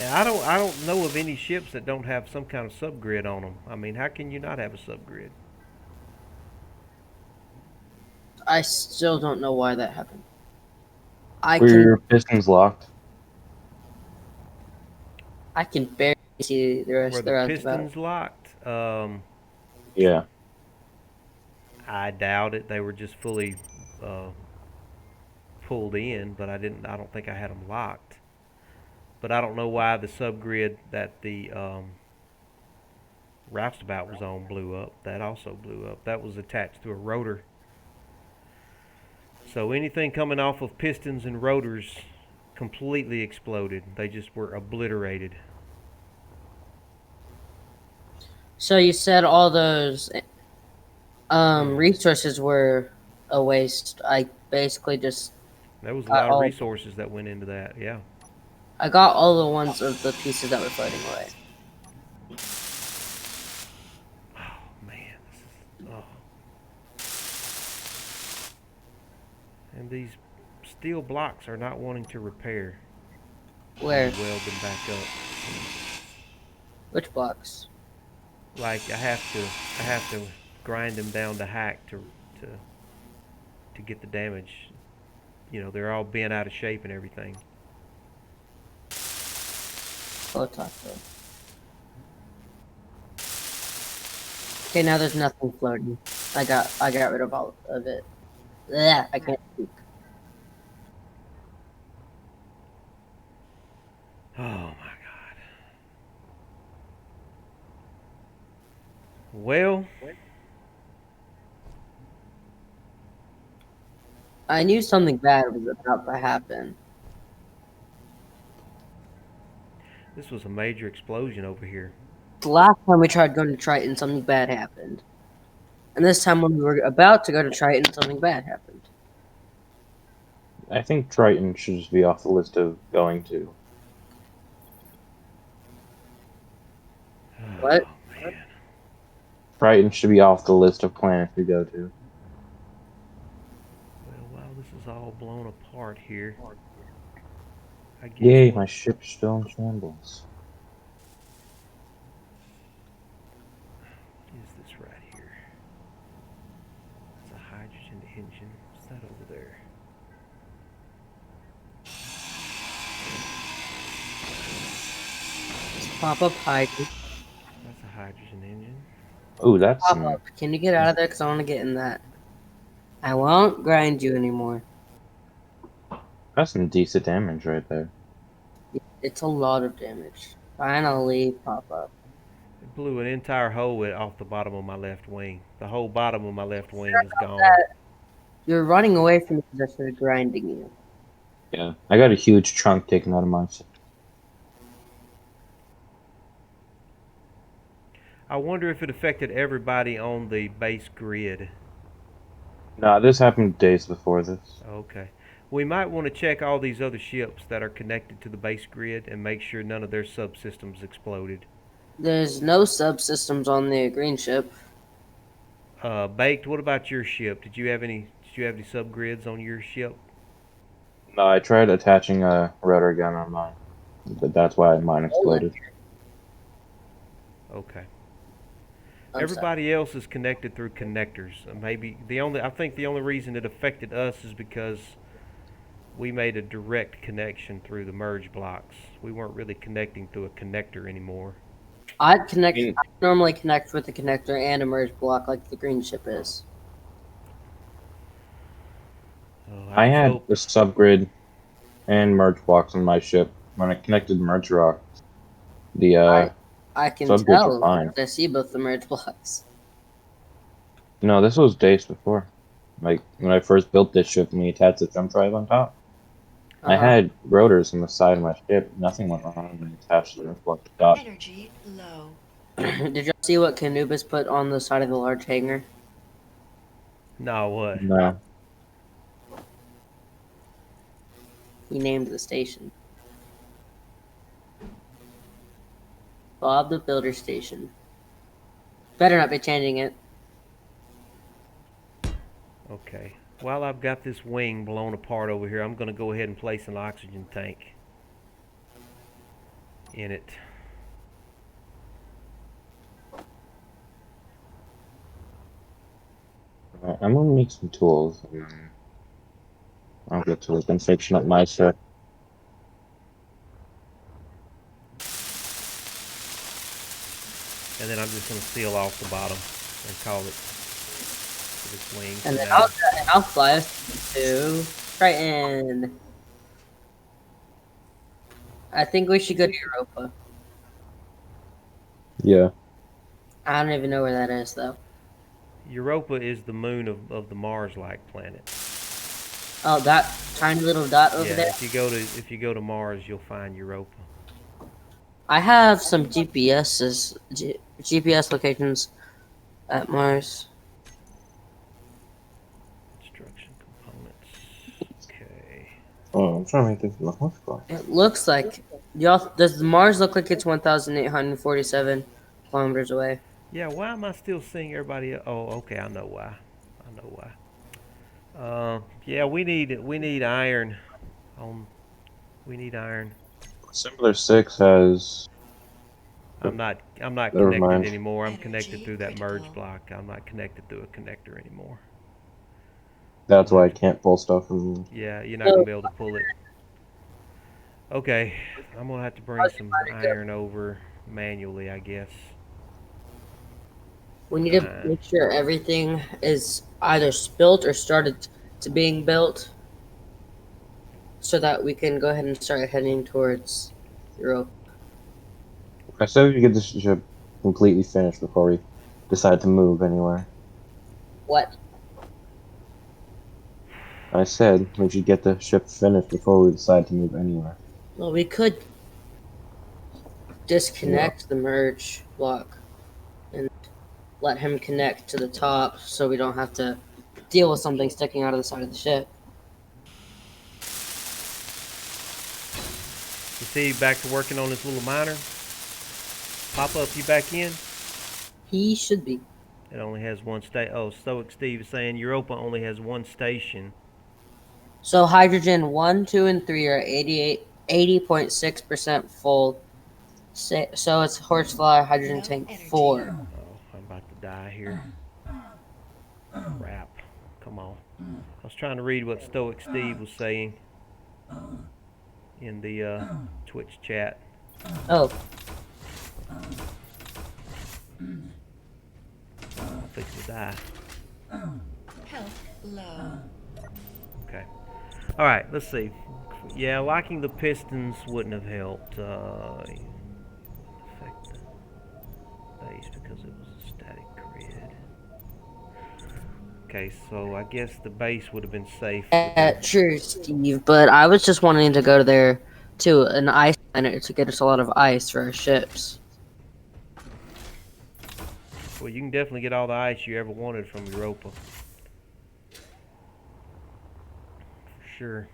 and I don't know of any ships that don't have some kind of subgrid on them. I mean, how can you not have a subgrid? I still don't know why that happened. I Were can your pistons locked? barely see the rest Were of the the roustabout. pistons locked? Yeah. I doubt it. They were just fully uh, pulled in, but I don't think I had them locked. But I don't know why the subgrid that the roustabout was on blew up. That also blew up. That was attached to a rotor. So anything coming off of pistons and rotors completely exploded. They just were obliterated. So you said all those resources were a waste. I basically just There was a got lot of all. resources that went into that. Yeah. I got all the ones of the pieces that were floating away. Oh man, this is And these steel blocks are not wanting to repair. Where? Weld them back up. Which blocks? Like I have to grind them down to hack to get the damage. You know, they're all bent out of shape and everything. Oh, taco. Okay, now there's nothing floating. I got rid of all of it. Yeah, I can't speak. Oh my god. Well, I knew something bad was about to happen. this was a major explosion over here. The last time we tried going to Triton, something bad happened. And this time when we were about to go to Triton, something bad happened. I think Triton should just be off the list of going to. What? Oh man. Triton should be off the list of planets we go to. Well, while this is all blown apart here, I guess Yay, we'll my ship's still in shambles. What is this right here? It's a hydrogen engine. What's that over there? Pop-up hydrogen. That's a hydrogen engine. Ooh, that's some. Pop-up. Can you get out of there? Because I want to get in that. I won't grind you anymore. That's some decent damage right there. It's a lot of damage. Finally, pop-up. It blew an entire hole off the bottom of my left wing. The whole bottom of my left wing is gone. You're running away from me because I started grinding you. Yeah, I got a huge chunk taken out of my ship. I wonder if it affected everybody on the base grid. Nah, this happened days before this. Okay. We might want to check all these other ships that are connected to the base grid and make sure none of their subsystems exploded. There's no subsystems on the green ship. Baked, what about your ship? Did you have any subgrids on your ship? No, I tried attaching a rotor gun on mine, but that's why mine exploded. Okay. I'm Everybody else is connected through connectors. Maybe I think the only reason it affected us is because we made a direct connection through the merge blocks. We weren't really connecting through a connector anymore. I normally connect with a connector and a merge block like the green ship is. Oh, I just had hope. the subgrid and merge blocks on my ship. When I connected merge rock, the I can subgrids were tell. fine. I see both the merge blocks. No, this was days before. Like when I first built this ship and we attached the jump drive on top. I had rotors on the side of my ship. Nothing went wrong when I attached the merge block to top. Energy low. Did y'all see what Canubis put on the side of the large hangar? No, what? No. He named the station Bob the Builder Station. Better not be changing it. Okay. While I've got this wing blown apart over here, I'm going to go ahead and place an oxygen tank in it. I'm gonna make some tools and then I'll get to it and fixing up my ship. And then I'm just going to seal off the bottom and call it for this wing. And then now. I'll fly us to Triton. I think we should go to Europa. Yeah. I don't even know where that is though. Europa is the moon of the Mars-like planet. Oh, that tiny little dot over Yeah, there. if you go to Mars, you'll find Europa. I have some GPS locations at Mars. Construction components. Okay. Oh, I'm trying to make this look much fun. It looks like does Mars look like it's 1,847 kilometers away? Yeah, why am I still seeing everybody? Oh, okay, I know why. I know why. Yeah, we need iron. We need iron. Assembler 6 has. I'm not Never connected mind. anymore. I'm Energy connected through that merge critical. block. I'm not connected through a connector anymore. That's why I can't pull stuff from. Yeah, you're not gonna be able to pull it. Okay, I'm gonna have to bring some iron over manually, I guess. We need to make sure everything is either built or started to being built, so that we can go ahead and start heading towards Europe. I said we should get this ship completely finished before we decide to move anywhere. What? I said we should get the ship finished before we decide to move anywhere. Well, we could disconnect the merge block and let him connect to the top so we don't have to deal with something sticking out of the side of the ship. You see, back to working on this little miner. Pop up, you back in? He should be. It only has one station. Oh, Stoic Steve is saying Europa only has one station. So hydrogen 1, 2, and 3 are 80.6% full. So it's horsefly hydrogen tank 4. Oh, I'm about to die here. Crap. Come on. I was trying to read what Stoic Steve was saying in the Twitch chat. Oh, I'm fixing to die. Health low. Okay. All right. Let's see. Yeah, locking the pistons wouldn't have helped. Affect the base because it was a static grid. Okay, so I guess the base would have been safe. true, Steve. But I was just wanting to go there to an ice planet to get us a lot of ice for our ships. Well, you can definitely get all the ice you ever wanted from Europa. For sure.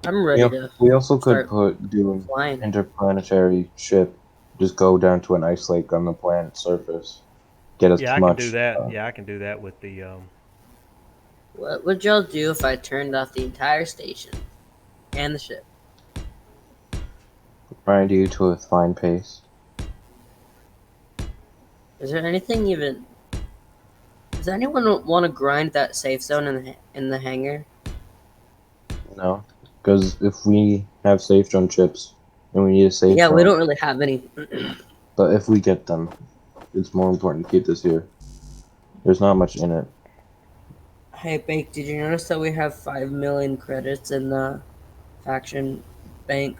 I'm ready to We also could start do an flying. interplanetary ship. Just go down to an ice lake on the planet's surface. Get as Yeah, I can do much. that. Yeah, I can do that with the. What would y'all do if I turned off the entire station and the ship? Grind you to a fine pace. Is there anything even? Does anyone want to grind that safe zone in the hangar? No, because if we have safe zone chips and we need a safe Yeah, we zone, don't really have any. but if we get them, it's more important to keep this here. There's not much in it. Hey, Bake, did you notice that we have 5 million credits in the faction bank?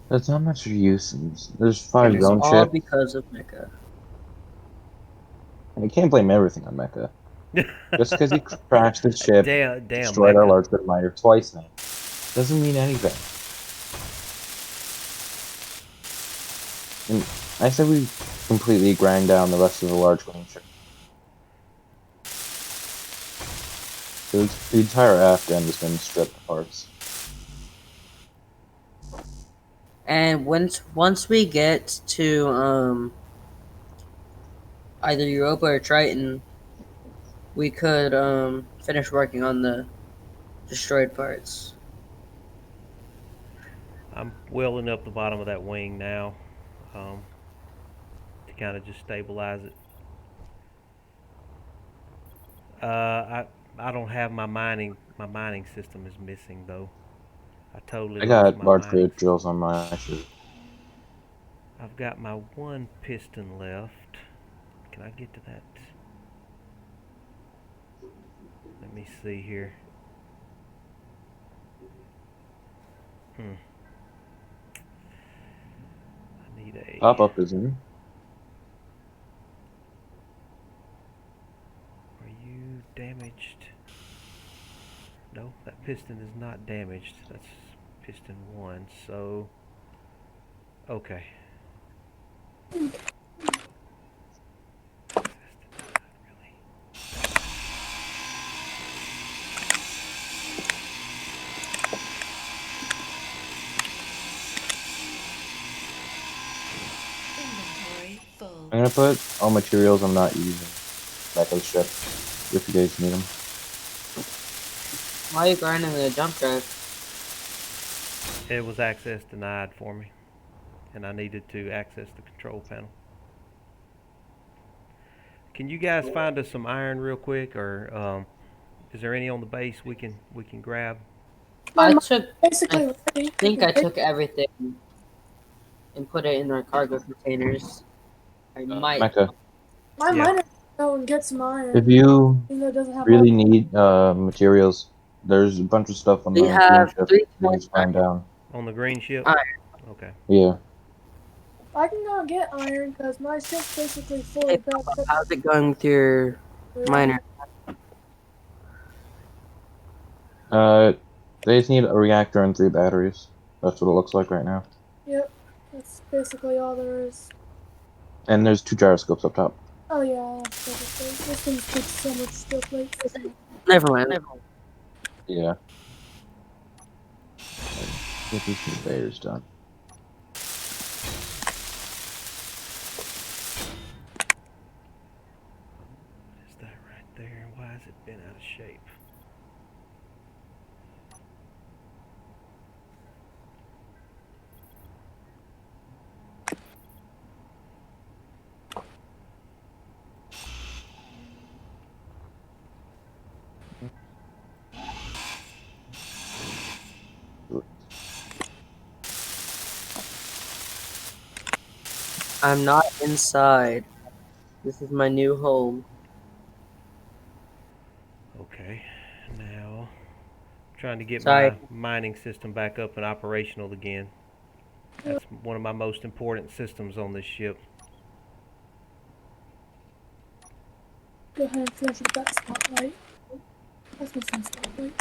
There's not much use. There's And 5 it's zone all chips. because of Mecha. And you can't blame everything on Mecha. Just because he crashed the ship, damn, destroyed our Mecca. large grid miner twice now, doesn't mean anything. And I said we completely grind down the rest of the large glacier. The entire aft end has been stripped of parts. And once we get to either Europa or Triton, we could finish working on the destroyed parts. I'm welding up the bottom of that wing now, to kind of just stabilize it. I don't have my mining. My mining system is missing though. I totally I lost got my large mining grid system. drills on my ship. I've got my one piston left. Can I get to that? Let me see here. I need a. Pop up is in. Are you damaged? No, that piston is not damaged. That's piston 1, so... Okay. Inventory full. I'm gonna put all materials I'm not using back on the ship, if you guys need them. Why are you grinding the jump drive? It was access denied for me, and I needed to access the control panel. Can you guys find us some iron real quick, or is there any on the base we can grab? I Basically, think I took everything and put it in our cargo containers. I might. Mecca, my Yeah. miner go and get some iron. if you Even though it doesn't have really all. need materials, there's a bunch of stuff on We the green have ship 3 you can points. just find down. On the green ship? Iron. Okay. Yeah. I can go get iron because my ship's basically fully Hey, built. Papa, how's it going with your miner? They just need a reactor and 3 batteries. That's what it looks like right now. Yep, that's basically all there is. And there's 2 gyroscopes up top. Oh yeah, that's basically. This thing takes so much steel plates. Never mind. Yeah. Get these conveyors done. What is that right there? Why has it been out of shape? I'm not inside. This is my new home. Okay. Now, I'm trying to get Sorry. my mining system back up and operational again. That's one of my most important systems on this ship. Go ahead and finish with that spotlight. That's missing spotlight.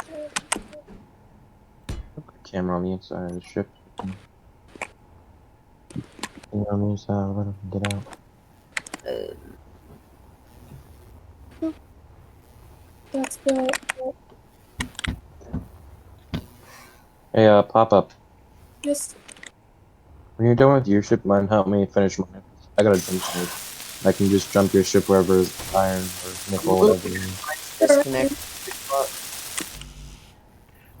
Camera on the inside of the ship. You know me, so let him get out. That's built. Hey, pop up. Yes. When you're done with your ship, mind help me finish mine. I got a jump sword. I can just jump your ship wherever is iron or I'm a nickel, little whatever you need. disconnect.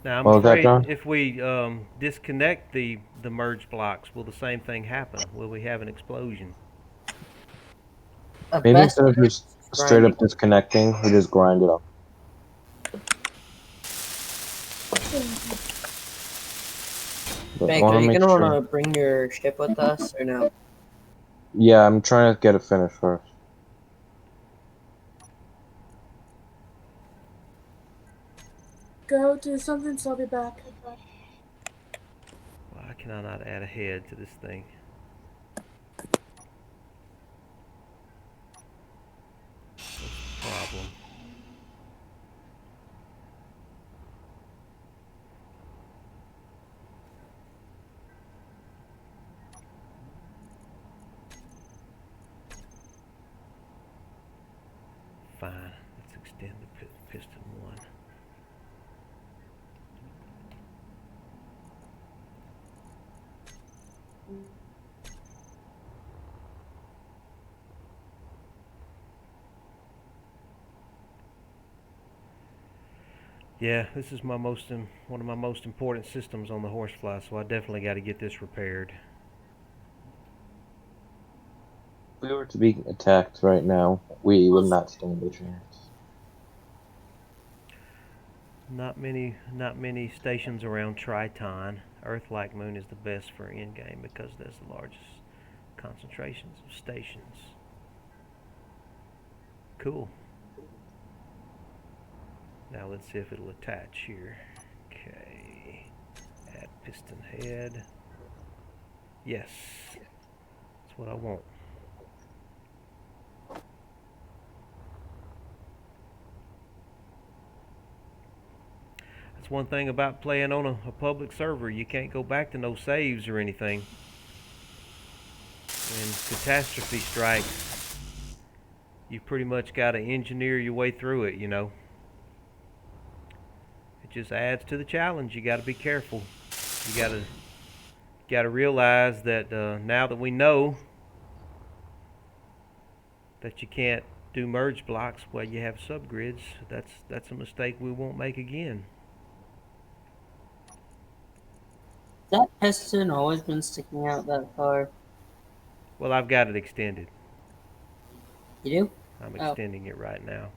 Now I'm What was that, afraid John? if we disconnect the merge blocks, will the same thing happen? Will we have an explosion? A Maybe best instead of just straight grinding. up disconnecting, we just grind it up. But I Meg, want are to you make gonna sure. wanna bring your ship with us or no? Yeah, I'm trying to get it finished first. Go do something, so I'll be back. Why can I not add a head to this thing? What's the problem? Fine. Let's extend the piston one. Yeah, this is one of my most important systems on the Horsefly, so I definitely got to get this repaired. If we were to be attacked right now, we would not stand a chance. Not many stations around Triton. Earth-like moon is the best for in-game because there's the largest concentrations of stations. Cool. Now let's see if it'll attach here. Okay. Add piston head. Yes. That's what I want. That's one thing about playing on a public server. You can't go back to no saves or anything. When catastrophe strikes, you pretty much got to engineer your way through it, you know. It just adds to the challenge. You got to be careful. You got to realize that now that we know that you can't do merge blocks while you have subgrids, that's a mistake we won't make again. That piston always been sticking out that far. Well, I've got it extended. You do? I'm Oh. extending it right now.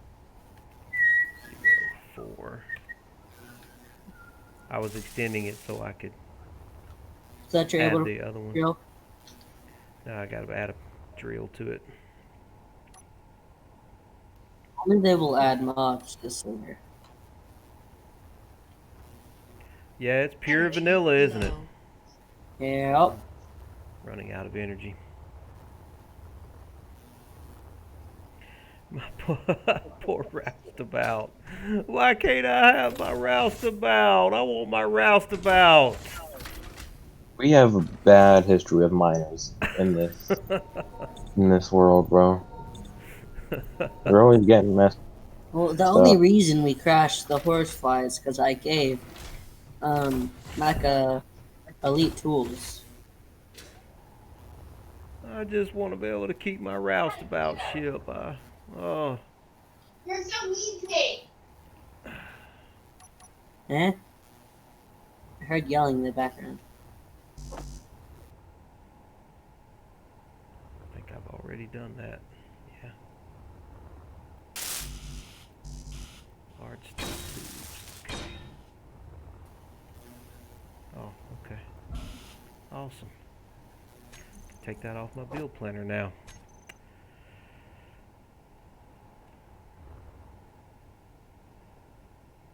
0, 4. I was extending it so I could Is that you're add able to the other one. drill? Now I got to add a drill to it. I think they will add mods this year. Yeah, it's pure Energy vanilla, isn't it? low. Yeah. Running out of energy. My poor roustabout. Why can't I have my roustabout? I want my roustabout. We have a bad history of miners in this world, bro. We're always getting messed Well, the only up. reason we crashed the horsefly is because I gave Mecca elite tools. I just want to be able to keep my roustabout ship. Oh. You're so mean today. Eh? I heard yelling in the background. I think I've already done that. Yeah. Large steel tubes. Okay. Oh, okay. Awesome. Take that off my build planner now.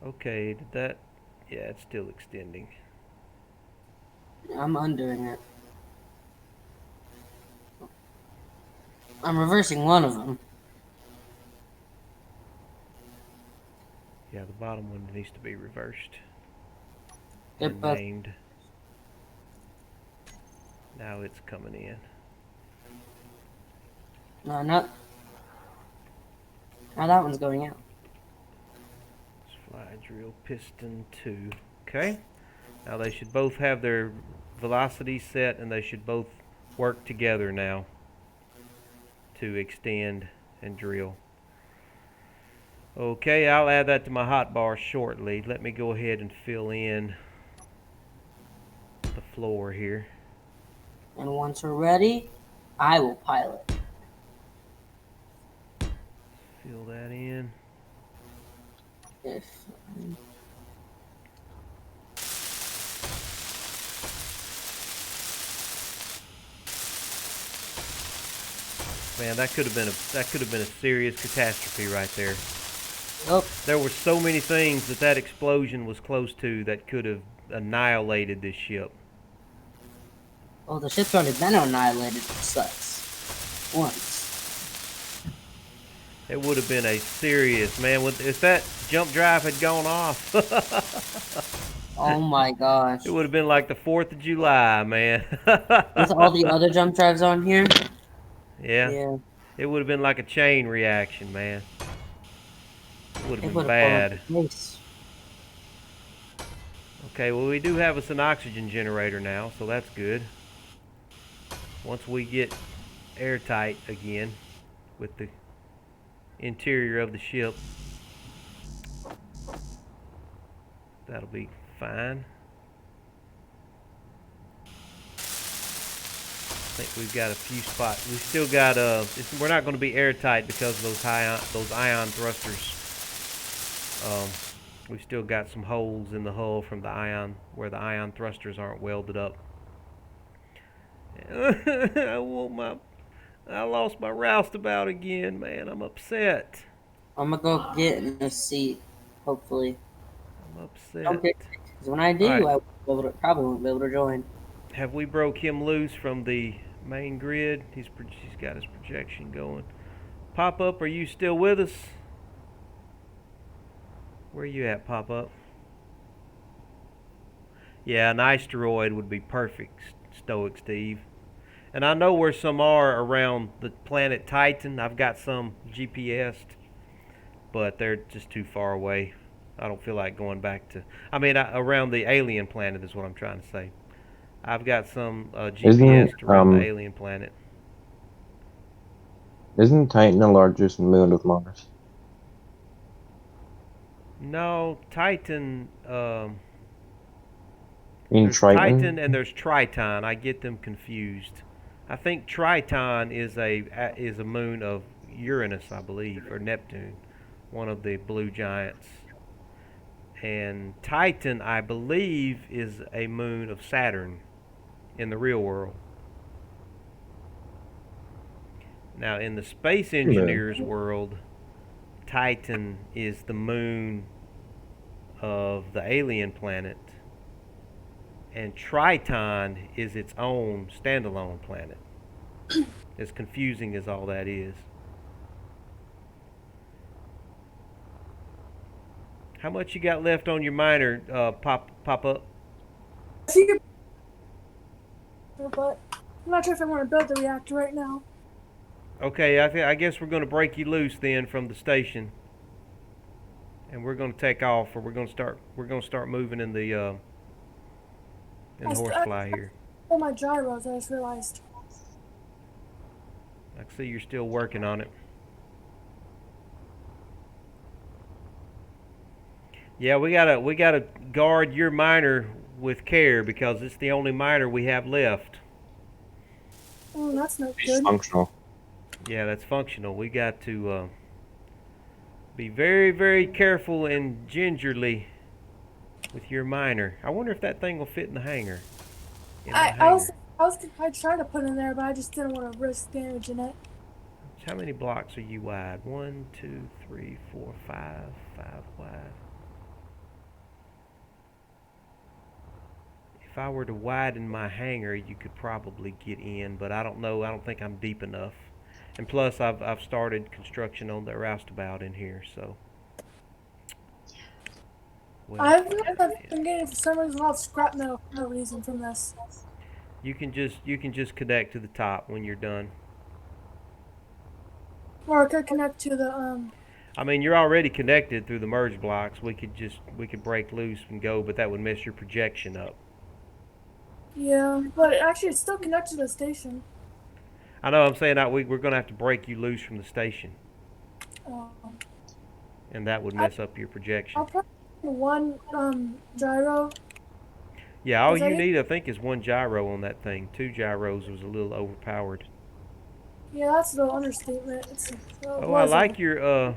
Okay, did that... Yeah, it's still extending. I'm undoing it. I'm reversing one of them. Yeah, the bottom one needs to be reversed. They're And both. named. Now it's coming in. No, not. Now that one's going out. Fly drill piston 2. Okay. Now they should both have their velocity set, and they should both work together now to extend and drill. Okay, I'll add that to my hotbar shortly. Let me go ahead and fill in the floor here. And once we're ready, I will pilot. Fill that in. If Man, that could have been a serious catastrophe right there. oh, There were so many things that explosion was close to that could have annihilated this ship. well, the ship's already been annihilated. It sucks. Once. It would have been a serious, man. If that jump drive had gone off, Oh my gosh. it would have been like the 4th of July, man. With all the other jump drives on here? Yeah, it would have been like a chain reaction, man. It would have It been would have bad. blown up the place. Okay, well, we do have us an oxygen generator now, so that's good. Once we get airtight again with the interior of the ship, that'll be fine. I think we've got a few spots. We still got we're not going to be airtight because of those ion thrusters. We've still got some holes in the hull from the ion where the ion thrusters aren't welded up. I lost my roustabout again, man. I'm upset. I'm gonna go get in the seat, hopefully. I'm upset. Okay. Because when I do, All right. probably won't be able to join. Have we broke him loose from the main grid? He's got his projection going. Pop up, are you still with us? Where are you at, Pop up? Yeah, an asteroid would be perfect, Stoic Steve. And I know where some are around the planet Titan. I've got some GPS'd, but they're just too far away. I don't feel like going back to... around the alien planet is what I'm trying to say. I've got some GPS'd around the alien planet. Isn't Titan the largest moon of Mars? No, Titan... There's Triton and there's Triton. I get them confused. I think Triton is a moon of Uranus, I believe, or Neptune, one of the blue giants. And Titan, I believe, is a moon of Saturn in the real world. Now, in the space engineers world, Titan is the moon of the alien planet, and Triton is its own standalone planet. As confusing as all that is. How much you got left on your miner, pop up? But I'm not sure if I want to build the reactor right now. Okay, I guess we're going to break you loose then from the station, and we're going to take off, or we're going to start moving in the horsefly here. Oh, my gyros! I just realized. I can see you're still working on it. Yeah, we gotta guard your miner with care because it's the only miner we have left. Oh, that's not It's good. functional. Yeah, that's functional. We got to be very, very careful and gingerly with your miner. I wonder if that thing will fit in the hangar. I tried to put it in there, but I just didn't want to risk damaging it. How many blocks are you wide? 1, 2, 3, 4, 5. 5 wide. If I were to widen my hangar, you could probably get in, but I don't know. I don't think I'm deep enough. And plus, I've started construction on the roustabout in here, so. Well, I've been getting for some reason a lot of scrap metal for no reason from this. you can just connect to the top when you're done. Or I could connect to the I mean, you're already connected through the merge blocks. We could break loose and go, but that would mess your projection up. yeah, but actually it's still connected to the station. I know. I'm saying that we're gonna have to break you loose from the station, Um, and that would mess up your projection. I'll probably do one gyro. Yeah, all 'Cause I you think- need, I think, is one gyro on that thing. 2 gyros was a little overpowered. Yeah, that's the understatement. Oh, I like your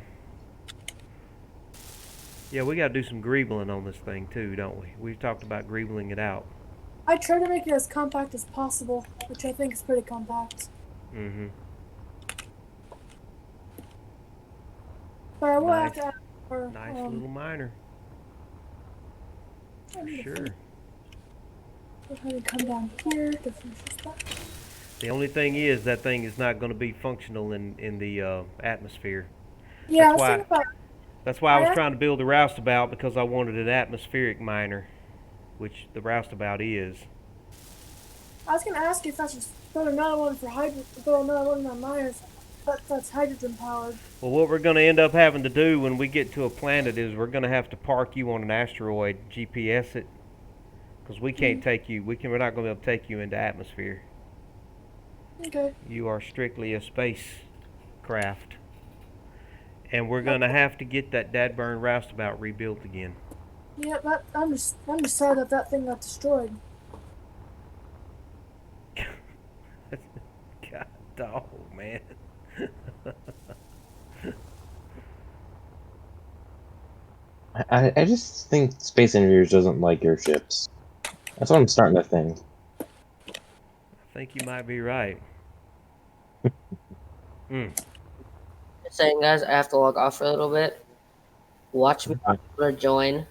Yeah, we gotta do some greebling on this thing too, don't we? We've talked about greebling it out. I try to make it as compact as possible, which I think is pretty compact. Mm-hmm. But I will have Nice. to add more. Nice little miner. I need to Sure. Go ahead and come down here to finish this back. The only thing is that thing is not going to be functional in the atmosphere. Yeah, I That's was why- thinking about. That's why I was trying to build the roustabout, because I wanted an atmospheric miner, which the roustabout is. I was gonna ask if I should throw another one for throw another one on miners, but that's hydrogen powered. Well, what we're going to end up having to do when we get to a planet is we're going to have to park you on an asteroid, GPS it, because we can't take you. We're not going to be able to take you into atmosphere. Okay. You are strictly a spacecraft. And we're going to have to get that dadburn roustabout rebuilt again. Yeah, I'm just sad that that thing got destroyed. God dog, man. I just think Space Invaders doesn't like airships. That's what I'm starting to think. I think you might be right. Just saying, guys, I have to log off for a little bit. Watch me join.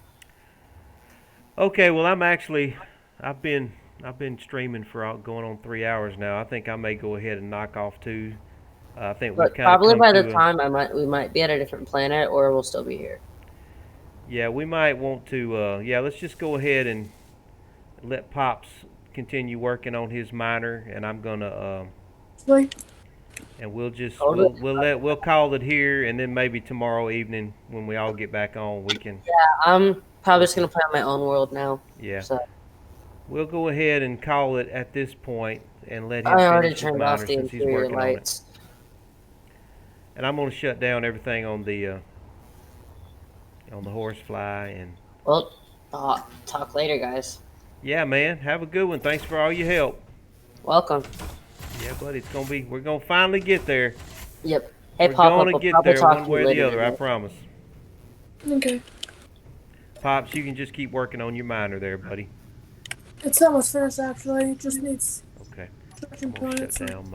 Okay, well, I've been streaming for going on 3 hours now. I think I may go ahead and knock off too. I think we've But kind of probably come by to the time we might be at a different planet, or we'll still be here. Yeah, we might want to. Yeah, let's just go ahead and let Pops continue working on his miner, and I'm gonna. Like, And we'll just Hold we'll call it here, and then maybe tomorrow evening when we all get back on, we can. I'm probably just gonna play on my own world now. Yeah. So We'll go ahead and call it at this point and let him I already finish his turned miner off the since he's interior working on it. lights. And I'm gonna shut down everything on the horsefly, and Well, talk later, guys. yeah, man, have a good one. Thanks for all your help. Welcome. Yeah, buddy, we're gonna finally get there. Yep. Hey, We're Pop, gonna we'll get probably there talk one to you way or the later other. I today. promise. okay. Pops, you can just keep working on your miner there, buddy. It's almost finished actually. It just needs Okay. construction I'm gonna points. shut down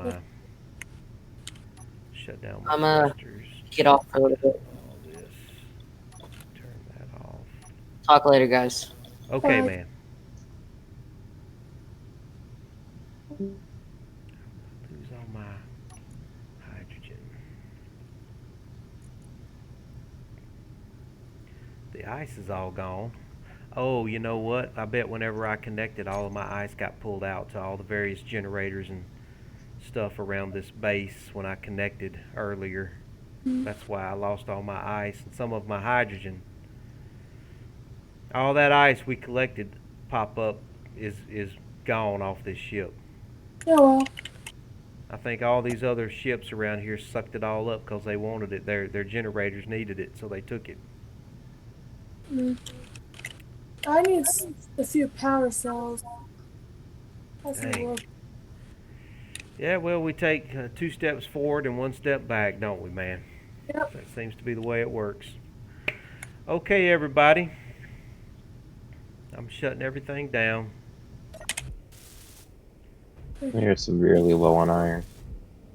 my I'm gonna thrusters. get off for a little bit. All this. Turn that off. Talk later, guys. Okay, Bye. man. Lose all my hydrogen. The ice is all gone. Oh, you know what? I bet whenever I connected, all of my ice got pulled out to all the various generators and stuff around this base when I connected earlier. That's why I lost all my ice and some of my hydrogen. All that ice we collected pop up is gone off this ship. Yeah, well, I think all these other ships around here sucked it all up because they wanted it. Their generators needed it, so they took it. I need a few power cells. That's Dang. gonna work. Yeah, well, we take 2 steps forward and 1 step back, don't we, man? Yep. That seems to be the way it works. Okay, everybody. I'm shutting everything down. You're severely low on iron.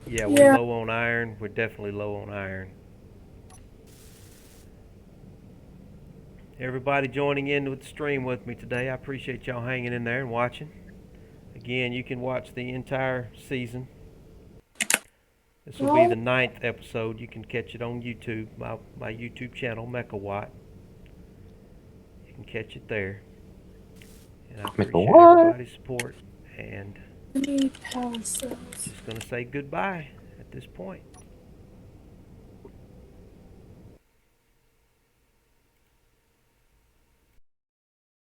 Yeah, we're low on iron. We're definitely low on iron. Everybody joining in with the stream with me today, I appreciate y'all hanging in there and watching. Again, you can watch the entire season. This will be the 9th episode. You can catch it on YouTube, my YouTube channel, MechaWatt. You can catch it there. And I appreciate MechaWatt. everybody's support. And I need power cells. just going to say goodbye at this point.